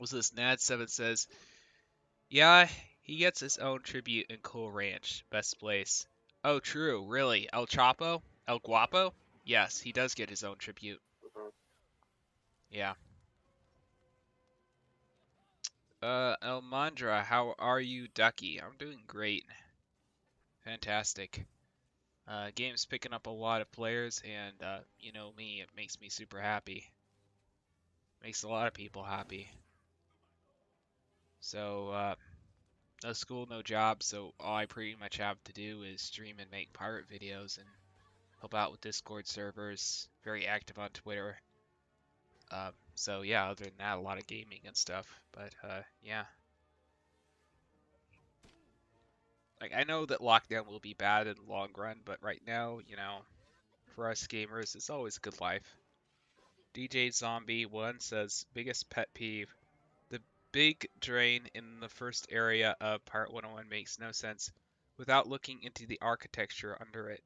Was this Nad7 says, yeah, he gets his own tribute in Cool Ranch, best place. Oh, true, really? El Chapo? El Guapo? Yes, he does get his own tribute. Mhm. Yeah. El Mandra, how are you, Ducky? I'm doing great. Fantastic. Game's picking up a lot of players, and you know me, it makes me super happy. Makes a lot of people happy. So, no school, no job, so all I pretty much have to do is stream and make pirate videos and help out with Discord servers, very active on Twitter. So yeah, other than that, a lot of gaming and stuff. But yeah. Like, I know that lockdown will be bad in the long run, but right now, for us gamers, it's always a good life. DJ Zombie 1 says, biggest pet peeve. The big drain in the first area of Part 101 makes no sense without looking into the architecture under it.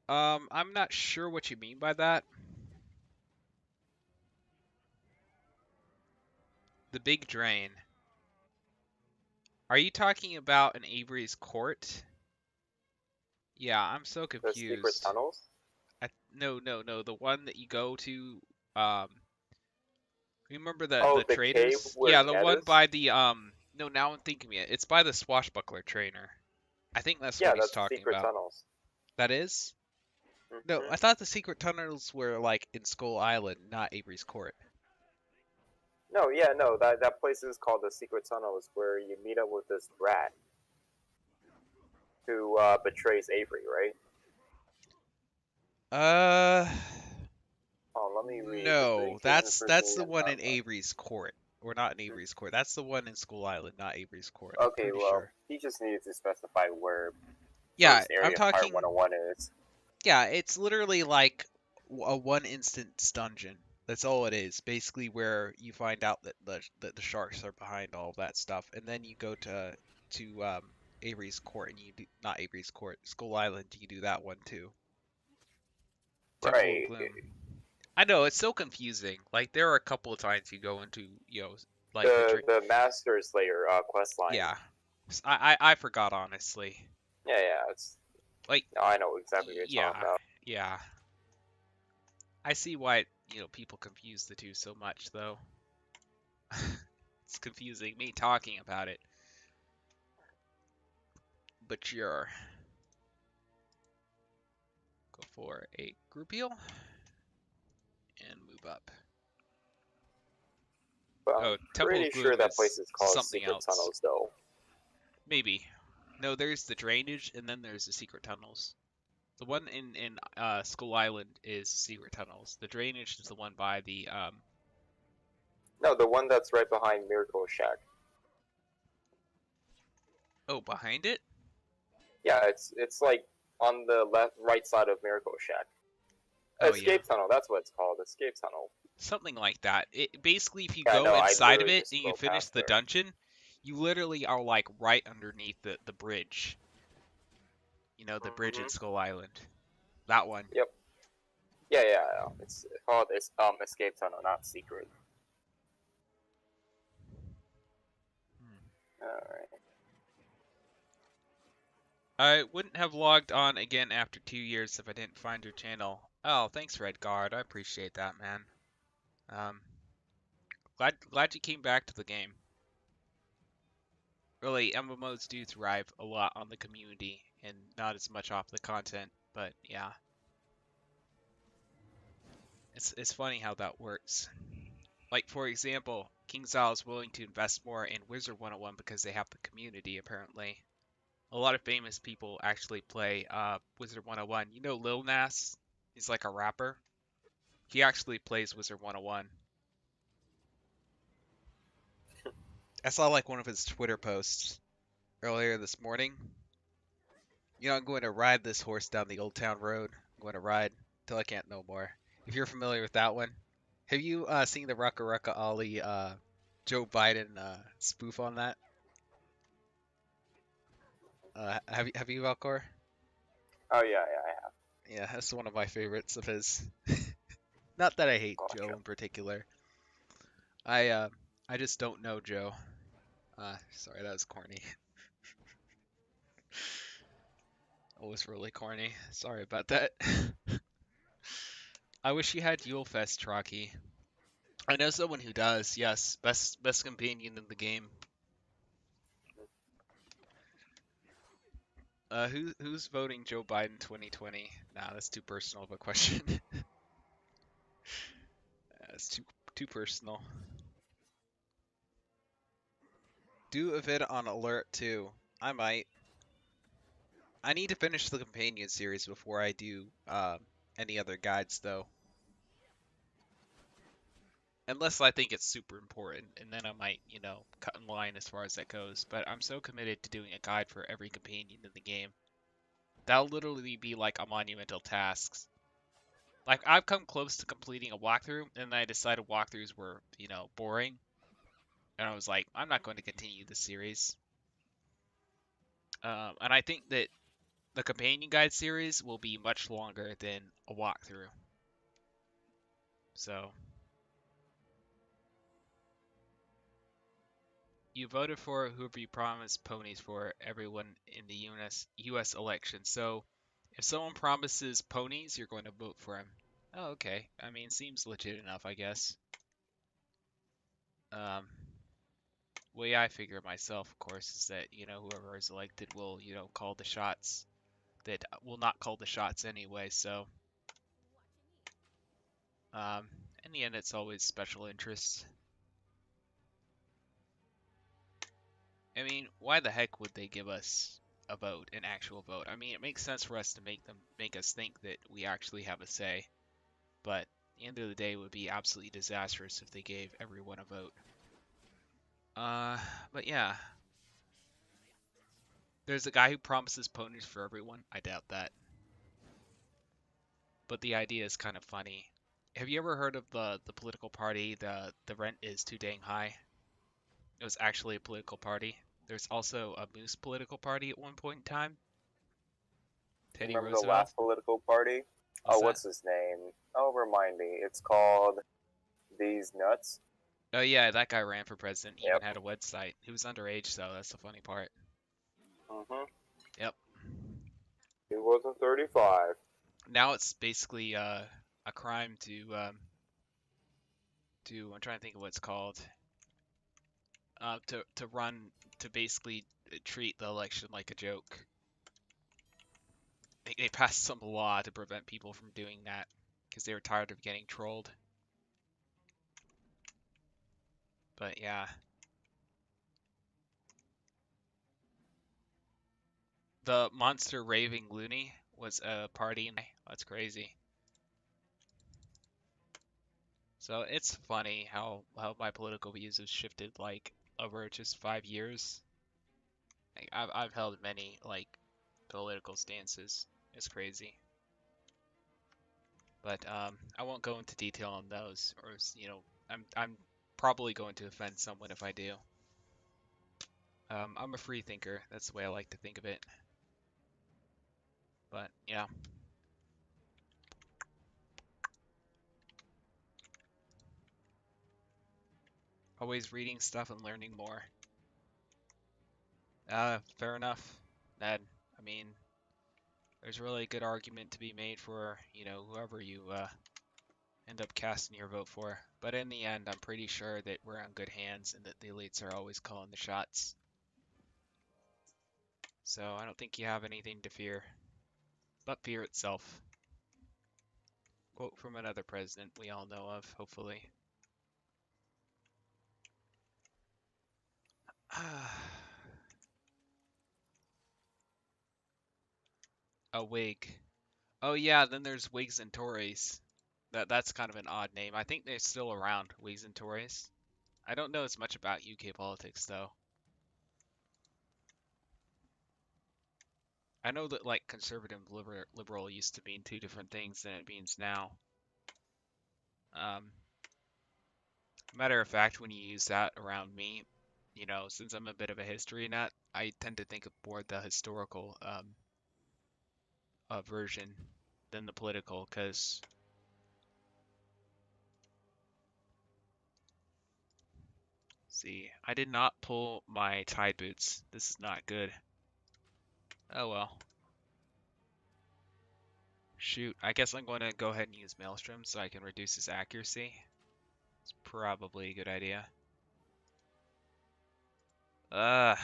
I'm not sure what you mean by that. The big drain. Are you talking about an Avery's Court? Yeah, I'm so The secret confused. tunnels? No. The one that you go to, remember Oh, the the traders? cave where Yeah, the Ned one is? by the, no, now I'm thinking it. It's by the swashbuckler trainer. I think that's Yeah, what he's that's talking secret about. tunnels. That is? No, Mhm. I thought the secret tunnels were, like, in Skull Island, not Avery's Court. No, yeah, no, that place is called the secret tunnels, where you meet up with this rat who betrays Avery, right? Oh, let me read. No, that's the one in Avery. Avery's Court. Or not in Avery's Court. That's the one in Skull Island, not Avery's Court. I'm Okay, pretty well, sure. he just needed to specify where Yeah, first area I'm of Part talking. 101 is. Yeah, it's literally like a one instance dungeon. That's all it is. Basically, where you find out that the sharks are behind all of that stuff, and then you go to Avery's Court, and you do not Avery's Court, Skull Island. You do that one too. Temple Right. of Gloom. I know it's so confusing. Like there are a couple of times you go into like The Master Slayer quest line. Yeah, I forgot honestly. Yeah, it's like. No, I know exactly what you're talking about. Yeah. I see why people confuse the two so much though. It's confusing me talking about it. But sure. Go for a group heal and move up. But Oh, I'm Temple pretty of Gloom sure that is place is called something Secret else. Tunnels, though. Maybe. No, there's the drainage, and then there's the secret tunnels. The one in Skull Island is secret tunnels. The drainage is the one by the No, the one that's right behind Miracle Shack. Oh, behind it? Yeah, it's like on the right side of Miracle Shack. Oh, Escape Tunnel, that's what it's called. Escape Tunnel. Something like that. It basically, if you Yeah, go no, inside of literally it just and you scrolled finish past the there. dungeon, you literally are like right underneath the bridge. You know, the bridge in Mhm. Skull Island. That one. Yep. Yeah. It's called Escape Tunnel, not Secret. Alright. I wouldn't have logged on again after 2 years if I didn't find your channel. Oh, thanks, Redguard. I appreciate that, man. Glad you came back to the game. Really, MMOs do thrive a lot on the community and not as much off the content, but yeah. It's funny how that works. Like, for example, KingsIsle is willing to invest more in Wizard101 because they have the community, apparently. A lot of famous people actually play Wizard101. You know Lil Nas? He's like a rapper. He actually plays Wizard101. I saw like one of his Twitter posts earlier this morning. You know, I'm going to ride this horse down the Old Town Road. I'm going to ride till I can't no more. If you're familiar with that one. Have you seen the Rucka Rucka Ollie Joe Biden spoof on that? Have you, Valcor? Oh yeah, I have. Yeah, that's one of my favorites of his. Not that I hate Gotcha. Joe in particular. I just don't know Joe. Sorry, that was corny. That was really corny. Sorry about that. I wish you had Yule Fest, Trocky. I know someone who does. Yes, best companion in the game. Who's voting Joe Biden 2020? Nah, that's too personal of a question. That's too personal. Do a vid on alert too. I might. I need to finish the companion series before I do any other guides though. Unless I think it's super important, and then I might, you know, cut in line as far as that goes. But I'm so committed to doing a guide for every companion in the game. That'll literally be like a monumental task. Like, I've come close to completing a walkthrough, and I decided walkthroughs were, you know, boring. And I was like, I'm not going to continue this series. And I think that the companion guide series will be much longer than a walkthrough. So, you voted for whoever you promised ponies for everyone in the US election. So, if someone promises ponies, you're going to vote for him. Oh, okay. I mean, seems legit enough, I guess. Way I figure myself, of course, is that, you know, whoever is elected will, you know, call the shots. That will not call the shots anyway, so. In the end, it's always special interest. I mean, why the heck would they give us a vote, an actual vote? I mean, it makes sense for us to make us think that we actually have a say, but at the end of the day, it would be absolutely disastrous if they gave everyone a vote. But yeah. There's a guy who promises ponies for everyone. I doubt that. But the idea is kind of funny. Have you ever heard of the political party, the rent is too dang high? It was actually a political party. There's also a moose political party at one point in time. Teddy Remember the Roosevelt. last political party? What's his name? Oh, remind me. It's called These Nuts. Oh yeah, that guy ran for president. He Yep. even had a website. He was underage though. That's the funny part. Mhm. Yep. He wasn't 35. Now it's basically a crime to I'm trying to think of what it's called. To run to basically treat the election like a joke. They passed some law to prevent people from doing that because they were tired of getting trolled. But yeah. The Monster Raving Loony was a party. That's crazy. So it's funny how my political views have shifted like over just 5 years. Like, I've held many like political stances. It's crazy. But I won't go into detail on those, or you know, I'm probably going to offend someone if I do. I'm a free thinker. That's the way I like to think of it. But yeah. Always reading stuff and learning more. Fair enough, Ned. I mean, there's really a good argument to be made for, you know, whoever you end up casting your vote for. But in the end, I'm pretty sure that we're on good hands and that the elites are always calling the shots. So I don't think you have anything to fear, but fear itself. Quote from another president we all know of, hopefully. A wig. Oh yeah, then there's Whigs and Tories. That's kind of an odd name. I think they're still around, Whigs and Tories. I don't know as much about UK politics though. I know that like conservative liberal used to mean two different things than it means now. Matter of fact, when you use that around me, you know, since I'm a bit of a history nut, I tend to think of more the historical version than the political, because see, I did not pull my tide boots. This is not good. Oh well. Shoot, I guess I'm going to go ahead and use Maelstrom so I can reduce his accuracy. It's probably a good idea. Well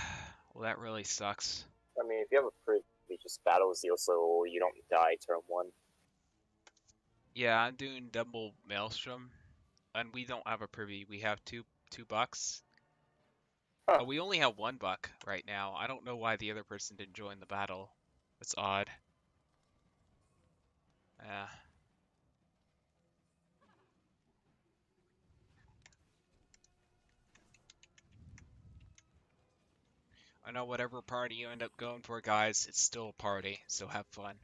that really sucks. I mean, if you have a privy, just battle Zeal so you don't die turn 1. Yeah, I'm doing double Maelstrom, and we don't have a privy. We have two bucks. Huh. Oh, we only have one buck right now. I don't know why the other person didn't join the battle. That's odd. Yeah. I know whatever party you end up going for, guys, it's still a party, so have fun.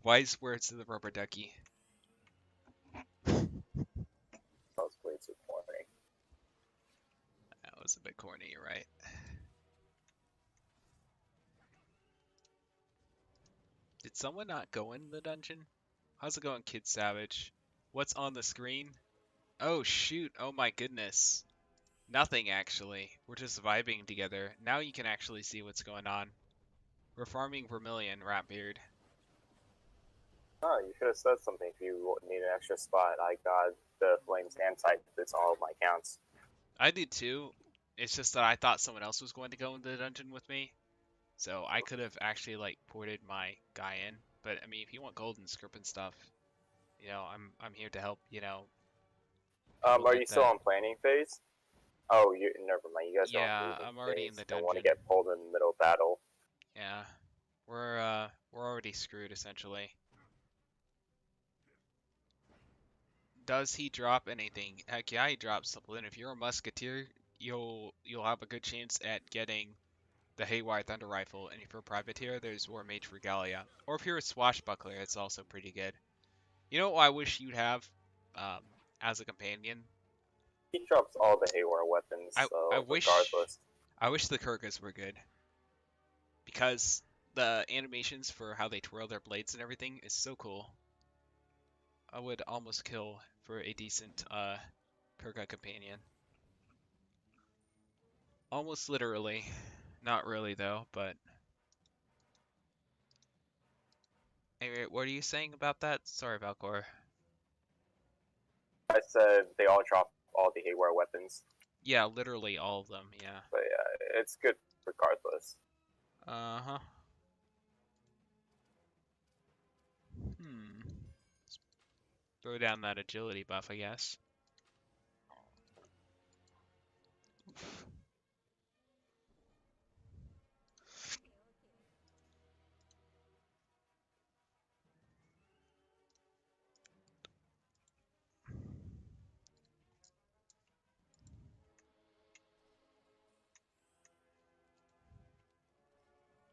Wise words to the rubber ducky. That was way too corny. That was a bit corny, you're right. Did someone not go in the dungeon? How's it going, Kid Savage? What's on the screen? Oh shoot, oh my goodness. Nothing actually. We're just vibing together. Now you can actually see what's going on. We're farming Vermilion, Ratbeard. Oh, you should have said something if you need an extra spot. I got the Flames and Typhus on all of my accounts. I did too. It's just that I thought someone else was going to go into the dungeon with me. So I could have actually like ported my guy in. But I mean if you want gold and script and stuff, you know, I'm here to help, you know. Are you still on planning phase? Oh, never mind. You guys are Yeah, on moving I'm already phase. in the Don't want to dungeon. get pulled in the middle of battle. Yeah. We're already screwed essentially. Does he drop anything? Heck yeah, he drops something. If you're a musketeer, you'll have a good chance at getting the Haywire Thunder Rifle, and if you're a privateer, there's War Mage Regalia. Or if you're a swashbuckler, it's also pretty good. You know what I wish you'd have as a companion? He drops all the Haywire weapons, so I wish regardless. I wish the Kurgas were good. Because the animations for how they twirl their blades and everything is so cool. I would almost kill for a decent Kurga companion. Almost literally. Not really though, but anyway, what are you saying about that? Sorry, Valcor. I said they all drop all the Haywire weapons. Yeah, literally all of them, yeah. But yeah, it's good regardless. Uh-huh. Let's throw down that agility buff, I guess. Oof.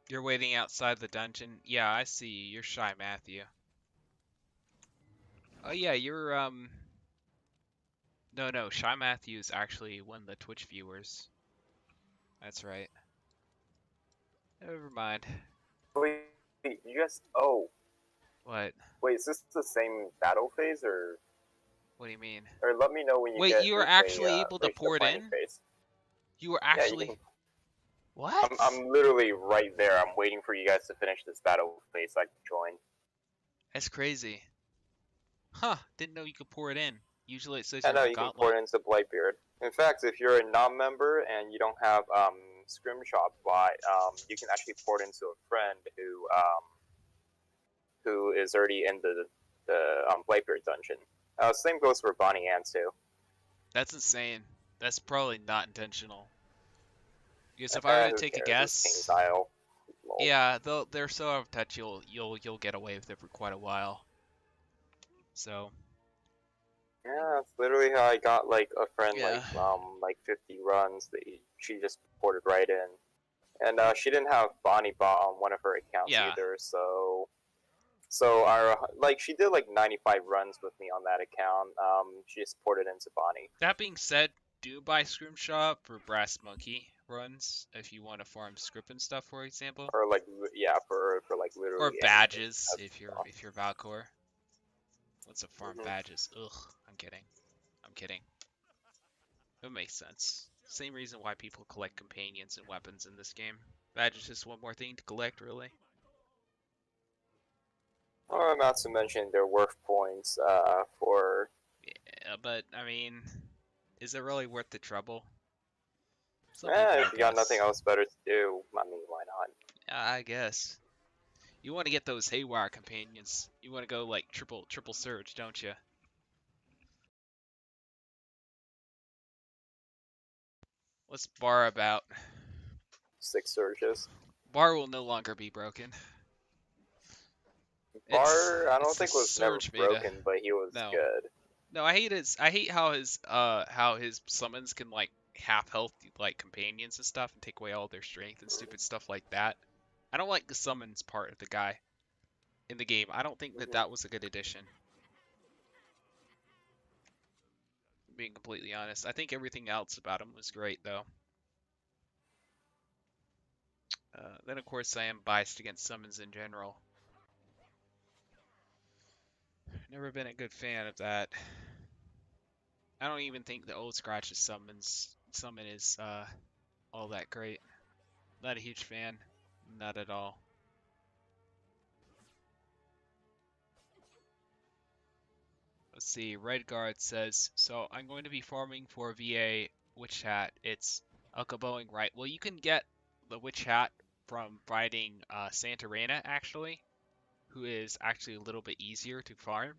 You're waiting outside the dungeon? Yeah, I see you. You're Shy Matthew. Oh yeah, you're No, Shy Matthew is actually one of the Twitch viewers. That's right. Never mind. We you guys. Oh, What? wait, is this the same battle phase, or What do you mean? let me know when you Wait, get you were reach actually able to reach the pour it planning in? phase. You were Yeah, you actually. can. What? I'm literally right there. I'm waiting for you guys to finish this battle phase so I can join. That's crazy. Huh? Didn't know you could pour it in. Usually it says I you're know in you can pour Gauntlet. it into Blightbeard. In fact, if you're a non-member and you don't have Scrimshot, you can actually pour it into a friend who is already in the Blightbeard dungeon. Same goes for Bonnie Ann too. That's insane. That's probably not intentional. Because if I were to Who take a cares? It's King's guess, Isle. Lol. yeah, they're so out of touch. You'll get away with it for quite a while. So Yeah, that's literally how I got like a friend yeah, like 50 runs. She just ported right in, and she didn't have Bonnie bot on one of her accounts yeah. either. So our she did like 95 runs with me on that account. She just ported into Bonnie. That being said, do buy Scrimshot for Brass Monkey runs if you want to farm script and stuff, for example, Or like yeah, for like literally or anything. badges That's if you're Valcor. What's a farm Mhm. badges? Ugh, I'm kidding. I'm kidding. It makes sense. Same reason why people collect companions and weapons in this game. Badge is just one more thing to collect, really. Or not to mention their worth points for. Yeah, but I mean, is it really worth the trouble? Some people, I If you got nothing guess. else better to do, I mean, why not? Yeah, I guess. You want to get those haywire companions. You want to go like triple surge, don't you? What's Bar about? 6 surges. Bar will no longer be broken. Bar, I It's don't the think was never surge beta. broken, but he was No. good. No, I hate how his summons can like half health like companions and stuff and take away all their strength and stupid stuff like that. I don't like the summons part of the guy in the game. I don't think that Mhm. that was a good addition. Being completely honest, I think everything else about him was great though. Then of course I am biased against summons in general. Never been a good fan of that. I don't even think the old Scratch's summon is all that great. Not a huge fan. Not at all. Let's see. Redguard says, so I'm going to be farming for VA Witch Hat. It's Alcaboing, right? Well, you can get the Witch Hat from fighting Santarena, actually, who is actually a little bit easier to farm.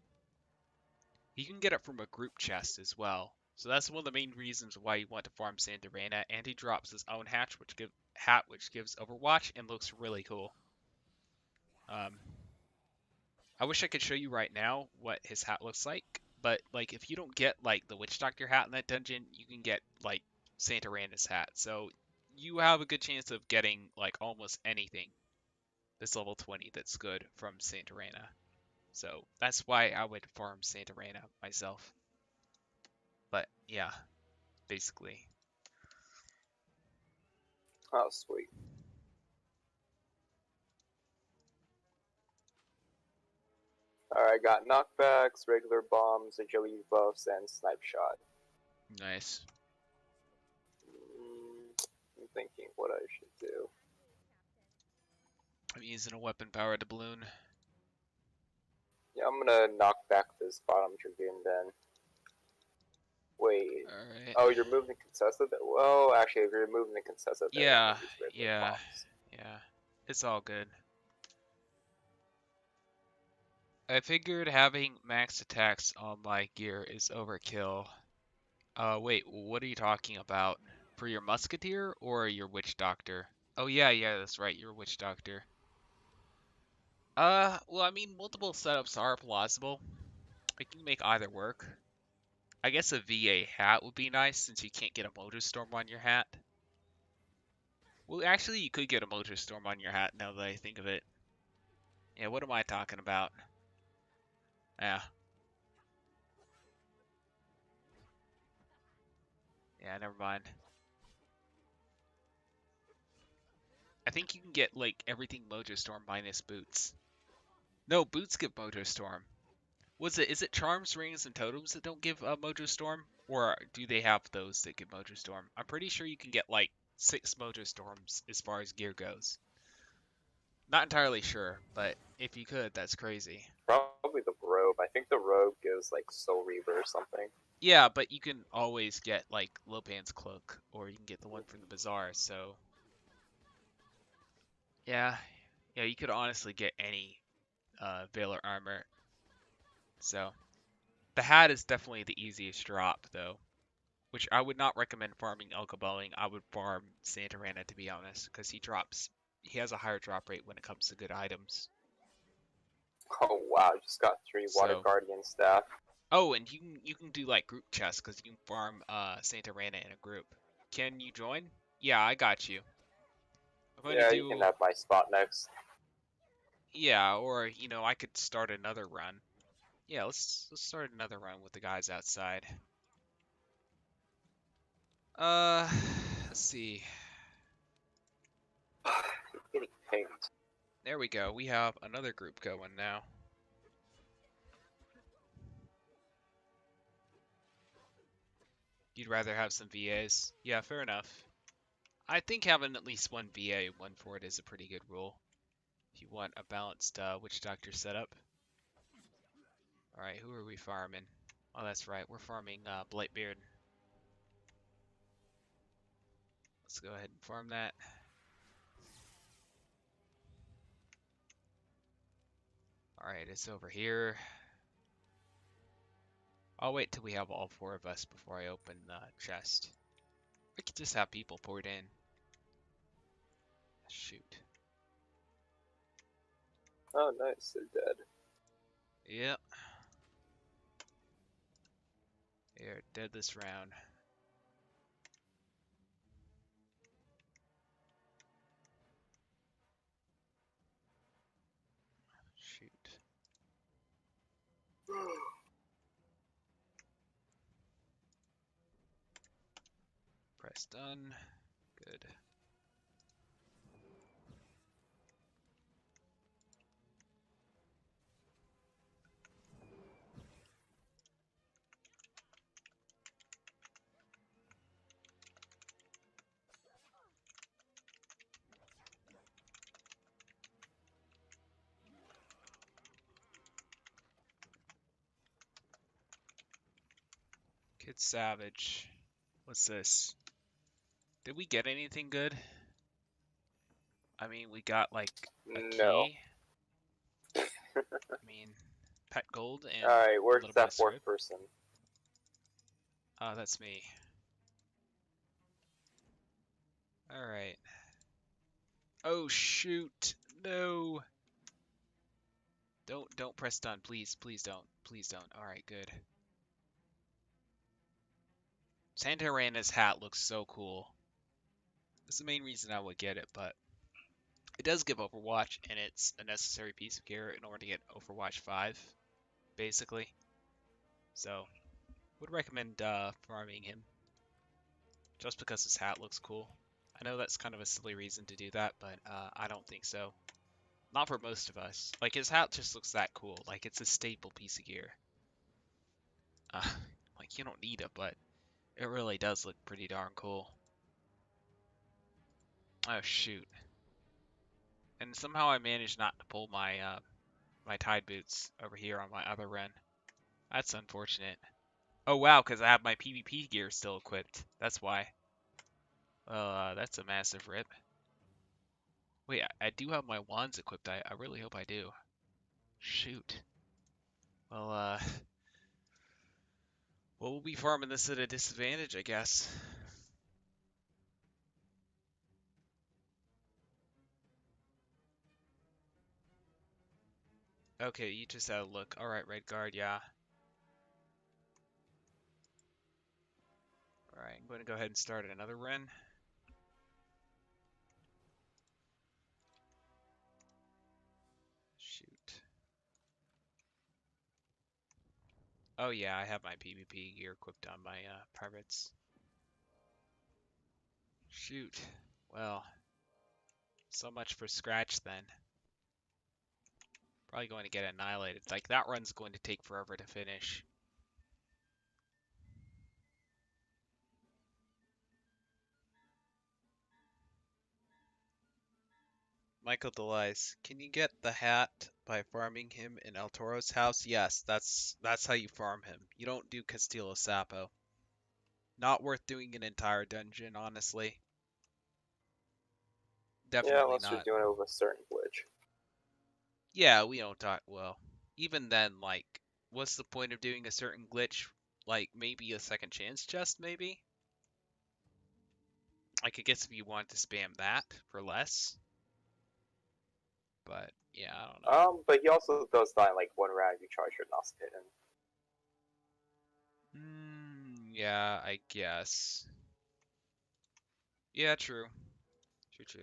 You can get it from a group chest as well. So that's one of the main reasons why you want to farm Santarena. And he drops his own hat, which gives Overwatch and looks really cool. I wish I could show you right now what his hat looks like, but like if you don't get like the Witch Doctor hat in that dungeon, you can get like Santarena's hat. So you have a good chance of getting like almost anything this level 20 that's good from Santarena. So that's why I would farm Santarena myself. But yeah, basically. Oh, sweet. Alright, got knockbacks, regular bombs, agility buffs, and snipe shot. Nice. I'm thinking what I should do. I'm using a weapon powered doubloon. Yeah, I'm gonna knock back this bottom dragoon then. Wait. Alright. Oh, you're moving the contested? Well, actually, if you're moving the contested, then Yeah, I can use regular yeah, bombs. yeah. It's all good. I figured having max attacks on my gear is overkill. Wait, what are you talking about? For your musketeer or your witch doctor? Oh yeah, that's right, your witch doctor. Well, I mean, multiple setups are plausible. I can make either work. I guess a VA hat would be nice since you can't get a motor storm on your hat. Well, actually, you could get a motor storm on your hat now that I think of it. Yeah, what am I talking about? Yeah. Yeah, never mind. I think you can get like everything Mojo Storm minus boots. No, boots give Mojo Storm. Is it charms, rings, and totems that don't give Mojo Storm? Or do they have those that give Mojo Storm? I'm pretty sure you can get like 6 Mojo Storms as far as gear goes. Not entirely sure, but if you could, that's crazy. Probably the robe. I think the robe gives like Soul Reaver or something. Yeah, but you can always get like Lopan's cloak, or you can get the one from the bazaar. So yeah, you could honestly get any Valor armor. So the hat is definitely the easiest drop though, which I would not recommend farming Alcaballing. I would farm Santarana to be honest, because he has a higher drop rate when it comes to good items. Oh wow, just got 3 Water So- Guardian staff. Oh, and you can do like group chests because you can farm Santarana in a group. Can you join? Yeah, I got you. I'm going Yeah, to you do can have my spot next. yeah, or I could start another run. Yeah, let's start another run with the guys outside. Let's see. Getting pinged. There we go. We have another group going now. You'd rather have some VAs? Yeah, fair enough. I think having at least one VA, one Ford is a pretty good rule. If you want a balanced Witch Doctor setup. Alright, who are we farming? Oh, that's right. We're farming Blightbeard. Let's go ahead and farm that. Alright, it's over here. I'll wait till we have all 4 of us before I open the chest. We could just have people poured in. Shoot. Oh nice, they're dead. Yep. They're dead this round. Shoot. Press done. Good. Kid Savage. What's this? Did we get anything good? I mean, we got like a No. key. I mean, pet gold and Alright, a where's little bit that of 4th strip. person? Oh, that's me. Alright. Oh shoot. No. Don't press done, please. Please don't. Please don't. Alright, good. Santarana's hat looks so cool. That's the main reason I would get it, but it does give Overwatch, and it's a necessary piece of gear in order to get Overwatch 5, basically. So, would recommend farming him, just because his hat looks cool. I know that's kind of a silly reason to do that, but I don't think so. Not for most of us. Like, his hat just looks that cool. Like, it's a staple piece of gear. Like, you don't need it, but it really does look pretty darn cool. Oh, shoot. And somehow I managed not to pull my my Tide boots over here on my other run. That's unfortunate. Oh wow, because I have my PvP gear still equipped. That's why. Well, that's a massive rip. Wait, I do have my wands equipped. I really hope I do. Shoot. Well, well, we'll be farming this at a disadvantage, I guess. Okay, you just had a look. Alright, Red Guard, yeah. Alright, I'm going to go ahead and start another run. Shoot. Oh yeah, I have my PvP gear equipped on my pirates. Shoot. Well, So much for Scratch then. Probably going to get annihilated. It's like that run's going to take forever to finish. Michael Delice, can you get the hat by farming him in El Toro's house? Yes, that's how you farm him. You don't do Castillo Sapo. Not worth doing an entire dungeon, honestly. Yeah, Definitely unless you're not. doing it with a certain glitch. Yeah, we don't talk well. Even then, like, what's the point of doing a certain glitch? Like, maybe a second chance chest, maybe? Like, I guess if you want to spam that for less. But, yeah, I don't know. But he also does that in like one round you charge your Nos hidden. Yeah, I guess. Yeah, true. True.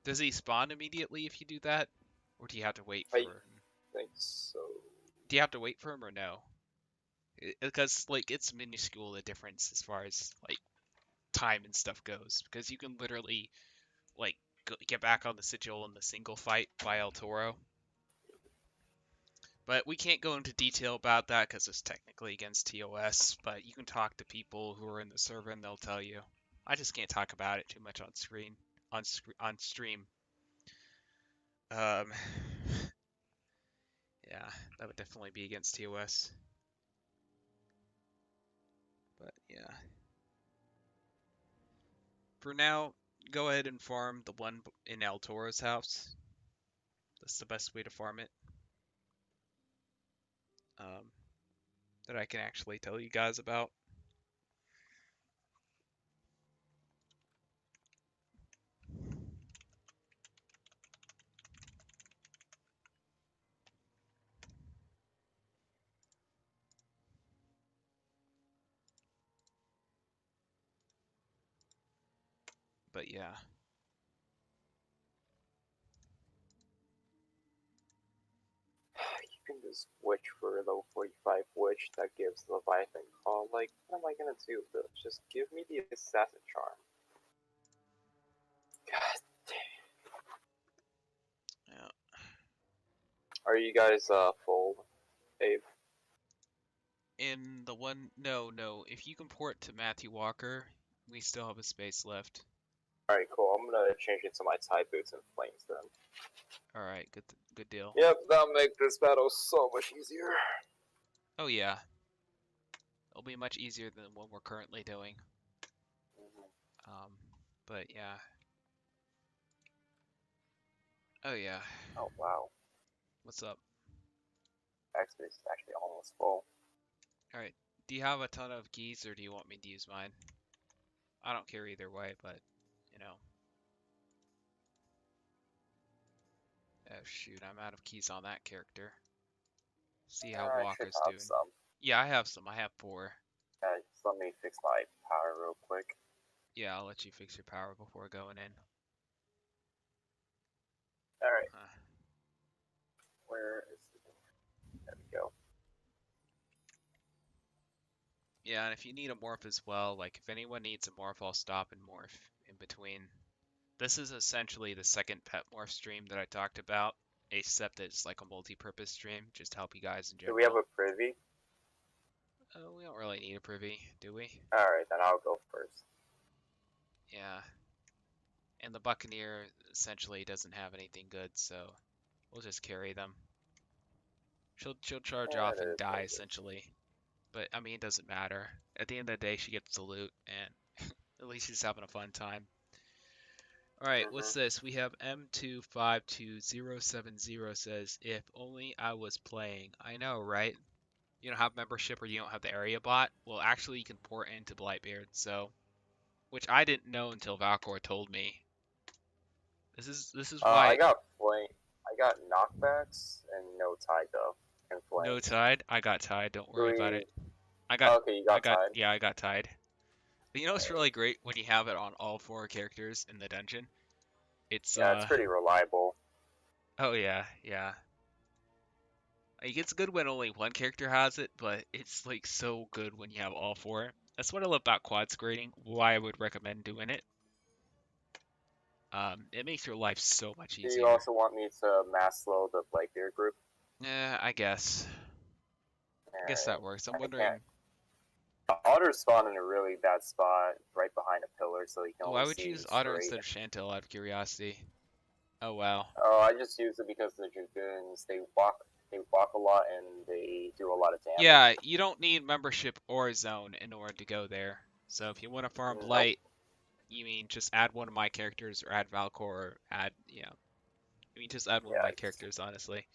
Does he spawn immediately if you do that? Or do you have to wait for I him? think so. Do you have to wait for him or no? Because, like, it's minuscule the difference as far as, like, time and stuff goes. Because you can literally, like, get back on the sigil in the single fight by El Toro. But we can't go into detail about that because it's technically against TOS. But you can talk to people who are in the server and they'll tell you. I just can't talk about it too much on screen, on stream. Um, yeah, that would definitely be against TOS. But yeah. For now, go ahead and farm the one in El Toro's house. That's the best way to farm it. That I can actually tell you guys about. But yeah. You can just witch for a level 45 witch that gives Leviathan call. Like, what am I gonna do with this? Just give me the assassin charm. God damn. Yeah. Are you guys full, Abe? In the one, no. If you can port to Matthew Walker, we still have a space left. Alright, cool. I'm gonna change it to my Tide Boots and Flames then. All right, good deal. Yep, that'll make this battle so much easier. Oh yeah. It'll be much easier than what we're currently doing. But yeah. Oh yeah. Oh wow. What's up? X-Base is actually almost full. All right. Do you have a ton of keys, or do you want me to use mine? I don't care either way, but you know. Oh shoot, I'm out of keys on that character. See how I should Walker's have doing. some. Yeah, I have some. I have 4. Just let me fix my power real quick. Yeah, I'll let you fix your power before going in. Alright. Huh. Where is it? There we go. Yeah, and if you need a morph as well, like if anyone needs a morph, I'll stop and morph in between. This is essentially the second pet morph stream that I talked about, except it's like a multi-purpose stream, just to help you guys in Do general. we have a privy? We don't really need a privy, do we? Alright, then I'll go first. Yeah. And the Buccaneer essentially doesn't have anything good, so we'll just carry them. She'll charge Yeah, off that and is die pretty good. essentially. But I mean, it doesn't matter. At the end of the day, she gets the loot, and at least she's having a fun time. Alright, what's this? We have M252070 says, if only I was playing. I know, right? You don't have membership or you don't have the area bot? Well, actually, you can port into Blightbeard, so... Which I didn't know until Valcor told me. This is why... I got knockbacks and no tide though. And flames. No tide? I got tied, don't worry about it. I got... Okay, you got tied. Yeah, I got tied. But you know what's really great when you have it on all 4 characters in the dungeon? It's it's pretty reliable. Oh yeah. Like, it's good when only one character has it, but it's like so good when you have all 4. That's what I love about quad screening, why I would recommend doing it. It makes your life so much Do easier. you also want me to mass load the Blackbeard group? Yeah, I guess. I guess that works. I'm I wondering, can't. Otters spawn in a really bad spot right behind a pillar, so you can why only would you see use Otter straight. instead of Chantel out of curiosity? Oh wow. Oh, I just use it because the dragoons they walk a lot and they do a lot of damage. Yeah, you don't need membership or zone in order to go there. So if you want to farm Nope. Blight, you mean just add one of my characters or add Valcor or add, I mean just add one of my characters, honestly.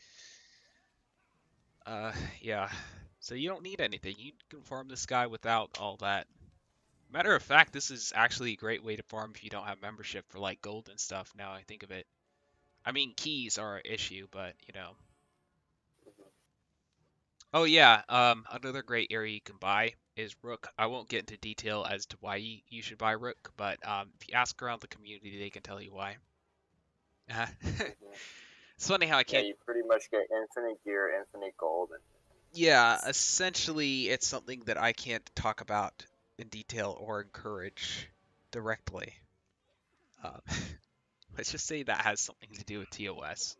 Yeah. So you don't need anything. You can farm this guy without all that. Matter of fact, this is actually a great way to farm if you don't have membership for like gold and stuff, now I think of it. I mean, keys are an issue, but Oh yeah, another great area you can buy is Rook. I won't get into detail as to why you should buy Rook, but if you ask around the community, they can tell you why. It's funny how I Yeah, can't. you pretty much get infinite gear, infinite gold, and Yeah, essentially, it's something that I can't talk about in detail or encourage directly. Um, let's just say that has something to do with TOS.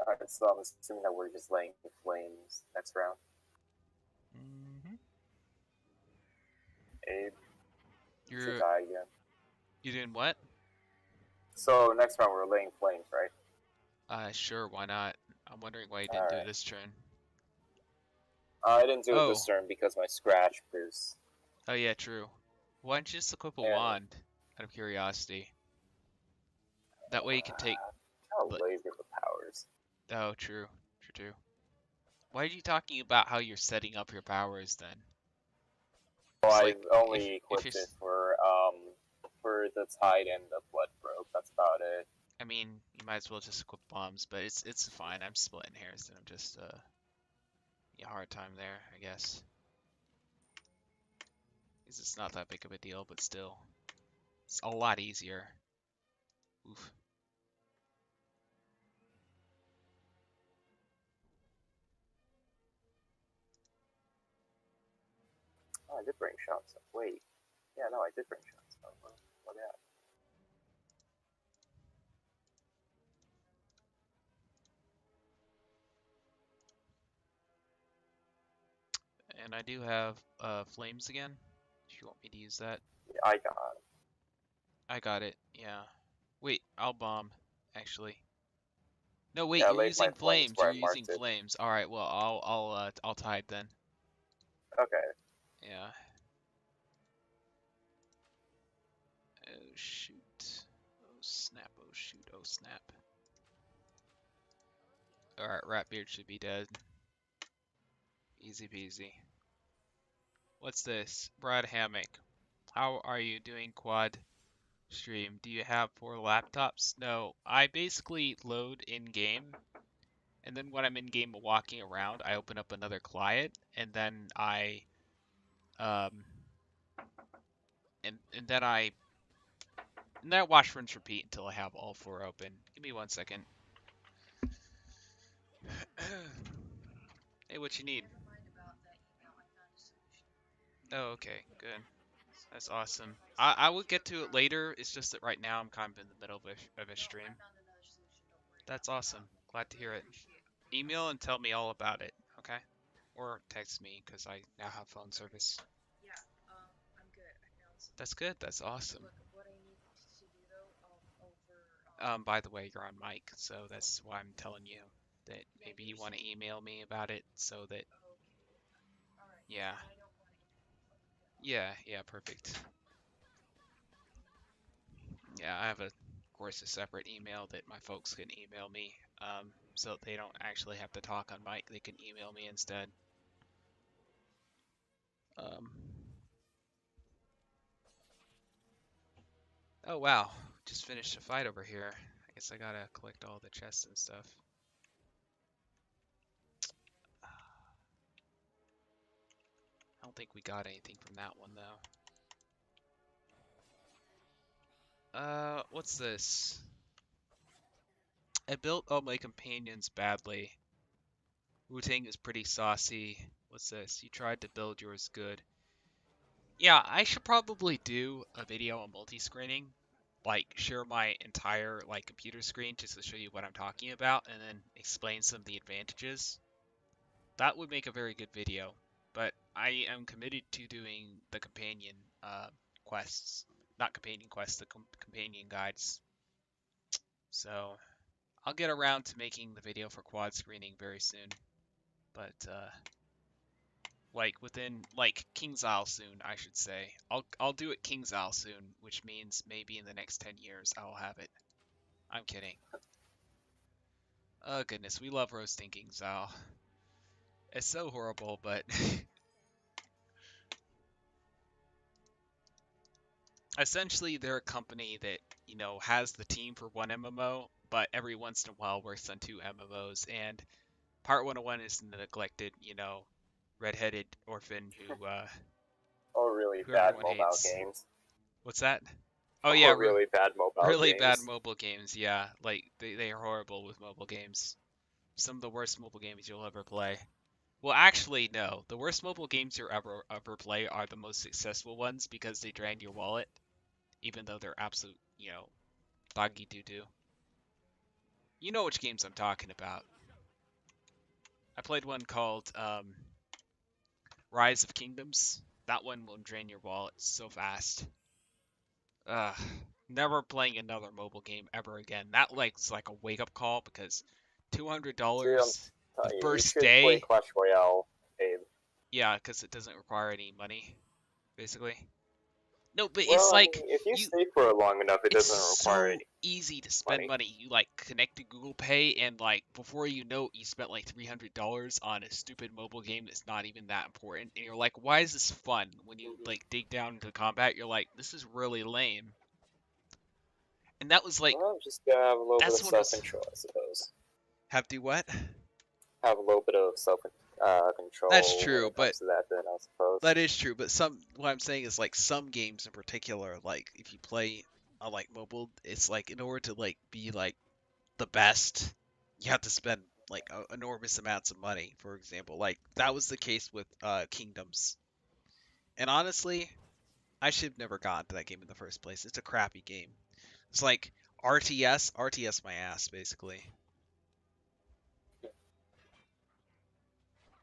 alright, so I'm assuming that we're just laying flames next round. Abe, You're die again. you doing what? So next round we're laying flames, right? Sure, why not? I'm wondering why you didn't do it this turn. I didn't do it Oh. this turn because my scratch boost. Oh yeah, true. Why don't you just equip a And- wand out of curiosity? That way you can take. How But- lazy are the powers? Oh, true, true. Why are you talking about how you're setting up your powers then? Well, It's I've like, only if equipped you're it for the tide and the blood broke. That's about it. I mean, you might as well just equip bombs, but it's fine. I'm splitting hairs, and I'm just a hard time there, I guess. Because it's not that big of a deal, but still, it's a lot easier. Oof. Oh, I did bring shots. Wait. Yeah, no, I did bring shots. Oh, well, yeah. And I do have flames again. If you want me to use that, Yeah, I got it. I got it. Yeah. Wait, I'll bomb. Actually. No, wait. Yeah, I You're laid using my flames flames. where You're I marked using it. flames. All right. Well, I'll tide then. Okay. Yeah. Oh shoot. Oh snap. Oh shoot. Oh snap. All right. Ratbeard should be dead. Easy peasy. What's this? Brad Hammock. How are you doing, quad stream? Do you have 4 laptops? No. I basically load in game, and then when I'm in game walking around, I open up another client, and then I and then I watch, rinse, repeat until I have all 4 open. Give me 1 second. Hey, what you need? Oh, okay, good. That's awesome. I will get to it later. It's just that right now I'm kind of in the middle of a stream. That's awesome. Glad to hear it. Email and tell me all about it, okay? Or text me, because I now have phone service. Yeah, I'm good. I found some. That's good. That's awesome. Look, what I need to do though, By the way, you're on mic, so that's why I'm telling you that maybe you want to email me about it, so that. Alright. Yeah. I don't want to. Yeah, perfect. Yeah, I have of course, a separate email that my folks can email me, so they don't actually have to talk on mic. They can email me instead. Oh wow, just finished a fight over here. I guess I gotta collect all the chests and stuff. I don't think we got anything from that one though. What's this? I built all my companions badly. Wu-Tang is pretty saucy. What's this? You tried to build yours good. Yeah, I should probably do a video on multi-screening. Like, share my entire, like, computer screen just to show you what I'm talking about, and then explain some of the advantages. That would make a very good video. But I am committed to doing the companion quests. Not companion quests, the companion guides. So, I'll get around to making the video for quad screening very soon. But, like within like King's Isle soon, I should say. I'll do it King's Isle soon, which means maybe in the next 10 years I'll have it. I'm kidding. Oh goodness, we love roasting King's Isle. It's so horrible, but essentially they're a company that, you know, has the team for one MMO, but every once in a while works on two MMOs, and Part 101 is the neglected, you know, redheaded orphan Oh, really who bad everyone mobile hates. games. What's that? Oh Oh, yeah, really bad mobile really games. bad mobile games, yeah. Like, they are horrible with mobile games. Some of the worst mobile games you'll ever play. Well, actually, no. The worst mobile games you'll ever play are the most successful ones because they drain your wallet, even though they're absolute, you know, doggy doo-doo. You know which games I'm talking about. I played one called Rise of Kingdoms. That one will drain your wallet so fast. Ugh. Never playing another mobile game ever again. That like's like a wake-up call because $200 Dude, I'm the telling you, you first should play day. Clash Royale, Abe. Yeah, because it doesn't require any money, basically. No, but Well, it's I like mean, if you you. stay for it long enough, it It's doesn't require so any easy to spend money. You like connect to Google Pay, and like before you know it, you spent like $300 on a stupid mobile game that's not even that important. And you're like, why is this fun? When you like dig down into combat, you're like, this is really lame. And that was like, Well, just gotta have a little bit that's of what it was. self-control, I suppose. Have to what? Have a little bit of self-control That's when true, it but comes to that, then, I suppose. that is true. But what I'm saying is like some games in particular, like if you play on like mobile, it's like in order to like be like the best, you have to spend like enormous amounts of money. For example, like that was the case with Kingdoms. And honestly, I should have never gotten to that game in the first place. It's a crappy game. It's like RTS my ass, basically.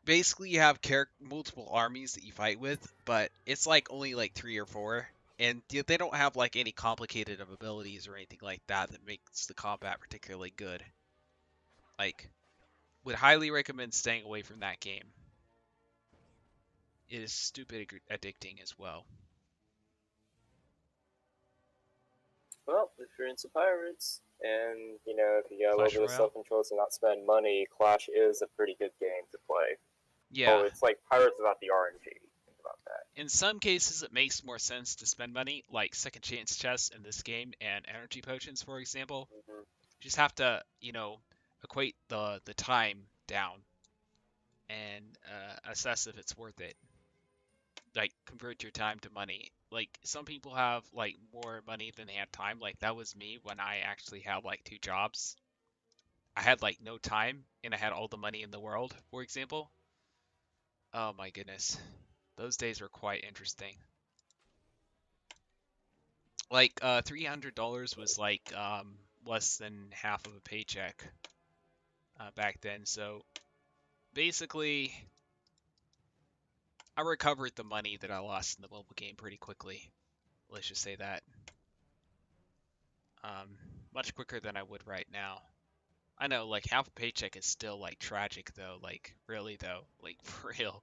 Basically, you have multiple armies that you fight with, but it's like only like 3 or 4, and they don't have like any complicated abilities or anything like that that makes the combat particularly good. Like, would highly recommend staying away from that game. It is stupid addicting as well. Well, if you're into pirates, and, you know, if you got a Clash little bit of Royale? self-control to not spend money, Clash is a pretty good game to play. Yeah. Oh, it's like Pirates without the RNG. Think about that. In some cases, it makes more sense to spend money, like second chance chests in this game and energy potions, for example. Mm-hmm. You just have to, you know, equate the time down and assess if it's worth it. Like, convert your time to money. Like, some people have, like, more money than they have time. Like, that was me when I actually had, like, 2 jobs. I had, like, no time, and I had all the money in the world, for example. Oh my goodness. Those days were quite interesting. Like, $300 was, like, less than half of a paycheck back then. So, basically, I recovered the money that I lost in the mobile game pretty quickly. Let's just say that. Much quicker than I would right now. I know, like, half a paycheck is still, like, tragic, though. Like, really, though. Like, for real.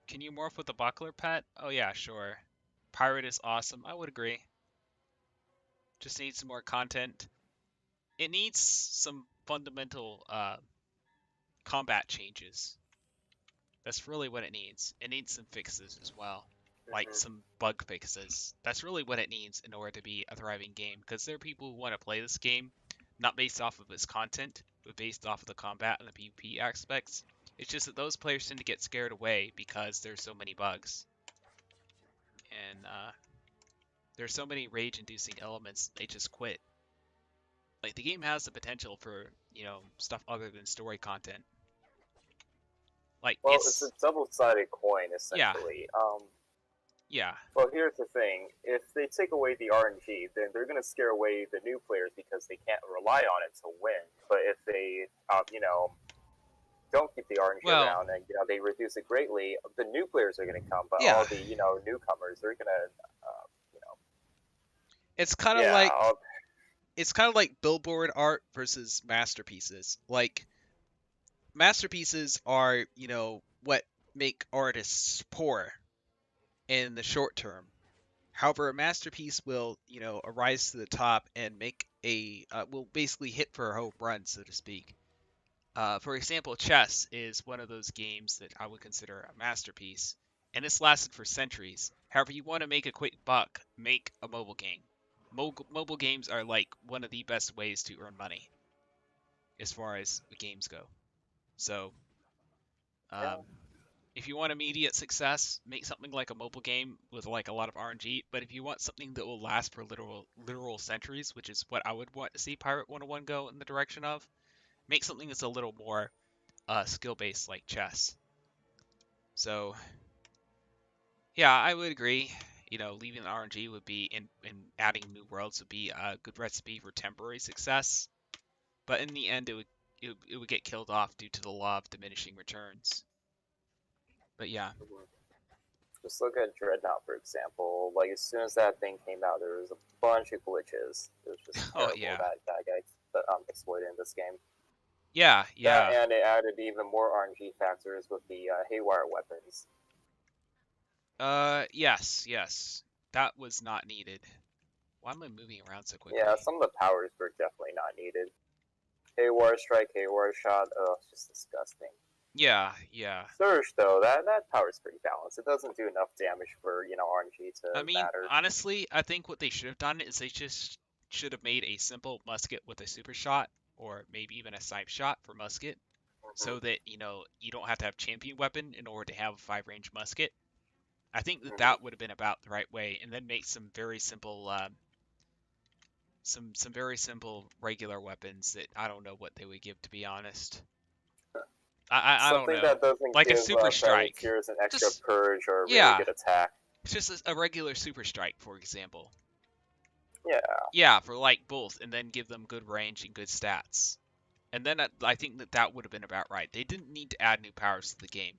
Can you morph with a buckler pet? Oh, yeah, sure. Pirate is awesome. I would agree. Just needs some more content. It needs some fundamental combat changes. That's really what it needs. It needs some fixes as well. Like some bug fixes. That's really what it needs in order to be a thriving game. Because there are people who want to play this game, not based off of its content, but based off of the combat and the PvP aspects. It's just that those players tend to get scared away because there's so many bugs. and there's so many rage-inducing elements, they just quit. Like, the game has the potential for, you know, stuff other than story content. Like, Well, it's a double-sided coin, yeah, essentially. yeah, Well, here's the thing. If they take away the RNG, then they're going to scare away the new players because they can't rely on it to win. But if they, you know, don't keep the RNG well, around and, you know, they reduce it greatly, the new players are going to come. But yeah. all the, you know, newcomers, they're going to, you know... It's kind of Yeah, like... It's kind of like billboard art versus masterpieces. Like, masterpieces are, you know, what make artists poor in the short term. However, a masterpiece will, you know, arise to the top and make will basically hit for a home run, so to speak. For example, chess is one of those games that I would consider a masterpiece, and it's lasted for centuries. However, you want to make a quick buck, make a mobile game. Mobile games are like one of the best ways to earn money as far as games go. So, if you want immediate success, make something like a mobile game with like a lot of RNG. But if you want something that will last for literal centuries, which is what I would want to see Pirate 101 go in the direction of, make something that's a little more skill based like chess. So, yeah, I would agree. You know, leaving the RNG would be and adding new worlds would be a good recipe for temporary success. But in the end, it would get killed off due to the law of diminishing returns. But yeah. Just look at Dreadnought, for example. Like, as soon as that thing came out, there was a bunch of glitches. It was just terrible yeah. that guy exploited in this game. Yeah. That, and it added even more RNG factors with the haywire weapons. Yes. That was not needed. Why am I moving around so quickly? Yeah, some of the powers were definitely not needed. Haywire strike, haywire shot, it's just disgusting. Yeah. Surge, though, that power's pretty balanced. It doesn't do enough damage for, you know, RNG to matter. Honestly, I think what they should have done is they just should have made a simple musket with a super shot, or maybe even a snipe shot for musket, so that, you know, you don't have to have champion weapon in order to have a 5-range musket. I think that would have been about the right way, and then make some very simple, some very simple regular weapons that I don't know what they would give, to be honest. I don't know. Something that doesn't like give a super strike. an extra purge or a really yeah. good attack. It's just a regular super strike, for example. Yeah. Yeah, for like both, and then give them good range and good stats. And then I think that would have been about right. They didn't need to add new powers to the game.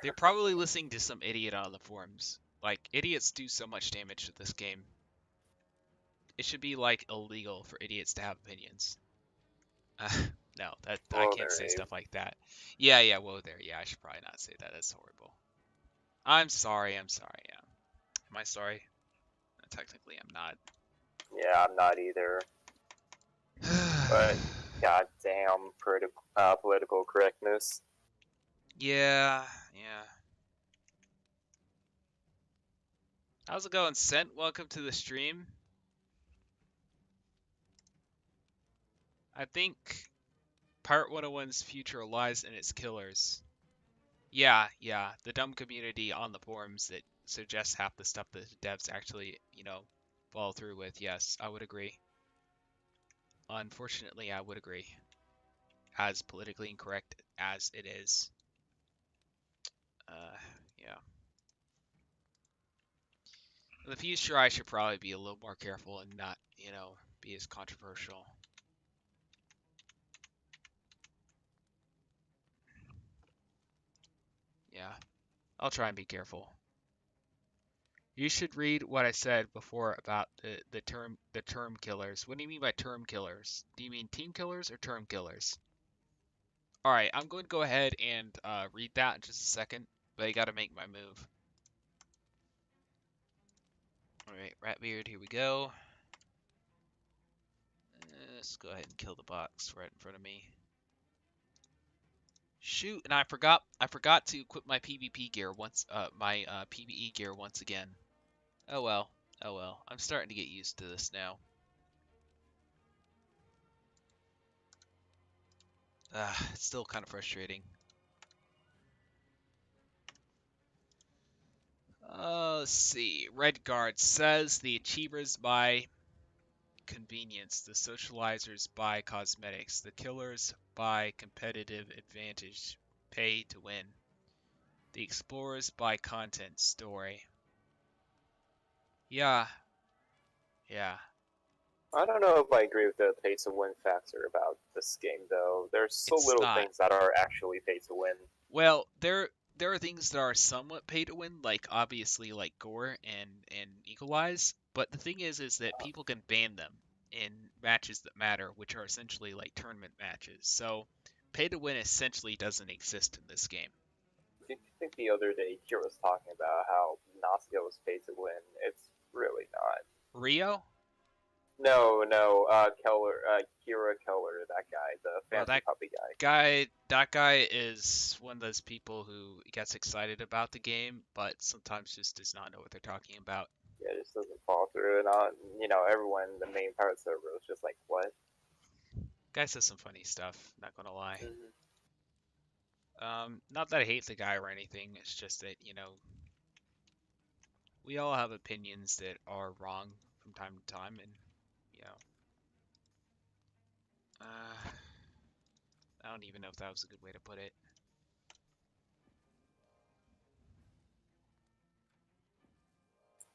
They're probably listening to some idiot on the forums. Like, idiots do so much damage to this game. It should be, like, illegal for idiots to have opinions. No, I can't say stuff like that. Yeah, whoa there. Yeah, I should probably not say that. That's horrible. I'm sorry, yeah. Am I sorry? Technically, I'm not. Yeah, I'm not either. But, goddamn political correctness. Yeah. How's it going, Sent? Welcome to the stream. I think Pirate 101's future lies in its killers. Yeah, the dumb community on the forums that suggests half the stuff that the devs actually, you know, follow through with. Yes, I would agree. Unfortunately, I would agree. As politically incorrect as it is. Yeah. In the future, I should probably be a little more careful and not, you know, be as controversial. Yeah, I'll try and be careful. You should read what I said before about the term killers. What do you mean by term killers? Do you mean team killers or term killers? All right, I'm going to go ahead and read that in just a second, but I got to make my move. All right, Ratbeard, here we go. Let's go ahead and kill the box right in front of me. Shoot, and I forgot to equip my PvP gear once, my PvE gear once again. Oh well. I'm starting to get used to this now. It's still kind of frustrating. Let's see. Redguard says the achievers buy convenience, the socializers buy cosmetics, the killers buy competitive advantage, pay to win. The explorers buy content, story. Yeah. I don't know if I agree with the pay to win factor about this game, though. There's so It's little not. things that are actually pay to win. Well, there are things that are somewhat pay to win, like obviously like gore and equalize. But the thing is that people can ban them in matches that matter, which are essentially like tournament matches. So pay to win essentially doesn't exist in this game. I think the other day Kira was talking about how Nausea was pay to win. It's really not. Rio? No, Keller, Kira Keller, that guy, the Well, fancy puppy guy. That guy is one of those people who gets excited about the game, but sometimes just does not know what they're talking about. Yeah, it just doesn't fall through, and everyone in the main pirate server was just like, what? Guy says some funny stuff, not gonna lie. Mm-hmm. Not that I hate the guy or anything, it's just that, we all have opinions that are wrong from time to time, and, I don't even know if that was a good way to put it.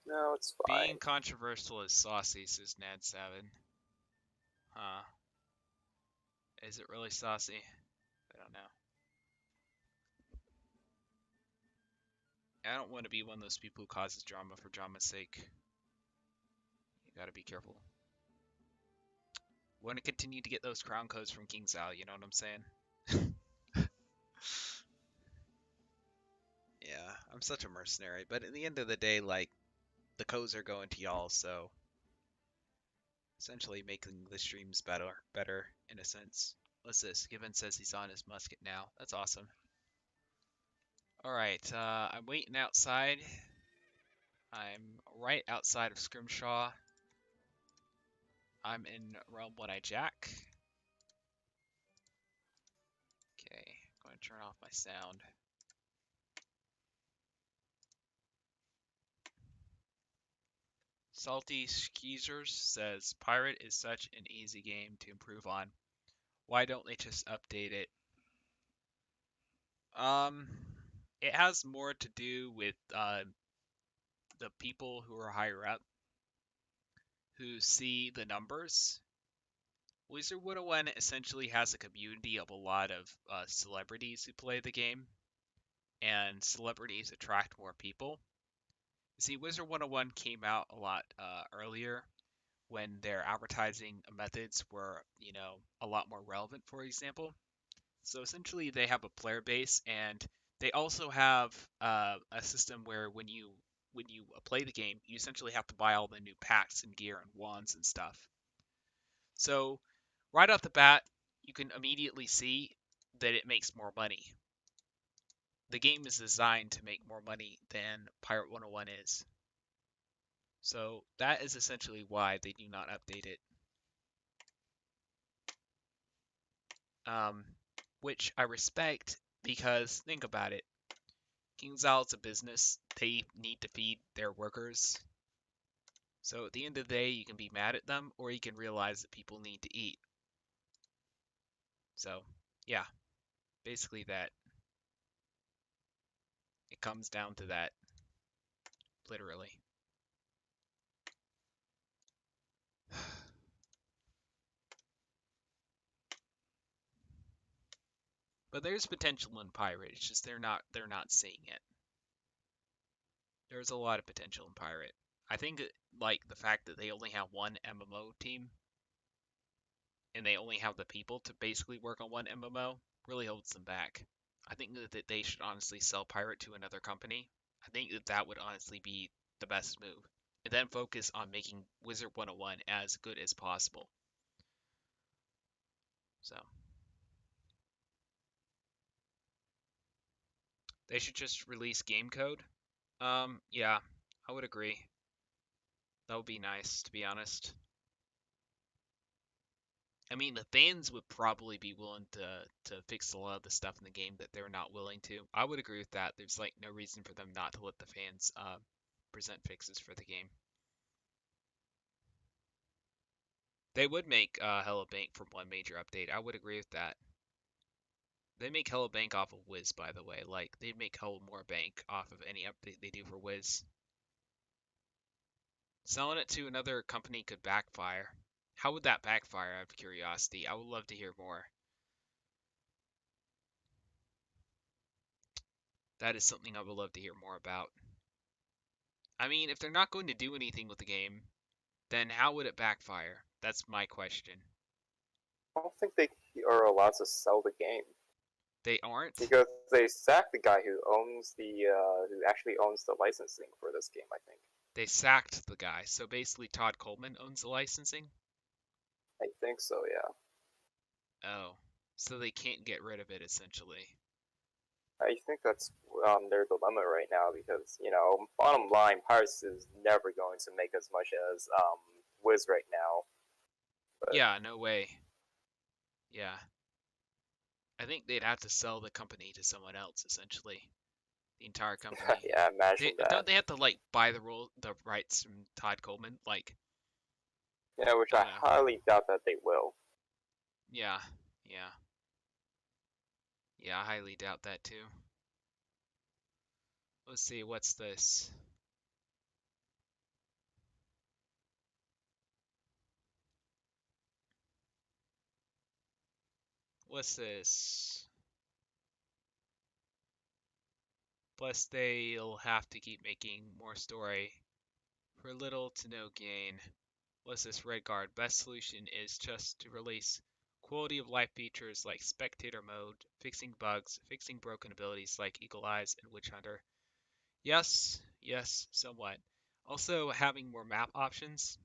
No, it's fine. Being controversial is saucy, says Nad7. Huh. Is it really saucy? I don't know. I don't want to be one of those people who causes drama for drama's sake. You gotta be careful. Want to continue to get those crown codes from King's Al, you know what I'm saying? Yeah, I'm such a mercenary, but at the end of the day, like, the codes are going to y'all, so essentially making the streams better in a sense. What's this? Given says he's on his musket now. That's awesome. Alright, I'm waiting outside. I'm right outside of Scrimshaw. I'm in Realm 1 Jack. Okay, I'm going to turn off my sound. Salty Skeezers says, Pirate is such an easy game to improve on. Why don't they just update it? It has more to do with the people who are higher up who see the numbers. Wizard101 essentially has a community of a lot of celebrities who play the game, and celebrities attract more people. See, Wizard101 came out a lot earlier when their advertising methods were, a lot more relevant, for example. So essentially, they have a player base, and they also have a system where when you play the game, you essentially have to buy all the new packs and gear and wands and stuff. So right off the bat, you can immediately see that it makes more money. The game is designed to make more money than Pirate 101 is. So that is essentially why they do not update it. Which I respect, because think about it. KingsIsle is a business. They need to feed their workers. So at the end of the day, you can be mad at them, or you can realize that people need to eat. So, yeah. Basically that. It comes down to that. Literally. But there's potential in Pirate. It's just they're not seeing it. There's a lot of potential in Pirate. I think like the fact that they only have one MMO team and they only have the people to basically work on one MMO really holds them back. I think that they should honestly sell Pirate to another company. I think that would honestly be the best move. And then focus on making Wizard101 as good as possible. So they should just release game code. Yeah, I would agree. That would be nice, to be honest. I mean, the fans would probably be willing to fix a lot of the stuff in the game that they're not willing to. I would agree with that. There's like no reason for them not to let the fans present fixes for the game. They would make hella bank from one major update. I would agree with that. They make hella bank off of Wiz, by the way. Like, they'd make hella more bank off of any update they do for Wiz. Selling it to another company could backfire. How would that backfire, out of curiosity? I would love to hear more. That is something I would love to hear more about. I mean, if they're not going to do anything with the game, then how would it backfire? That's my question. I don't think they are allowed to sell the game They aren't? because they sacked the guy who actually owns the licensing for this game. I think. They sacked the guy. So basically Todd Coleman owns the licensing? I think so. Yeah. Oh. So they can't get rid of it, essentially. I think that's their dilemma right now because, bottom line, Pirates is never going to make as much as Wiz right now. But, Yeah, no way. Yeah. I think they'd have to sell the company to someone else, essentially. The entire company. yeah, imagine that. Don't they have to, like, buy the rights from Todd Coleman? Like, Yeah, which I highly doubt that they will. yeah. Yeah, I highly doubt that too. Let's see, what's this? What's this? Plus, they'll have to keep making more story for little to no gain. What's this? Redguard. Best solution is just to release quality of life features like spectator mode, fixing bugs, fixing broken abilities like Eagle Eyes and Witch Hunter. Yes, somewhat. Also, having more map options.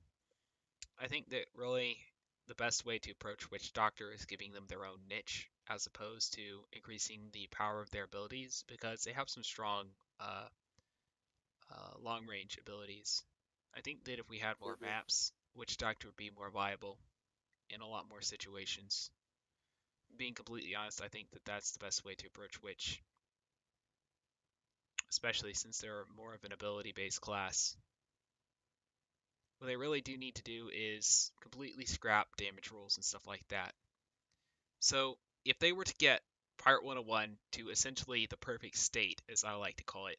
I think that really the best way to approach Witch Doctor is giving them their own niche as opposed to increasing the power of their abilities because they have some strong long range abilities. I think that if we had more maps, Witch Doctor would be more viable in a lot more situations. Being completely honest, I think that that's the best way to approach Witch. Especially since they're more of an ability-based class. What they really do need to do is completely scrap damage rules and stuff like that. So, if they were to get Pirate 101 to essentially the perfect state, as I like to call it,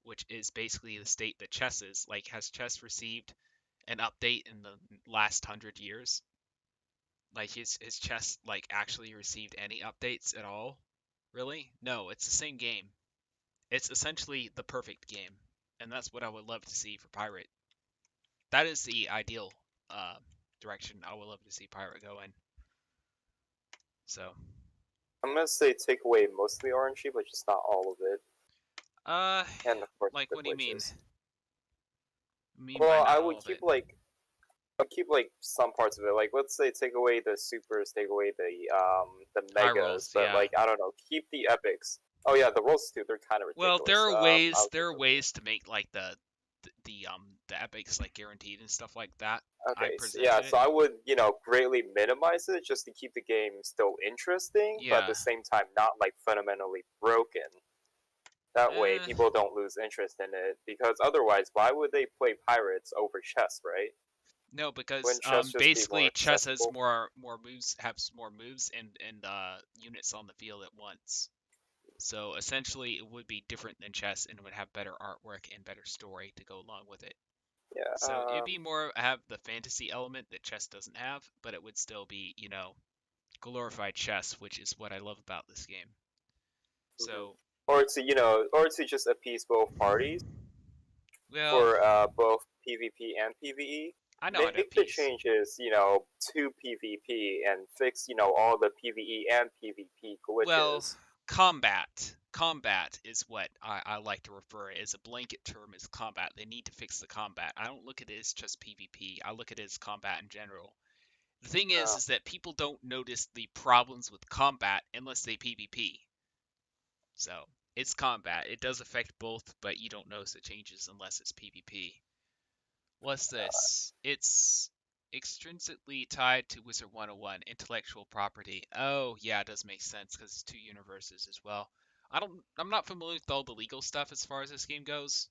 which is basically the state that chess is, like, has chess received an update in the last 100 years? Like, his chess, like, actually received any updates at all? Really? No, it's the same game. It's essentially the perfect game, and that's what I would love to see for Pirate. That is the ideal direction I would love to see Pirate go in. So, I'm gonna say take away most of the RNG, but just not all of it. And of course, like, the what do you mean? glitches. Well, I would keep some parts of it. Like, let's say take away the supers, take away the megas, rolls, but yeah. like I don't know, keep the epics. Oh yeah, the rolls too. They're kind of ridiculous. Well, there are ways to make like the epics like guaranteed and stuff like that. Okay, so I would greatly minimize it just to keep the game still interesting, but at the same time not like fundamentally broken. That way people don't lose interest in it, because otherwise why would they play Pirates over chess, right? No, because chess basically chess has more moves, and units on the field at once. So essentially, it would be different than chess, and it would have better artwork and better story to go along with it. Yeah. So it'd be more have the fantasy element that chess doesn't have, but it would still be glorified chess, which is what I love about this game. So. Or to just appease both parties. Well, for both PvP and PvE. I know Make the changes, to PvP and fix, all the PvE and PvP glitches. Well, combat is what I like to refer as a blanket term as combat. They need to fix the combat. I don't look at it as just PvP. I look at it as combat in general. The thing is that people don't notice the problems with combat unless they PvP. So, it's combat. It does affect both, but you don't notice the changes unless it's PvP. What's this? It's extrinsically tied to Wizard101 intellectual property. Oh, yeah, it does make sense because it's 2 universes as well. I'm not familiar with all the legal stuff as far as this game goes.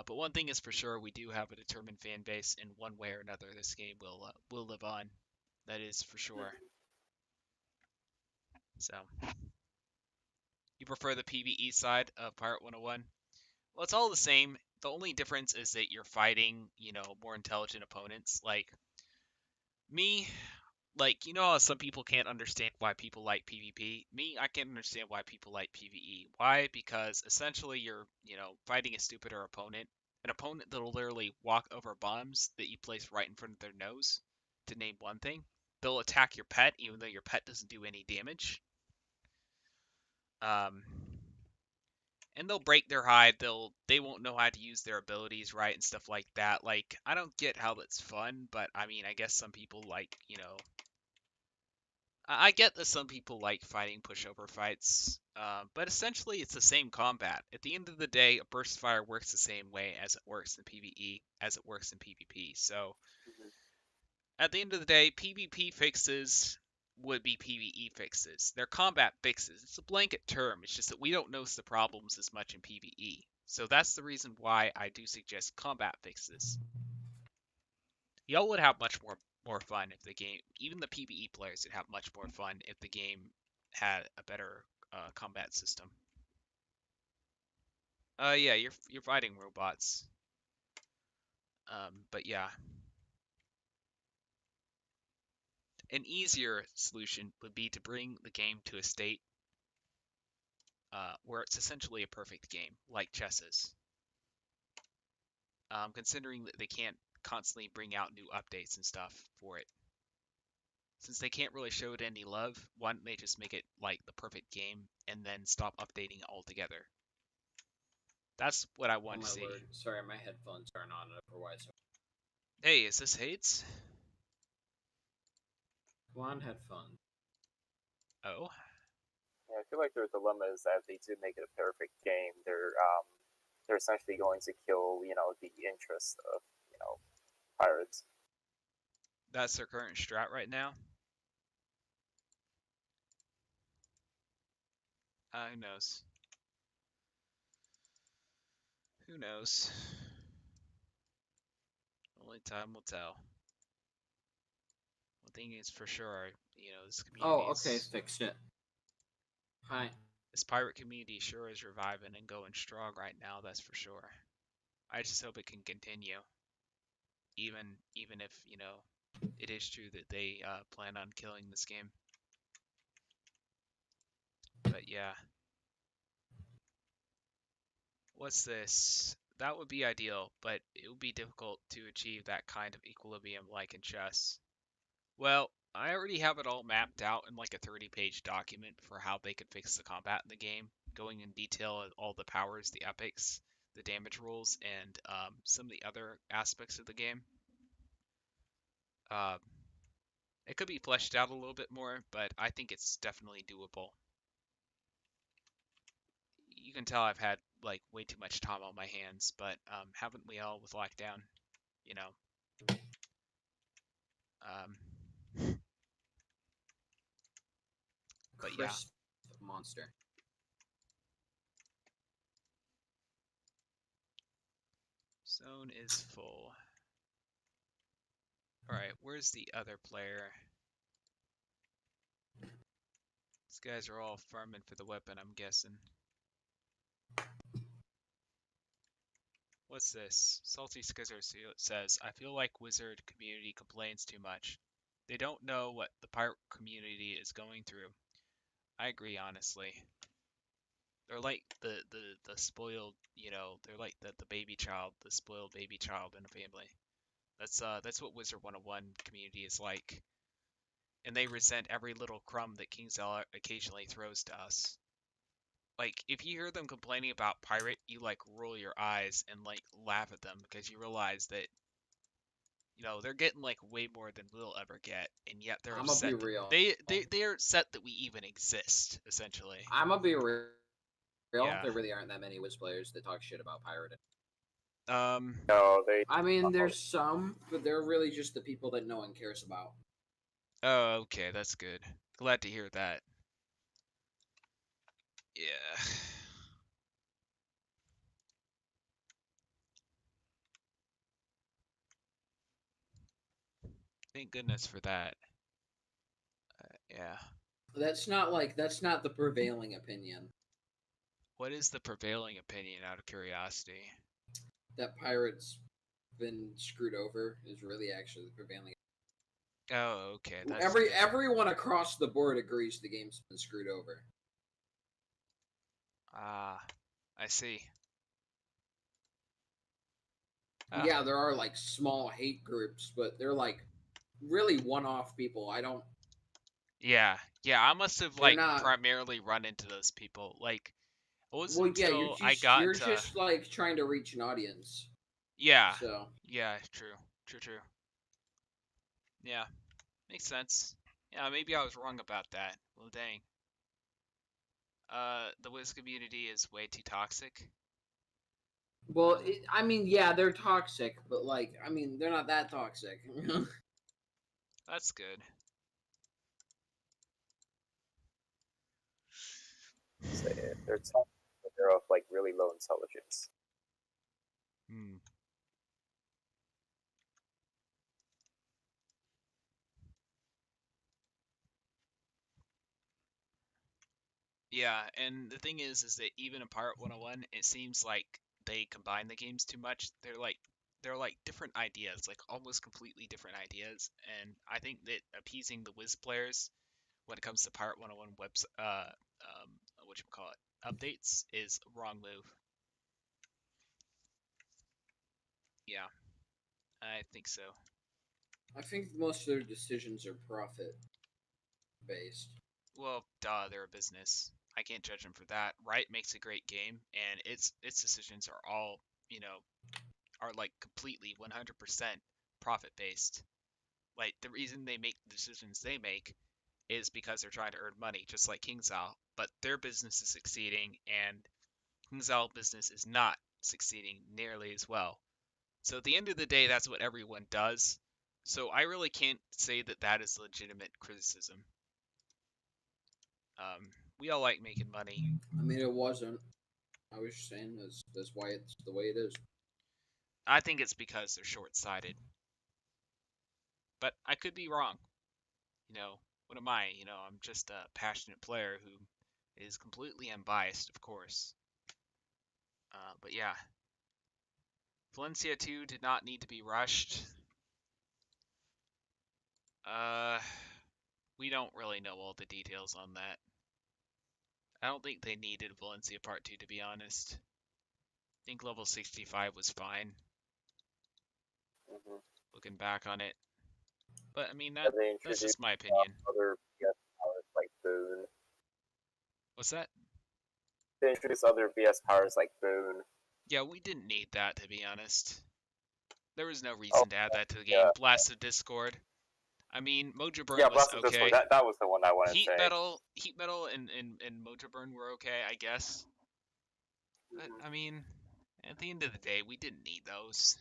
But one thing is for sure, we do have a determined fan base, in one way or another, this game will live on. That is for sure. So, you prefer the PvE side of Pirate 101? Well, it's all the same. The only difference is that you're fighting, more intelligent opponents. Like me, how some people can't understand why people like PvP. Me, I can't understand why people like PvE. Why? Because essentially you're, fighting a stupider opponent. An opponent that'll literally walk over bombs that you place right in front of their nose, to name one thing. They'll attack your pet, even though your pet doesn't do any damage. And they'll break their hide. They won't know how to use their abilities right and stuff like that. Like, I don't get how that's fun, but I mean, I guess some people like, I get that some people like fighting pushover fights, but essentially it's the same combat. At the end of the day, a burst fire works the same way as it works in PvE, as it works in PvP. So, at the end of the day, PvP fixes would be PvE fixes. They're combat fixes. It's a blanket term. It's just that we don't notice the problems as much in PvE. So that's the reason why I do suggest combat fixes. Y'all would have much more fun if the game, even the PvE players would have much more fun if the game had a better combat system. Yeah, you're fighting robots. But yeah. An easier solution would be to bring the game to a state where it's essentially a perfect game, like chess is. Considering that they can't constantly bring out new updates and stuff for it. Since they can't really show it any love, why don't they just make it like the perfect game and then stop updating it altogether? That's what I want to see. Word. Sorry, my headphones aren't on otherwise. Hey, is this Hades? Come on, headphones. Oh. Yeah, I feel like their dilemma is that if they do make it a perfect game, they're essentially going to kill, the interest of, pirates. That's their current strat right now? Who knows? Who knows? Only time will tell. One thing is for sure, this community okay, fixed it. Hi. This pirate community sure is reviving and going strong right now, that's for sure. I just hope it can continue. Even if, it is true that they plan on killing this game. But yeah. What's this? That would be ideal, but it would be difficult to achieve that kind of equilibrium like in chess. Well, I already have it all mapped out in like a 30-page document for how they could fix the combat in the game, going in detail at all the powers, the epics, the damage rules, and some of the other aspects of the game. It could be fleshed out a little bit more, but I think it's definitely doable. You can tell I've had like way too much time on my hands, but haven't we all with lockdown? But yeah. Monster. Zone is full. Alright, where's the other player? These guys are all farming for the weapon, I'm guessing. What's this? Salty Skizzer says, I feel like Wizard community complains too much. They don't know what the pirate community is going through. I agree, honestly. They're like the spoiled, they're like the baby child, the spoiled baby child in a family. That's what Wizard101 community is like. And they resent every little crumb that KingsL occasionally throws to us. Like, if you hear them complaining about pirate, you like roll your eyes and like laugh at them because you realize that they're getting like way more than we'll ever get, and yet they're upset. I'm gonna be real. They're upset that we even exist, essentially. I'm gonna be real. Yeah. There really aren't that many Wiz players that talk shit about pirating. No, they. I mean, there's some, but they're really just the people that no one cares about. Oh, okay, that's good. Glad to hear that. Yeah. Thank goodness for that. Yeah. That's not the prevailing opinion. What is the prevailing opinion, out of curiosity? That Pirate's been screwed over is really actually the prevailing. Oh, okay. That's Everyone across the board agrees the game's been screwed over. Ah, I see. Yeah, there are like small hate groups, but they're like really one-off people. I don't. Yeah, I must have like primarily run into those people. Like, it wasn't until I got you're just like trying to reach an audience. Yeah. So. Yeah, true. Yeah, makes sense. Yeah, maybe I was wrong about that. Well, dang. The Wiz community is way too toxic. Well, I mean, yeah, they're toxic, but like, I mean, they're not that toxic. That's good. They're toxic, but they're of like really low intelligence. Hmm. Yeah, and the thing is that even in Pirate101, it seems like they combine the games too much. They're like different ideas, like almost completely different ideas. And I think that appeasing the Wiz players when it comes to Pirate101 webs whatchamacallit, updates is a wrong move. Yeah, I think so. I think most of their decisions are profit based. Well, duh, they're a business. I can't judge them for that. Riot makes a great game, and its decisions are all, are like completely 100% profit based. Like the reason they make the decisions they make is because they're trying to earn money, just like KingsIsle. But their business is succeeding, and KingsIsle business is not succeeding nearly as well. So at the end of the day, that's what everyone does. So I really can't say that that is legitimate criticism. We all like making money. I mean, it wasn't. I was just saying that's why it's the way it is. I think it's because they're short-sighted. But I could be wrong. What am I? I'm just a passionate player who is completely unbiased, of course. But yeah. Valencia 2 did not need to be rushed. We don't really know all the details on that. I don't think they needed Valencia Part 2, to be honest. I think level 65 was fine. Looking back on it. But, I mean, that's just my opinion. Other BS powers like Boon. What's that? They introduced other BS powers like Boon. Yeah, we didn't need that, to be honest. There was no reason to add that to the game. Blast of Discord. I mean, Mojo Burn was okay. Discord. That was the one I wanted to say. Heat Metal and Mojo Burn were okay, I guess. But, I mean, at the end of the day, we didn't need those.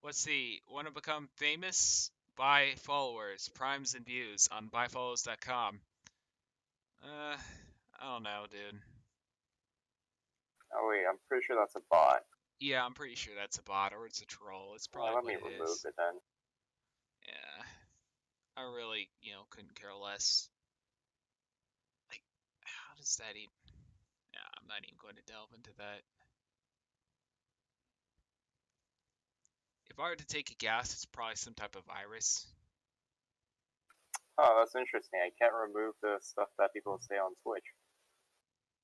Let's see. Want to become famous? Buy followers, primes, and views on buyfollows.com. I don't know, dude. Oh wait, I'm pretty sure that's a bot. Yeah, I'm pretty sure that's a bot, or it's a troll. It's probably let me remove it then. Yeah. I really, couldn't care less. Like, how does that even... Yeah, I'm not even going to delve into that. If I were to take a guess, it's probably some type of virus. Oh, that's interesting. I can't remove the stuff that people say on Twitch.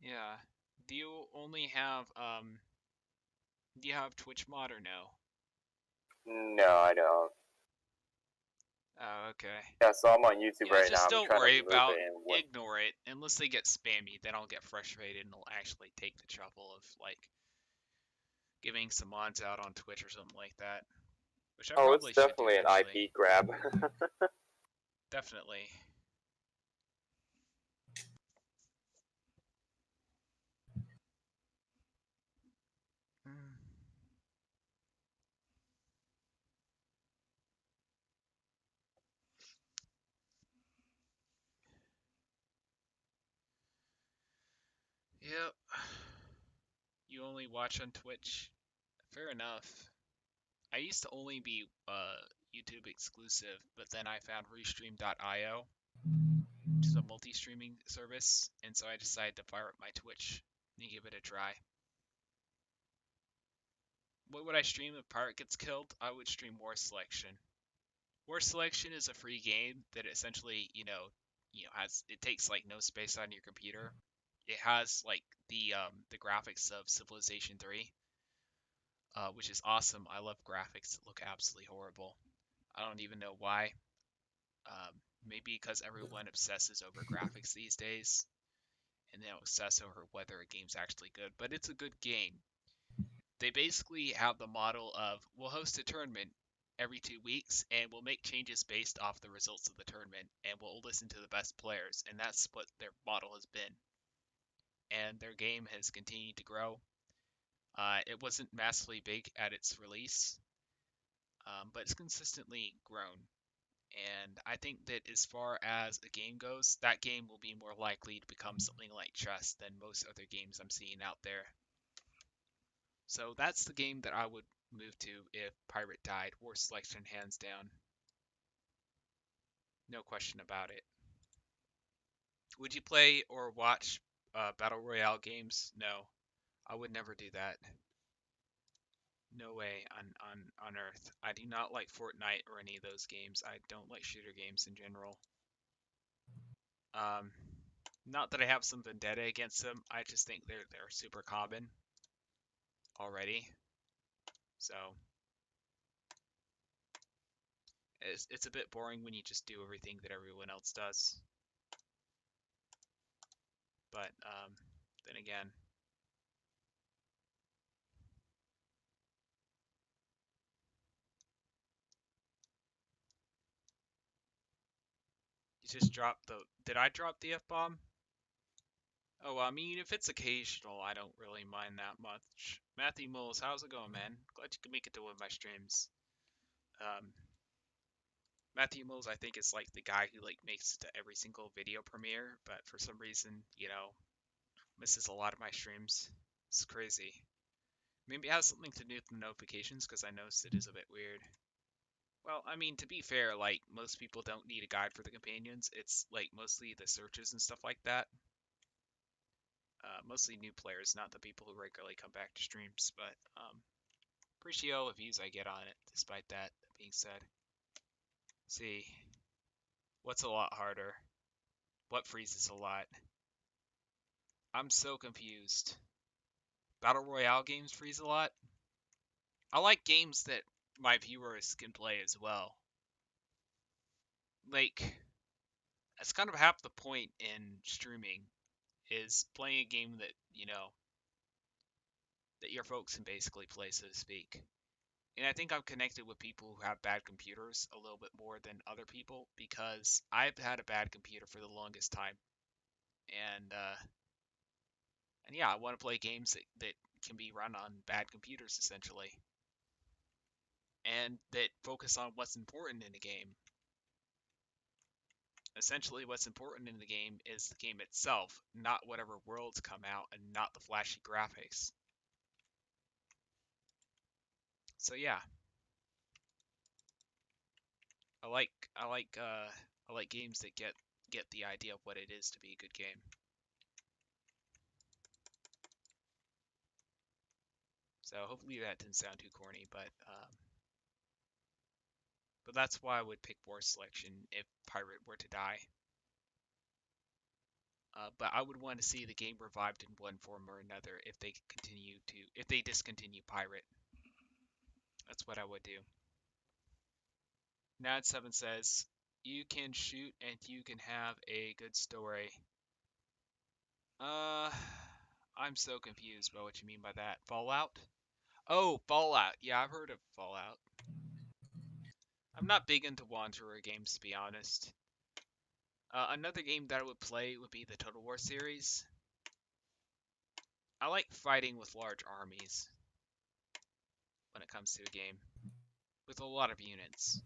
Yeah. Do you only have, do you have Twitch mod or no? No, I don't. Oh, okay. Yeah, so I'm on YouTube right now. Just don't worry about it. Ignore it. Unless they get spammy, then I'll get frustrated and I'll actually take the trouble of, like, giving some mods out on Twitch or something like that. Which I probably it's definitely an IP grab. Definitely. Yep. You only watch on Twitch? Fair enough. I used to only be YouTube exclusive, but then I found Restream.io, which is a multi-streaming service, and so I decided to fire up my Twitch and give it a try. What would I stream if Pirate gets killed? I would stream War Selection. War Selection is a free game that essentially, it takes like no space on your computer. It has like the graphics of Civilization 3, which is awesome. I love graphics that look absolutely horrible. I don't even know why. Maybe because everyone obsesses over graphics these days, and they don't obsess over whether a game's actually good. But it's a good game. They basically have the model of, we'll host a tournament every 2 weeks, and we'll make changes based off the results of the tournament, and we'll listen to the best players, and that's what their model has been. And their game has continued to grow. It wasn't massively big at its release, but it's consistently grown. And I think that as far as a game goes, that game will be more likely to become something like chess than most other games I'm seeing out there. So that's the game that I would move to if Pirate died. War Selection, hands down. No question about it. Would you play or watch Battle Royale games? No. I would never do that. No way on earth. I do not like Fortnite or any of those games. I don't like shooter games in general. Not that I have some vendetta against them. I just think they're super common already. So it's a bit boring when you just do everything that everyone else does. But then again, you just dropped the. Did I drop the F-bomb? Oh, I mean, if it's occasional, I don't really mind that much. Matthew Moles, how's it going, man? Glad you can make it to one of my streams. Matthew Moles, I think, is like the guy who like makes it to every single video premiere, but for some reason, misses a lot of my streams. It's crazy. Maybe it has something to do with the notifications, because I noticed it is a bit weird. Well, I mean, to be fair, like, most people don't need a guide for the companions. It's, like, mostly the searches and stuff like that. Mostly new players, not the people who regularly come back to streams, but, appreciate all the views I get on it, despite that being said. See, what's a lot harder? What freezes a lot? I'm so confused. Battle Royale games freeze a lot? I like games that my viewers can play as well. Like, that's kind of half the point in streaming, is playing a game that, that your folks can basically play, so to speak. And I think I'm connected with people who have bad computers a little bit more than other people, because I've had a bad computer for the longest time. And yeah, I want to play games that can be run on bad computers, essentially. And that focus on what's important in the game. Essentially, what's important in the game is the game itself, not whatever worlds come out, and not the flashy graphics. So yeah, I like games that get the idea of what it is to be a good game. So hopefully that didn't sound too corny, but that's why I would pick War Selection if Pirate were to die. But I would want to see the game revived in one form or another if they discontinue Pirate. That's what I would do. Nad7 says, you can shoot and you can have a good story. I'm so confused by what you mean by that. Fallout? Oh, Fallout. Yeah, I've heard of Fallout. I'm not big into Wanderer games, to be honest. Another game that I would play would be the Total War series. I like fighting with large armies when it comes to a game, with a lot of units.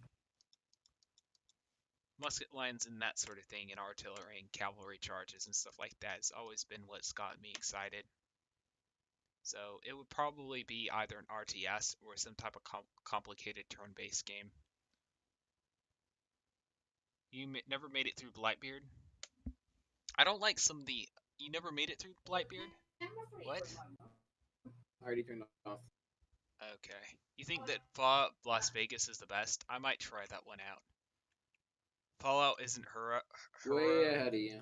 musket lines and that sort of thing, and artillery and cavalry charges and stuff like that has always been what's got me excited. So it would probably be either an RTS or some type of complicated turn-based game. You never made it through Blightbeard? I don't like some of the... You never made it through Blightbeard? What? I already turned it off. Okay. You think that Fallout Las Vegas is the best? I might try that one out. Fallout isn't way ahead of you.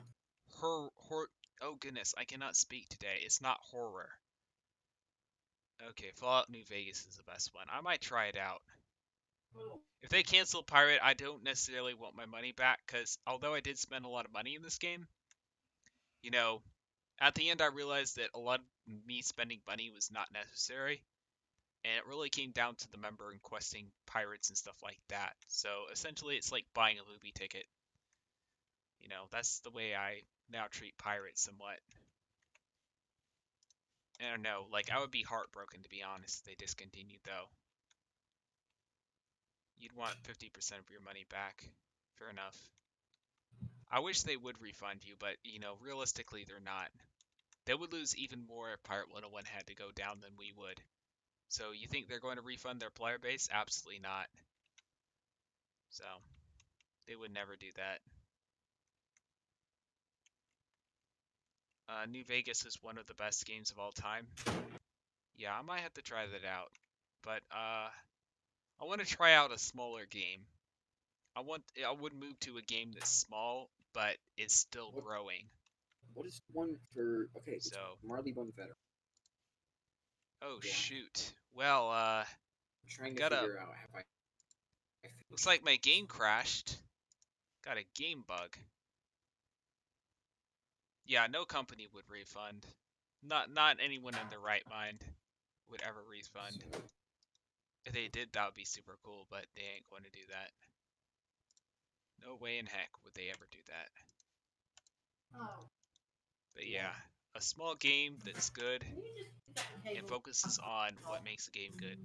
Oh goodness, I cannot speak today. It's not horror. Okay, Fallout New Vegas is the best one. I might try it out. If they cancel Pirate, I don't necessarily want my money back, because although I did spend a lot of money in this game, you know, at the end I realized that a lot of me spending money was not necessary, and it really came down to the member and questing pirates and stuff like that. So essentially it's like buying a movie ticket. You know, that's the way I now treat pirates somewhat. I don't know, like, I would be heartbroken, to be honest, if they discontinued, though. You'd want 50% of your money back. Fair enough. I wish they would refund you, but, you know, realistically, they're not. They would lose even more if Pirate 101 had to go down than we would. So, you think they're going to refund their player base? Absolutely not. So, they would never do that. New Vegas is one of the best games of all time. Yeah, I might have to try that out. But, I want to try out a smaller game. I would move to a game that's small, but is still growing. What is one for... Okay, so Marley Bone Veteran. Oh, yeah. Shoot. Well, I'm trying to figure out if I looks like my game crashed. Got a game bug. Yeah, no company would refund. Not anyone in their right mind would ever refund. If they did, that would be super cool, but they ain't going to do that. No way in heck would they ever do that. Oh. But yeah, a small game that's good and focuses on what makes the game good.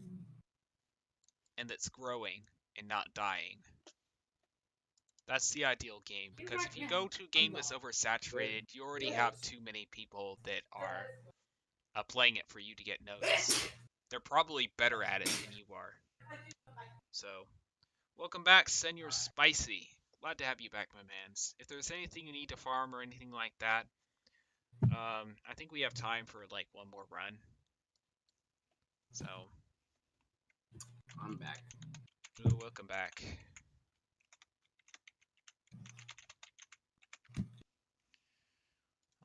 And that's growing and not dying. That's the ideal game, because if you go to a game that's oversaturated, you already have too many people that are playing it for you to get noticed. They're probably better at it than you are. So, welcome back, Senor Spicy. Glad to have you back, my mans. If there's anything you need to farm or anything like that, I think we have time for like one more run. So, I'm back. Oh, welcome back.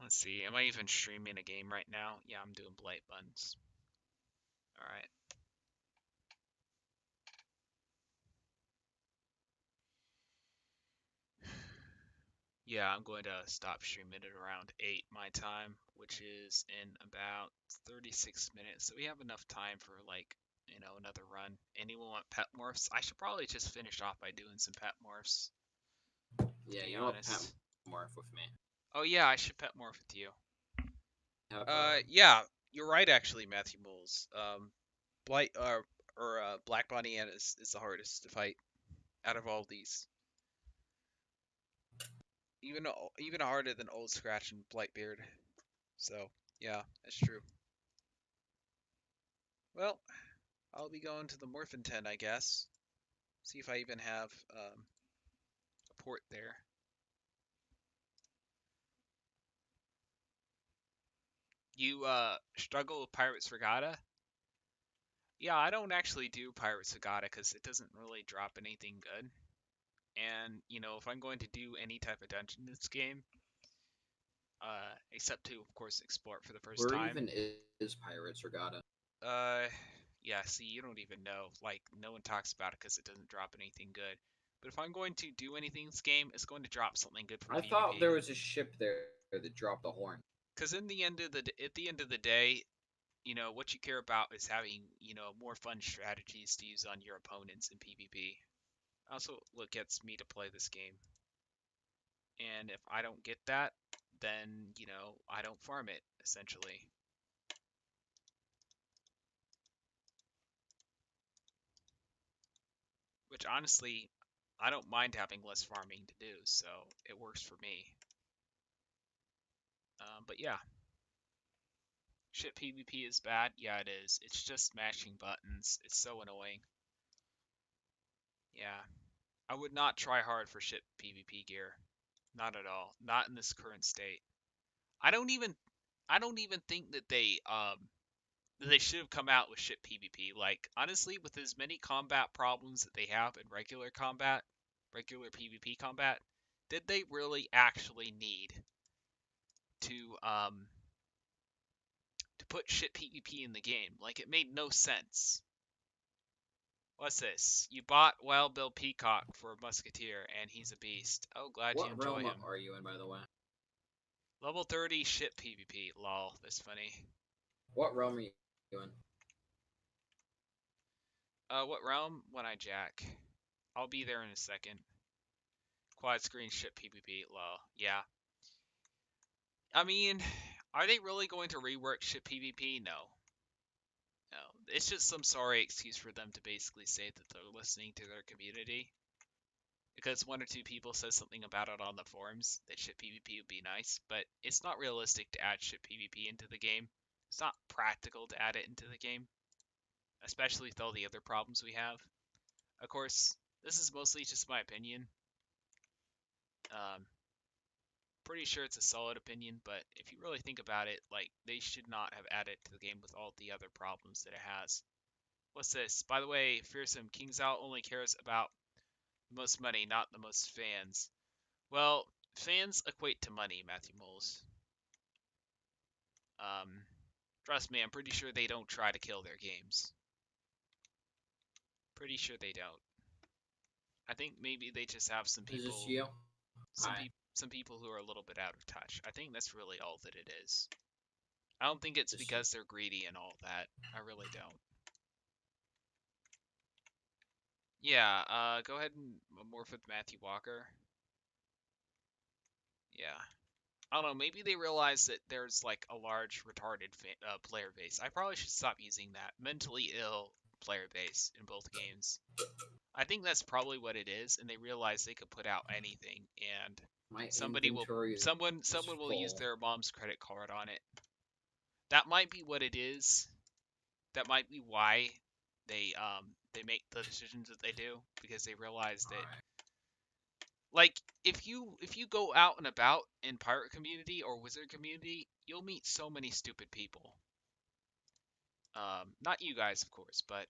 Let's see, am I even streaming a game right now? Yeah, I'm doing Blight Buns. Alright. Yeah, I'm going to stop streaming at around 8 my time, which is in about 36 minutes. So we have enough time for, like, you know, another run. Anyone want pet morphs? I should probably just finish off by doing some pet morphs. Yeah, you want pet morph with me. Oh yeah, I should pet morph with you. Have, yeah, you're right actually, Matthew Moles. Black Bonnie Ann is the hardest to fight out of all these. Even harder than Old Scratch and Blightbeard. So, yeah, that's true. Well, I'll be going to the Morphin tent, I guess. See if I even have a port there. You struggle with Pirates Regatta? Yeah, I don't actually do Pirates Regatta because it doesn't really drop anything good. And, you know, if I'm going to do any type of dungeon in this game, except to, of course, explore it for the first time. Where even is Pirates Regatta? Yeah, see, you don't even know. Like, no one talks about it because it doesn't drop anything good. But if I'm going to do anything in this game, it's going to drop something good for PvP. I thought there was a ship there that dropped the horn. Because at the end of the day, you know, what you care about is having, you know, more fun strategies to use on your opponents in PvP. Also, what gets me to play this game. And if I don't get that, then, you know, I don't farm it, essentially. Which, honestly, I don't mind having less farming to do, so it works for me. But yeah. Ship PvP is bad? Yeah, it is. It's just mashing buttons. It's so annoying. Yeah. I would not try hard for ship PvP gear. Not at all. Not in this current state. I don't even think that they should have come out with ship PvP. Like, honestly, with as many combat problems that they have in regular combat, regular PvP combat, did they really actually need to put ship PvP in the game? Like, it made no sense. What's this? You bought Wild Bill Peacock for a musketeer, and he's a beast. Oh, glad you What enjoy realm him. are you in, by the way? Level 30 ship PvP. Lol, that's funny. What realm are you in? What realm? When I jack. I'll be there in a second. Quad screen ship PvP. Lol. Yeah. I mean, are they really going to rework ship PvP? No. No. It's just some sorry excuse for them to basically say that they're listening to their community. Because one or two people said something about it on the forums that ship PvP would be nice, but it's not realistic to add ship PvP into the game. It's not practical to add it into the game, especially with all the other problems we have. Of course, this is mostly just my opinion. Pretty sure it's a solid opinion, but if you really think about it, like, they should not have added to the game with all the other problems that it has. What's this? By the way, Fearsome, King's Out only cares about the most money, not the most fans. Well, fans equate to money, Matthew Moles. Trust me, I'm pretty sure they don't try to kill their games. Pretty sure they don't. I think maybe they just have some people. Is this you? Some people who are a little bit out of touch. I think that's really all that it is. I don't think it's because they're greedy and all that. I really don't. Yeah, go ahead and morph with Matthew Walker. Yeah. I don't know, maybe they realize that there's like a large retarded player base. I probably should stop using that. Mentally ill player base in both games. I think that's probably what it is, and they realize they could put out anything, and someone will use their mom's credit card on it. That might be what it is. That might be why they make the decisions that they do, because they realize that, like, if you go out and about in pirate community or wizard community, you'll meet so many stupid people. Not you guys, of course, but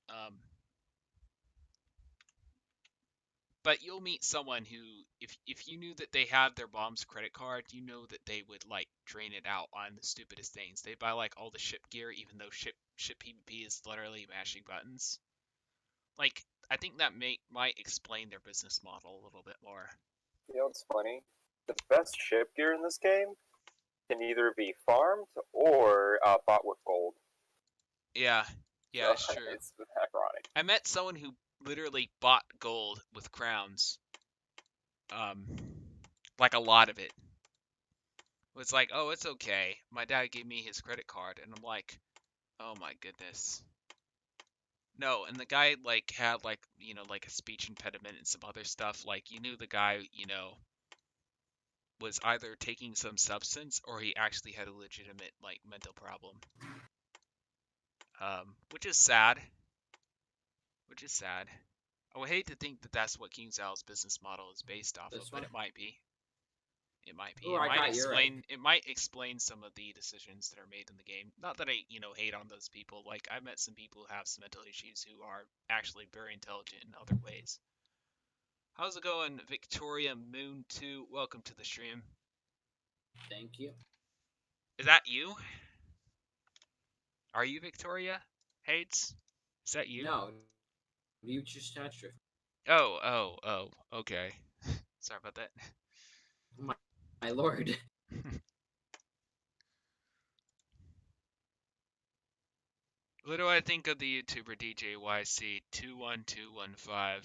you'll meet someone who, if you knew that they had their mom's credit card, you know that they would, like, drain it out on the stupidest things. They buy, like, all the ship gear, even though ship PvP is literally mashing buttons. Like, I think that might explain their business model a little bit more. You know what's funny? The best ship gear in this game can either be farmed or bought with gold. Yeah, it's true. It's ironic. I met someone who literally bought gold with crowns. Like a lot of it. It was like, oh, it's okay. My dad gave me his credit card, and I'm like, oh my goodness. No, and the guy, like, had, like, you know, like a speech impediment and some other stuff. Like, you knew the guy, you know, was either taking some substance or he actually had a legitimate, like, mental problem. Which is sad. I would hate to think that that's what King Zal's business model is based off of, but it might be. It might be. It might explain some of the decisions that are made in the game. Not that I, you know, hate on those people. Like, I've met some people who have some mental issues who are actually very intelligent in other ways. How's it going, Victoria Moon 2? Welcome to the stream. Thank you. Is that you? Are you Victoria Hades? Is that you? No. You just touched her. Oh, okay. Sorry about that. My lord. What do I think of the YouTuber DJYC21215?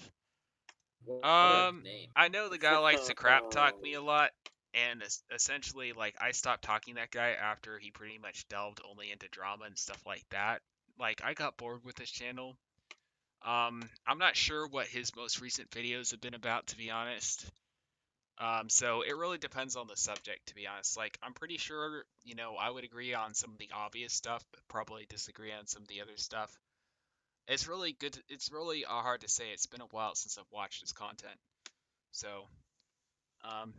I know the guy likes to crap talk me a lot, and essentially, like, I stopped talking to that guy after he pretty much delved only into drama and stuff like that. Like, I got bored with his channel. I'm not sure what his most recent videos have been about, to be honest. So it really depends on the subject, to be honest. Like, I'm pretty sure, you know, I would agree on some of the obvious stuff, but probably disagree on some of the other stuff. It's really good. It's really hard to say. It's been a while since I've watched his content. So, um,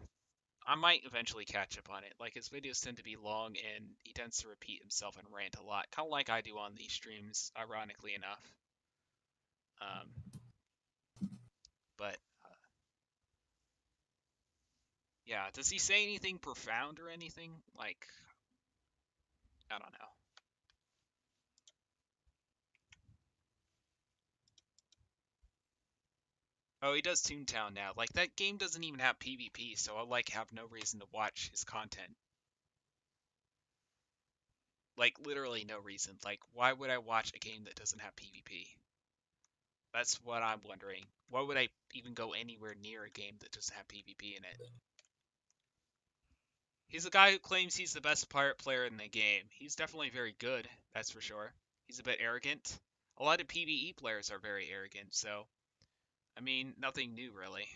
I might eventually catch up on it. Like, his videos tend to be long, and he tends to repeat himself and rant a lot, kind of like I do on these streams, ironically enough. But yeah, does he say anything profound or anything? Like, I don't know. Oh, he does Toontown now. Like, that game doesn't even have PvP, so I, like, have no reason to watch his content. Like, literally no reason. Like, why would I watch a game that doesn't have PvP? That's what I'm wondering. Why would I even go anywhere near a game that doesn't have PvP in it? He's a guy who claims he's the best pirate player in the game. He's definitely very good, that's for sure. He's a bit arrogant. A lot of PvE players are very arrogant, so... I mean, nothing new, really.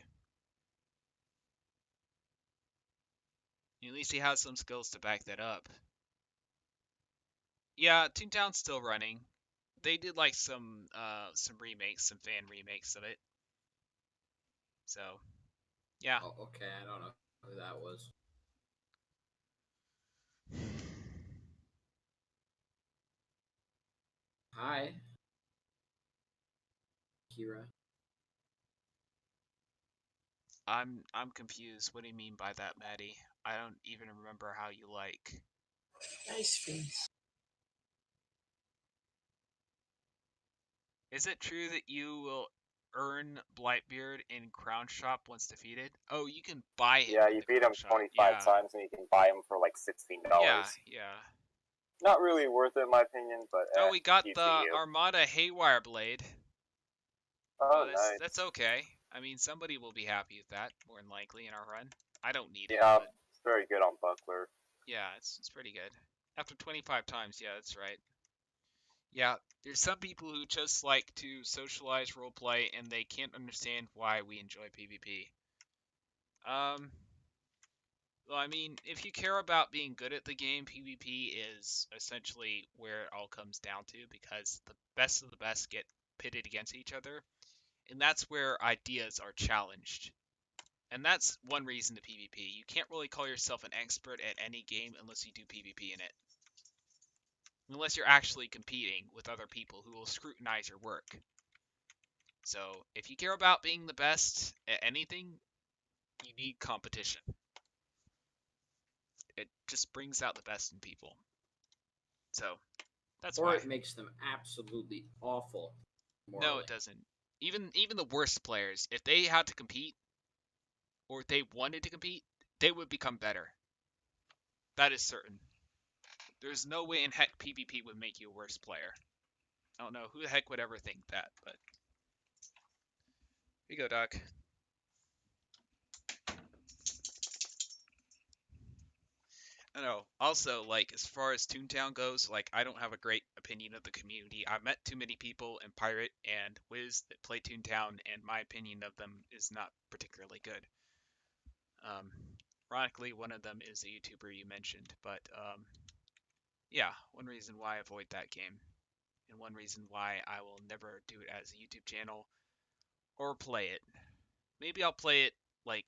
At least he has some skills to back that up. Yeah, Toontown's still running. They did like some remakes, some fan remakes of it. So, yeah. Oh, okay, I don't know who that was. Hi, Kira. I'm confused. What do you mean by that, Maddie? I don't even remember how you like. Nice face. Is it true that you will earn Blightbeard in Crown Shop once defeated? Oh, you can buy him. Yeah, in you the beat Crown him Shop. 25 times and you can buy him for like $16. Yeah. Not really worth it in my opinion, but Oh, we got the TCU. Armada Haywire Blade. Oh, that's, nice. That's okay. I mean, somebody will be happy with that, more than likely, in our run. I don't need it. Yeah, But... it's very good on Buckler. Yeah, it's pretty good. After 25 times, yeah, that's right. Yeah, there's some people who just like to socialize roleplay, and they can't understand why we enjoy PvP. Well, I mean, if you care about being good at the game, PvP is essentially where it all comes down to, because the best of the best get pitted against each other, and that's where ideas are challenged. And that's one reason to PvP. You can't really call yourself an expert at any game unless you do PvP in it. Unless you're actually competing with other people who will scrutinize your work. So, if you care about being the best at anything, you need competition. It just brings out the best in people. So, that's why. Or it makes them absolutely awful. Morally. No, it doesn't. Even the worst players, if they had to compete, or if they wanted to compete, they would become better. That is certain. There's no way in heck PvP would make you a worse player. I don't know who the heck would ever think that, but... Here you go, Doc. I know. Also, like, as far as Toontown goes, like, I don't have a great opinion of the community. I've met too many people in Pirate and Wiz that play Toontown, and my opinion of them is not particularly good. Ironically, one of them is a YouTuber you mentioned, but, yeah, one reason why I avoid that game, and one reason why I will never do it as a YouTube channel, or play it. Maybe I'll play it, like,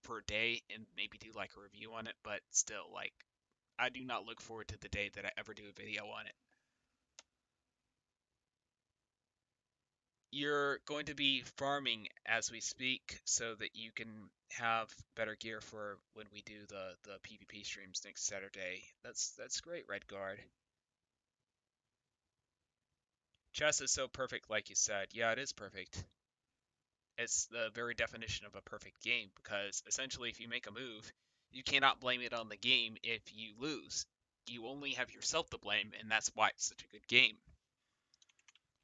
for a day, and maybe do, like, a review on it, but still, like, I do not look forward to the day that I ever do a video on it. You're going to be farming as we speak so that you can have better gear for when we do the PvP streams next Saturday. That's great, Redguard. Chess is so perfect, like you said. Yeah, it is perfect. It's the very definition of a perfect game, because essentially if you make a move, you cannot blame it on the game if you lose. You only have yourself to blame, and that's why it's such a good game.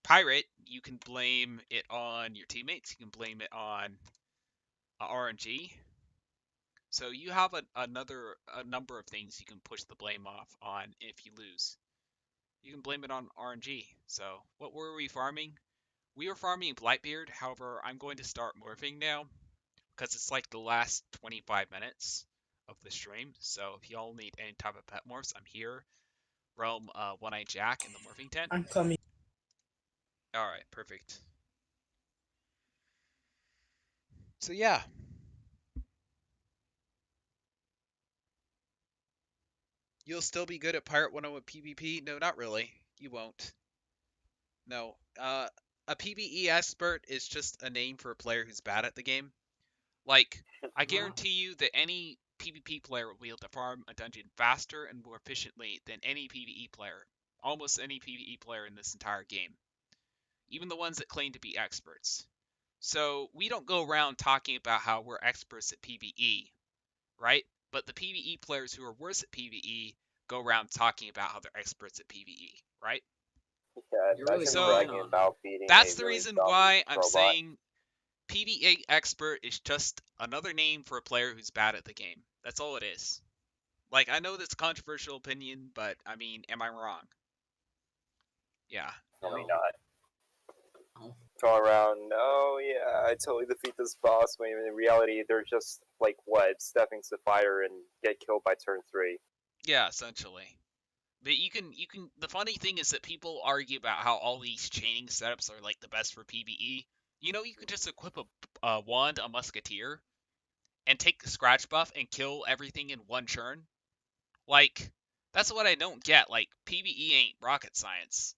Pirate, you can blame it on your teammates, you can blame it on RNG. So you have a number of things you can push the blame off on if you lose. You can blame it on RNG. So what were we farming? We were farming Blightbeard, however, I'm going to start morphing now, because it's like the last 25 minutes of the stream, so if y'all need any type of pet morphs, I'm here. Realm One-Eyed Jack in the morphing tent. I'm coming. Alright, perfect. So yeah. You'll still be good at Pirate 101 PvP? No, not really. You won't. No. A PvE expert is just a name for a player who's bad at the game. Like, I guarantee you that any PvP player will be able to farm a dungeon faster and more efficiently than any PvE player. Almost any PvE player in this entire game. Even the ones that claim to be experts. So, we don't go around talking about how we're experts at PvE, right? But the PvE players who are worse at PvE go around talking about how they're experts at PvE, right? Yeah, imagine bragging about beating that's a the really reason dumb why I'm robot. saying PvE expert is just another name for a player who's bad at the game. That's all it is. Like, I know that's a controversial opinion, but I mean, am I wrong? Yeah. Probably not. Go around, no, yeah, I totally defeat this boss, when in reality, they're just, like, what, stepping to fire and get killed by turn 3. Yeah, essentially. But you can, the funny thing is that people argue about how all these chaining setups are, like, the best for PvE. You know, you could just equip a wand, a musketeer, and take the scratch buff and kill everything in one churn. Like, that's what I don't get. Like, PvE ain't rocket science.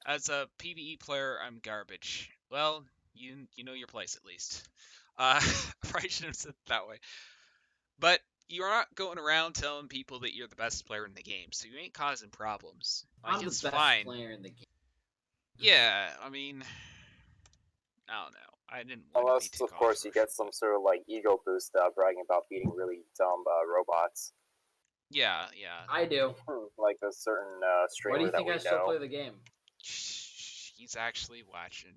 As a PvE player, I'm garbage. Well, you know your place at least. Probably shouldn't have said it that way. But you're not going around telling people that you're the best player in the game, so you ain't causing problems. Like, I'm it's the best fine. player in the game. Yeah, I mean, I don't know. I didn't. Unless, of course, you get some sort of like ego boost bragging about beating really dumb robots. Yeah. I do. Like a certain streamer Why do you think that I we still know. play the game? He's actually watching.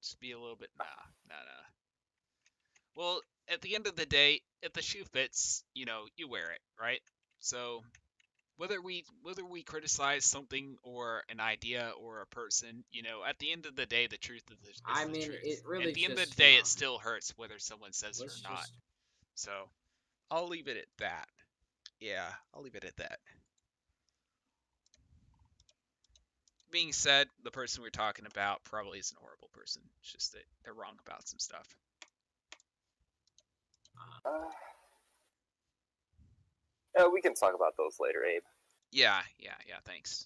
Just be a little bit. Nah. Well, at the end of the day, if the shoe fits, you know, you wear it, right? So whether we criticize something or an idea or a person, you know, at the end of the day, the truth is the truth. It really at the end of the just, day, it still hurts whether someone says it or not. just- So I'll leave it at that. Yeah, I'll leave it at that. Being said, the person we're talking about probably isn't a horrible person. It's just that they're wrong about some stuff. We can talk about those later, Abe. Yeah, thanks.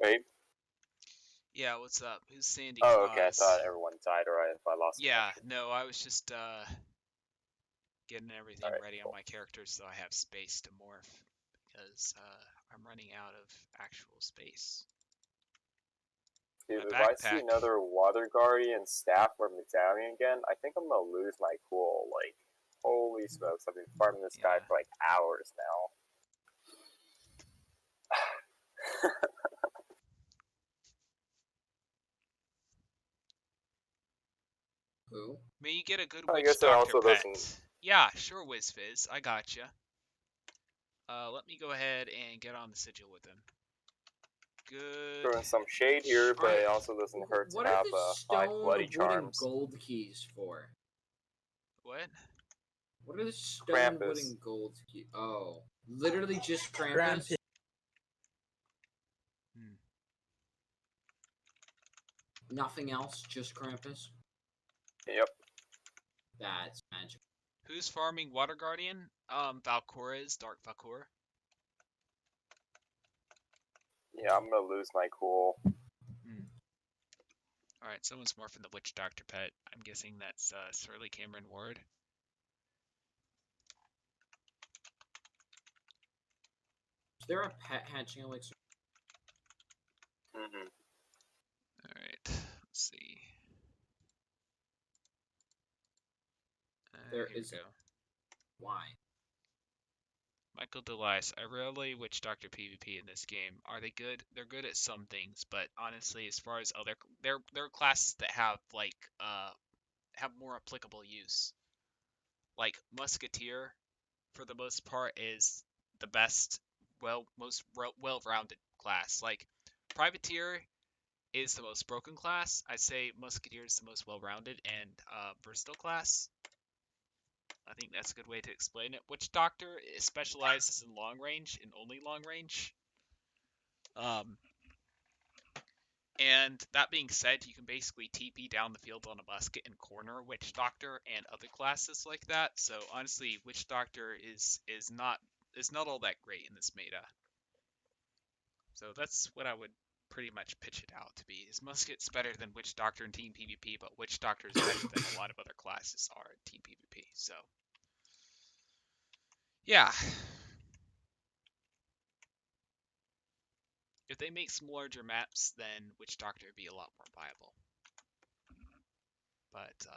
Abe? Yeah, what's up? Who's Sandy Oh, Claus? okay, I thought everyone died, or if I lost Yeah, no, I was just getting everything ready on my characters so I have space to morph, because I'm running out of actual space. Dude, if I see another Water Guardian staff or medallion again, I think I'm gonna lose my cool. Like, holy smokes, I've been farming this guy for like hours now. Who? May you get a good I witch guess it doctor also pet. doesn't. Yeah, sure, WizFizz, I gotcha. Let me go ahead and get on the sigil with him. Good. Throwing some shade here, but it also doesn't hurt to have 5 bloody charms. Gold keys for? What? What are the stone wooden gold keys? Oh, literally just Krampus. Nothing else, just Krampus. Yep. That's magic. Who's farming Water Guardian? Valcora's Dark Valcor. Yeah, I'm gonna lose my cool. Alright, someone's morphing the Witch Doctor pet. I'm guessing that's Surly Cameron Ward. there a pet hatching elixir? Mm-hmm. Alright, let's see. There Here we isn't. go. Why? Michael Delias, I rarely Witch Doctor PvP in this game. Are they good? They're good at some things, but honestly, as far as other, there are classes that have like have more applicable use. Like Musketeer, for the most part, is the best, most well-rounded class. Like Privateer is the most broken class. I'd say Musketeer is the most well-rounded and versatile class. I think that's a good way to explain it. Witch Doctor specializes in long range and only long range. And that being said, you can basically TP down the field on a musket and corner Witch Doctor and other classes like that. So honestly, Witch Doctor is not all that great in this meta. So that's what I would pretty much pitch it out to be. Is Musket's better than Witch Doctor in Team PvP, but Witch Doctor is better than a lot of other classes are in Team PvP. So yeah. If they make some larger maps, then Witch Doctor would be a lot more viable. But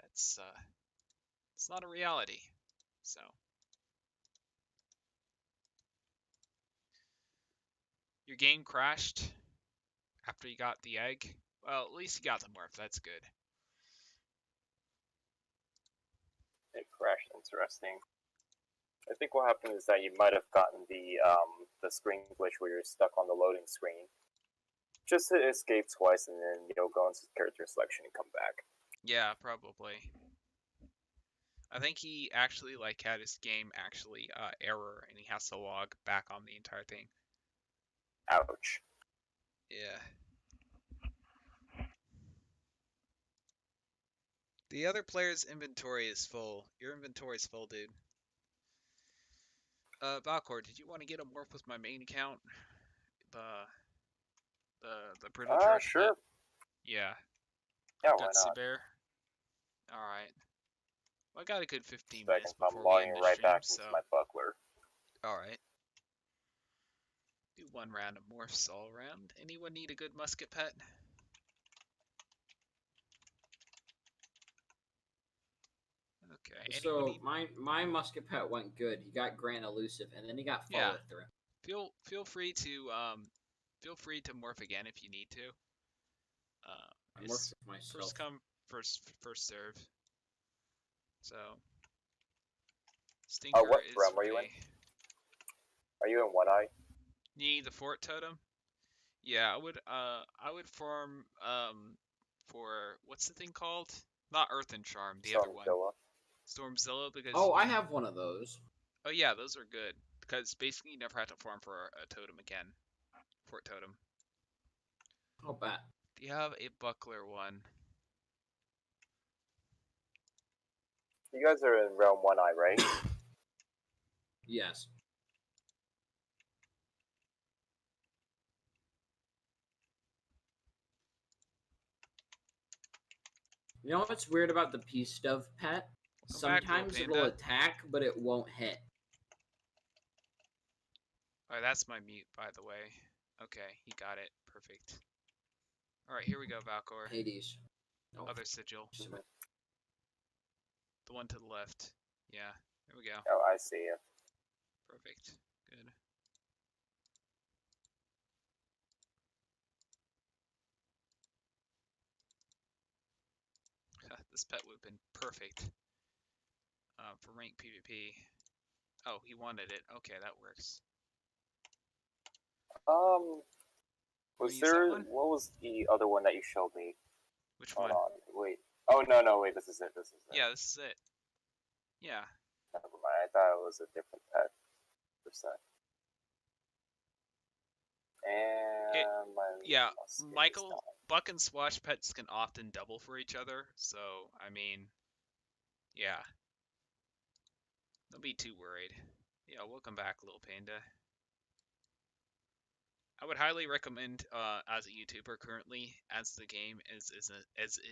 that's it's not a reality. So your game crashed after you got the egg. Well, at least you got the morph. That's good. It crashed. Interesting. I think what happened is that you might have gotten the screen glitch where you're stuck on the loading screen. Just to escape twice and then go into character selection and come back. Yeah, probably. I think he actually had his game actually error and he has to log back on the entire thing. Ouch. Yeah. The other player's inventory is full. Your inventory is full, dude. Valcor, did you want to get a morph with my main account? The brittle charge sure. pet? Yeah. Yeah, why Gutsy not? Bear. Alright. Well, I got a good 15 So minutes I can before come we end logging the right stream, back so... into my buckler. Alright. Do one round of morphs all around. Anyone need a good musket pet? Okay. So my musket pet went good. He got Grand Elusive, and then he got follow through. Feel free to morph again if you need to. I morphed myself. First come, first serve. So Stinker what is realm are you in? Are you in One Eye? You need the Fort Totem? Yeah, I would farm for what's the thing called? Not Earth and Charm, the other one. Stormzilla, because I have one of those. Oh yeah, those are good because basically you never have to farm for a totem again. Fort Totem. I'll bet. Do you have a buckler one? You guys are in realm One Eye, right? Yes. You know what's weird about the Peace Dove pet? Sometimes it'll attack, but it won't hit. Alright, that's my mute, by the way. Okay, he got it. Perfect. Alright, here we go, Valcor. Hades. Oh. Other sigil. The one to the left. Yeah, there we go. Oh, I see it. Perfect. Good. This pet would have been perfect for rank PvP. Oh, he wanted it. Okay, that works. Was there? What was the other one that you showed me? Which one? Hold on, wait. Oh no, wait. This is it. This is it. Yeah, this is it. Yeah. Never mind. I thought it was a different pet. %. And Michael, Buck and Swash pets can often double for each other, so I mean, yeah. Don't be too worried. Yeah, welcome back, little panda. I would highly recommend, as a YouTuber currently, as the game is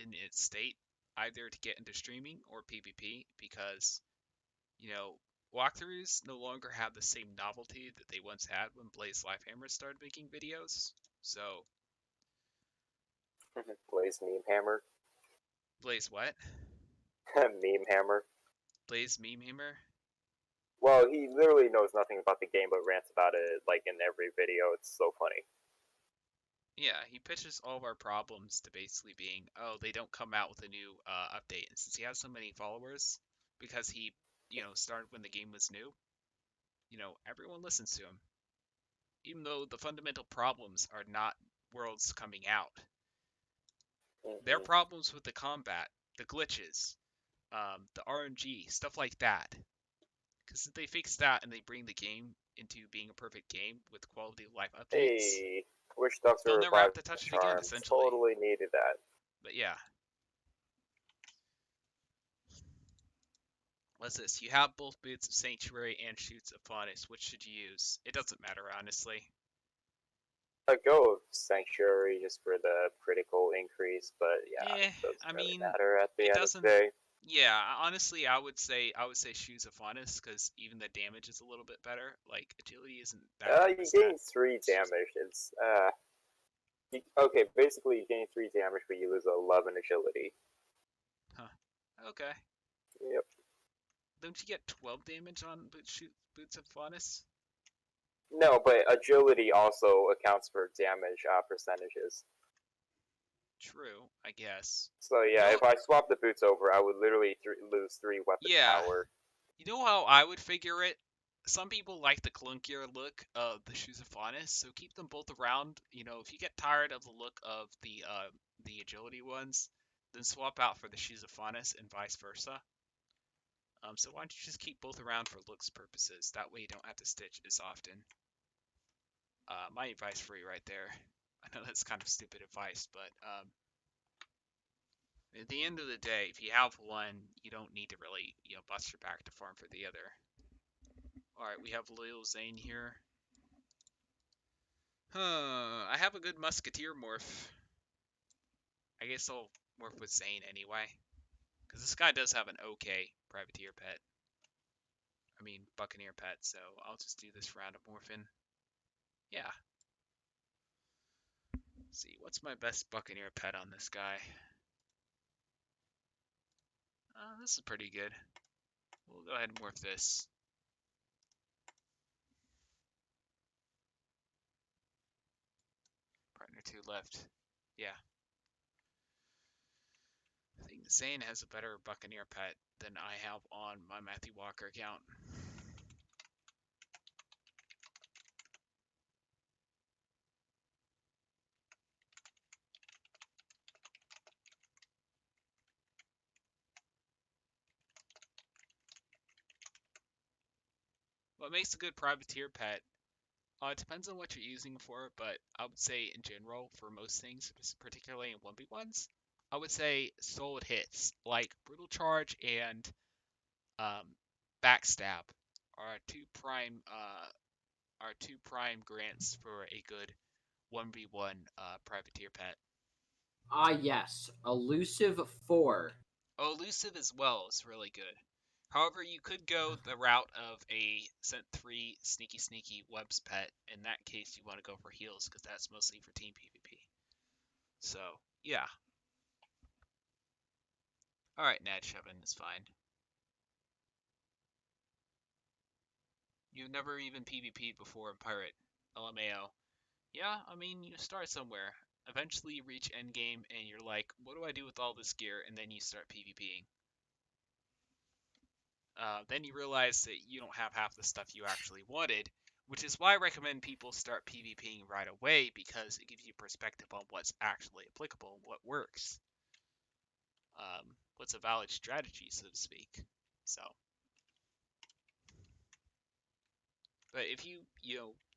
in its state, either to get into streaming or PvP, because, walkthroughs no longer have the same novelty that they once had when Blaze Lifehammer started making videos. So, Blaze Meme Hammer. Blaze what? Meme Hammer. Blaze Meme Hammer? Well, he literally knows nothing about the game, but rants about it like in every video. It's so funny. Yeah, he pitches all of our problems to basically being, oh, they don't come out with a new update. And since he has so many followers, because he, started when the game was new, everyone listens to him. Even though the fundamental problems are not worlds coming out. Their problems with the combat, the glitches, the RNG, stuff like that. Because if they fix that and they bring the game into being a perfect game with quality of life updates, wish Ducks they'll were never have to touch it again, essentially. Totally needed that. But yeah. What's this? You have both Boots of Sanctuary and Shoots of Faunus. Which should you use? It doesn't matter, honestly. I go Sanctuary just for the critical increase, but yeah, it doesn't really matter at the end of the day. Yeah, honestly, I would say Shoes of Faunus because even the damage is a little bit better. Like agility isn't that. You gain 3 damage. It's okay. Basically, you gain 3 damage, but you lose 11 agility. Huh. Okay. Yep. Don't you get 12 damage on Boots of Faunus? No, but agility also accounts for damage percentages. True, I guess. So yeah, if I swap the boots over, I would literally lose 3 weapon power. You know how I would figure it? Some people like the clunkier look of the Shoes of Faunus, so keep them both around. If you get tired of the look of the agility ones, then swap out for the Shoes of Faunus and vice versa. So why don't you just keep both around for looks purposes? That way you don't have to stitch as often. My advice for you right there. I know that's kind of stupid advice, but at the end of the day, if you have one, you don't need to really, bust your back to farm for the other. Alright, we have Lil Zane here. I have a good Musketeer morph. I guess I'll morph with Zane anyway. Because this guy does have an okay Privateer pet. I mean, Buccaneer pet, so I'll just do this round of morphing. Yeah. Let's see, what's my best Buccaneer pet on this guy? This is pretty good. We'll go ahead and morph this. Partner 2 left. Yeah. I think Zane has a better Buccaneer pet than I have on my Matthew Walker account. What makes a good Privateer pet? It depends on what you're using for, but I would say in general, for most things, particularly in 1v1s, I would say solid hits, like Brutal Charge and Backstab are two prime grants for a good 1v1 Privateer pet. Yes. Elusive 4. Oh, Elusive as well is really good. However, you could go the route of a Scent 3 Sneaky Webs pet. In that case, you want to go for heals, because that's mostly for team PvP. So, yeah. Alright, Nadsheven is fine. You've never even PvP'd before in Pirate. LMAO. Yeah, I mean, you start somewhere. Eventually you reach endgame, and you're like, what do I do with all this gear? And then you start PvPing. Then you realize that you don't have half the stuff you actually wanted, which is why I recommend people start PvPing right away, because it gives you perspective on what's actually applicable, what works. What's a valid strategy, so to speak. So, but if you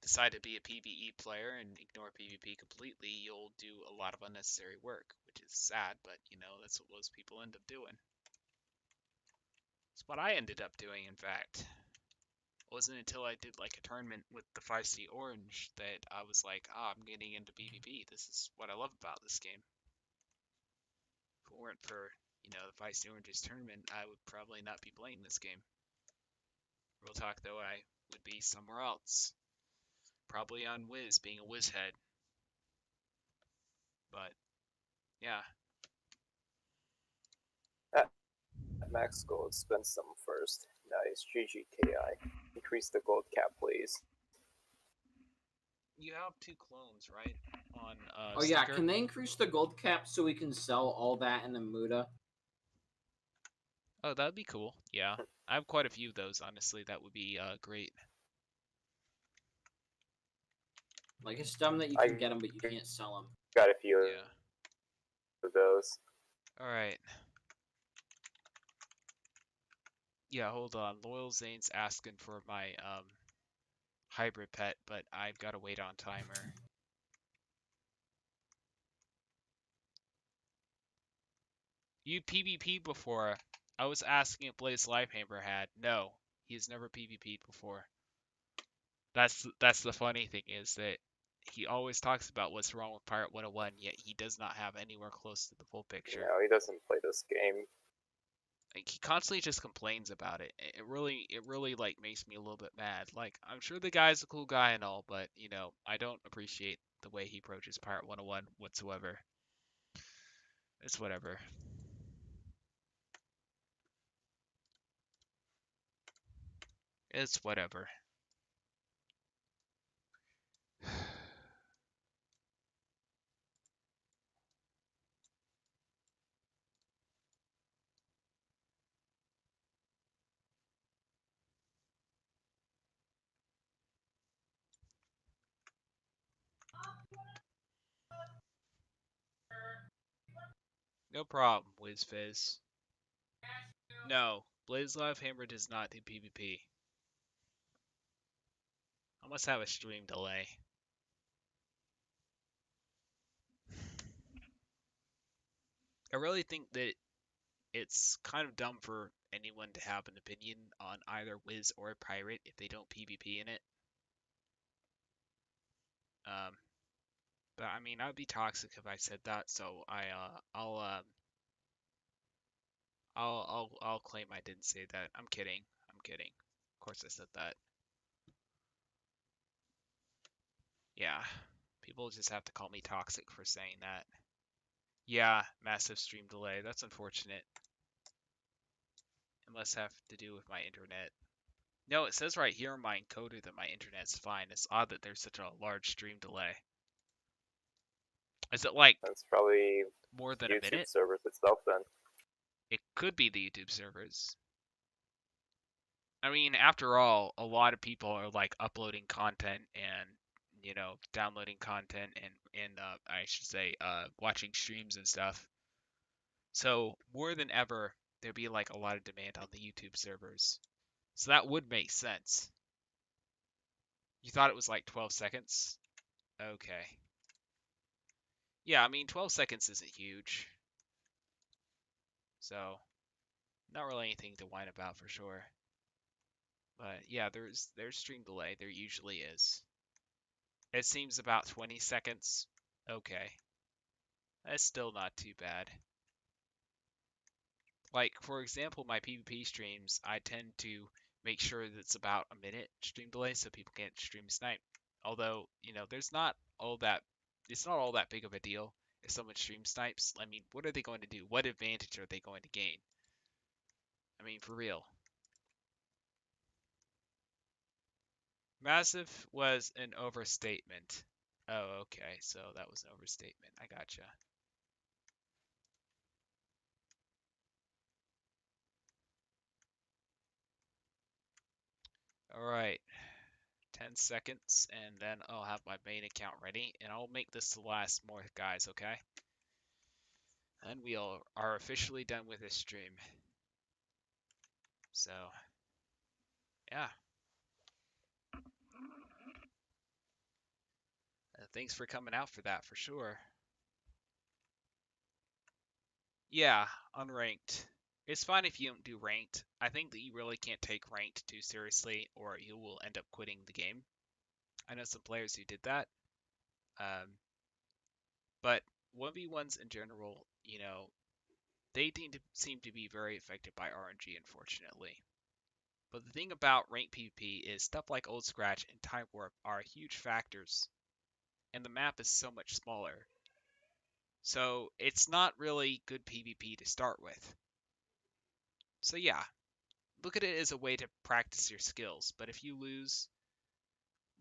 decide to be a PvE player and ignore PvP completely, you'll do a lot of unnecessary work, which is sad, but that's what most people end up doing. It's what I ended up doing, in fact. It wasn't until I did like a tournament with the Feisty Orange that I was like, I'm getting into PvP. This is what I love about this game. If it weren't for, the Feisty Orange's tournament, I would probably not be playing this game. Real talk though, I would be somewhere else. Probably on Wiz, being a Wiz head. But, yeah. Max gold, spend some first. Nice, GGKI. Increase the gold cap, please. You have 2 clones, right? On Oh yeah, Sticker? can they increase the gold cap so we can sell all that in the Muda? Oh, that'd be cool. Yeah. I have quite a few of those, honestly. That would be great. Like, it's dumb that you can get them, but you can't sell them. Got a few of those. Alright. Yeah, hold on. Loyal Zane's asking for my hybrid pet, but I've got to wait on timer. You PvP before. I was asking if Blaze Lifehammer had. No, he's never PvP'd before. That's the funny thing is that he always talks about what's wrong with Pirate 101, yet he does not have anywhere close to the full picture. No, he doesn't play this game. Like, he constantly just complains about it. It really like makes me a little bit mad. Like, I'm sure the guy's a cool guy and all, but you know, I don't appreciate the way he approaches Pirate 101 whatsoever. It's whatever. It's whatever. No problem, WizFizz. No, Blaze Lifehammer does not do PvP. I must have a stream delay. I really think that it's kind of dumb for anyone to have an opinion on either Wiz or Pirate if they don't PvP in it. But I mean, I would be toxic if I said that, so I'll claim I didn't say that. I'm kidding. I'm kidding. Of course I said that. Yeah, people just have to call me toxic for saying that. Yeah, massive stream delay. That's unfortunate. It must have to do with my internet. No, it says right here in my encoder that my internet's fine. It's odd that there's such a large stream delay. Is it like That's probably more than YouTube a minute? servers itself then. It could be the YouTube servers. I mean, after all, a lot of people are like uploading content and, you know, downloading content and I should say watching streams and stuff. So more than ever, there'd be like a lot of demand on the YouTube servers. So that would make sense. You thought it was like 12 seconds? Okay. Yeah, I mean, 12 seconds isn't huge. So, not really anything to whine about for sure. But yeah, there's stream delay. There usually is. It seems about 20 seconds. Okay. That's still not too bad. Like, for example, my PvP streams, I tend to make sure that it's about a minute stream delay so people can't stream snipe. Although, you know, it's not all that big of a deal if someone stream snipes. I mean, what are they going to do? What advantage are they going to gain? I mean, for real. Massive was an overstatement. Oh, okay, so that was an overstatement. I gotcha. Alright. 10 seconds, and then I'll have my main account ready, and I'll make this the last more, guys, okay? And we are officially done with this stream. So, yeah. Thanks for coming out for that, for sure. Yeah, unranked. It's fine if you don't do ranked. I think that you really can't take ranked too seriously, or you will end up quitting the game. I know some players who did that. But 1v1s in general, you know, they seem to be very affected by RNG, unfortunately. But the thing about ranked PvP is stuff like Old Scratch and Time Warp are huge factors, and the map is so much smaller. So it's not really good PvP to start with. So yeah, look at it as a way to practice your skills, but if you lose,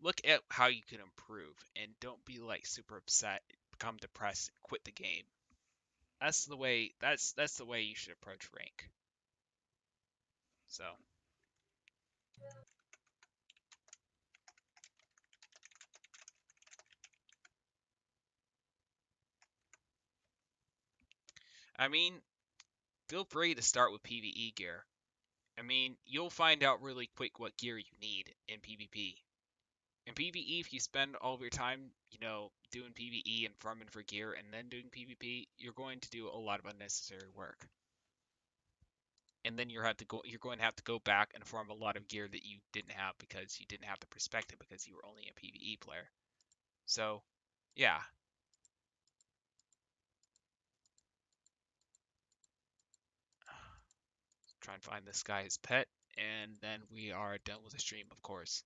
look at how you can improve, and don't be like super upset, become depressed, and quit the game. That's the way you should approach rank. So I mean, feel free to start with PvE gear. I mean, you'll find out really quick what gear you need in PvP. In PvE, if you spend all of your time, doing PvE and farming for gear and then doing PvP, you're going to do a lot of unnecessary work. And then you're going to have to go back and farm a lot of gear that you didn't have because you didn't have the perspective because you were only a PvE player. So, yeah. Try and find this guy's pet, and then we are done with the stream, of course.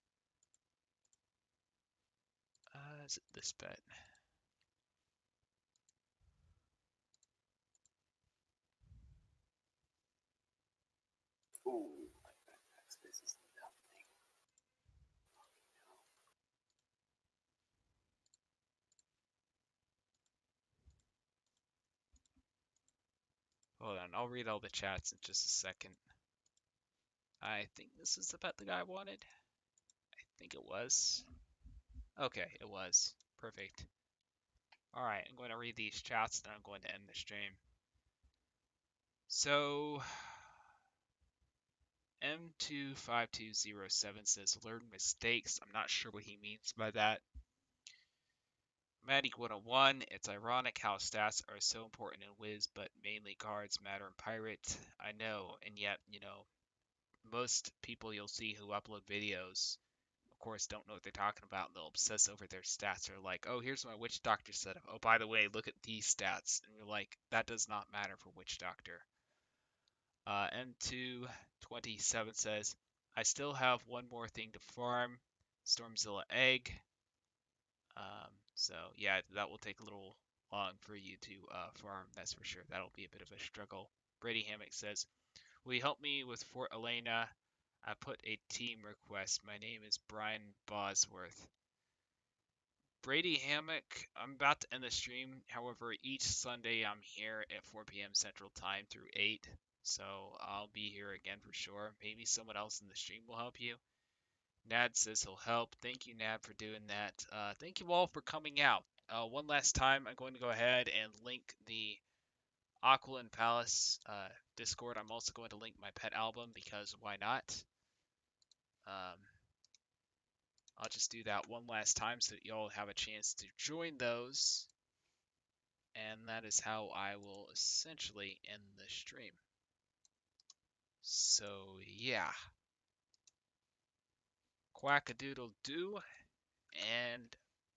Is it this pet? Ooh, my backpack space is nothing. Hold on, I'll read all the chats in just a second. I think this is the pet the guy wanted. I think it was. Okay, it was. Perfect. Alright, I'm going to read these chats, then I'm going to end the stream. So, M25207 says, learn mistakes. I'm not sure what he means by that. Maddie101, it's ironic how stats are so important in Wiz, but mainly cards matter in Pirate. I know, and yet, most people you'll see who upload videos, of course, don't know what they're talking about, and they'll obsess over their stats. They're like, oh, here's my Witch Doctor setup. Oh, by the way, look at these stats. And you're like, that does not matter for Witch Doctor. M227 says, I still have one more thing to farm, Stormzilla Egg. So yeah, that will take a little long for you to farm, that's for sure. That'll be a bit of a struggle. Brady Hammock says, will you help me with Fort Elena? I put a team request. My name is Brian Bosworth. Brady Hammock, I'm about to end the stream. However, each Sunday I'm here at 4 p.m. Central Time through 8. So I'll be here again for sure. Maybe someone else in the stream will help you. Nad says he'll help. Thank you, Nad, for doing that. Thank you all for coming out. One last time, I'm going to go ahead and link the Aquilian Palace Discord. I'm also going to link my pet album because why not? I'll just do that one last time so that y'all have a chance to join those. And that is how I will essentially end the stream. So, yeah. Quack-a-doodle-doo. And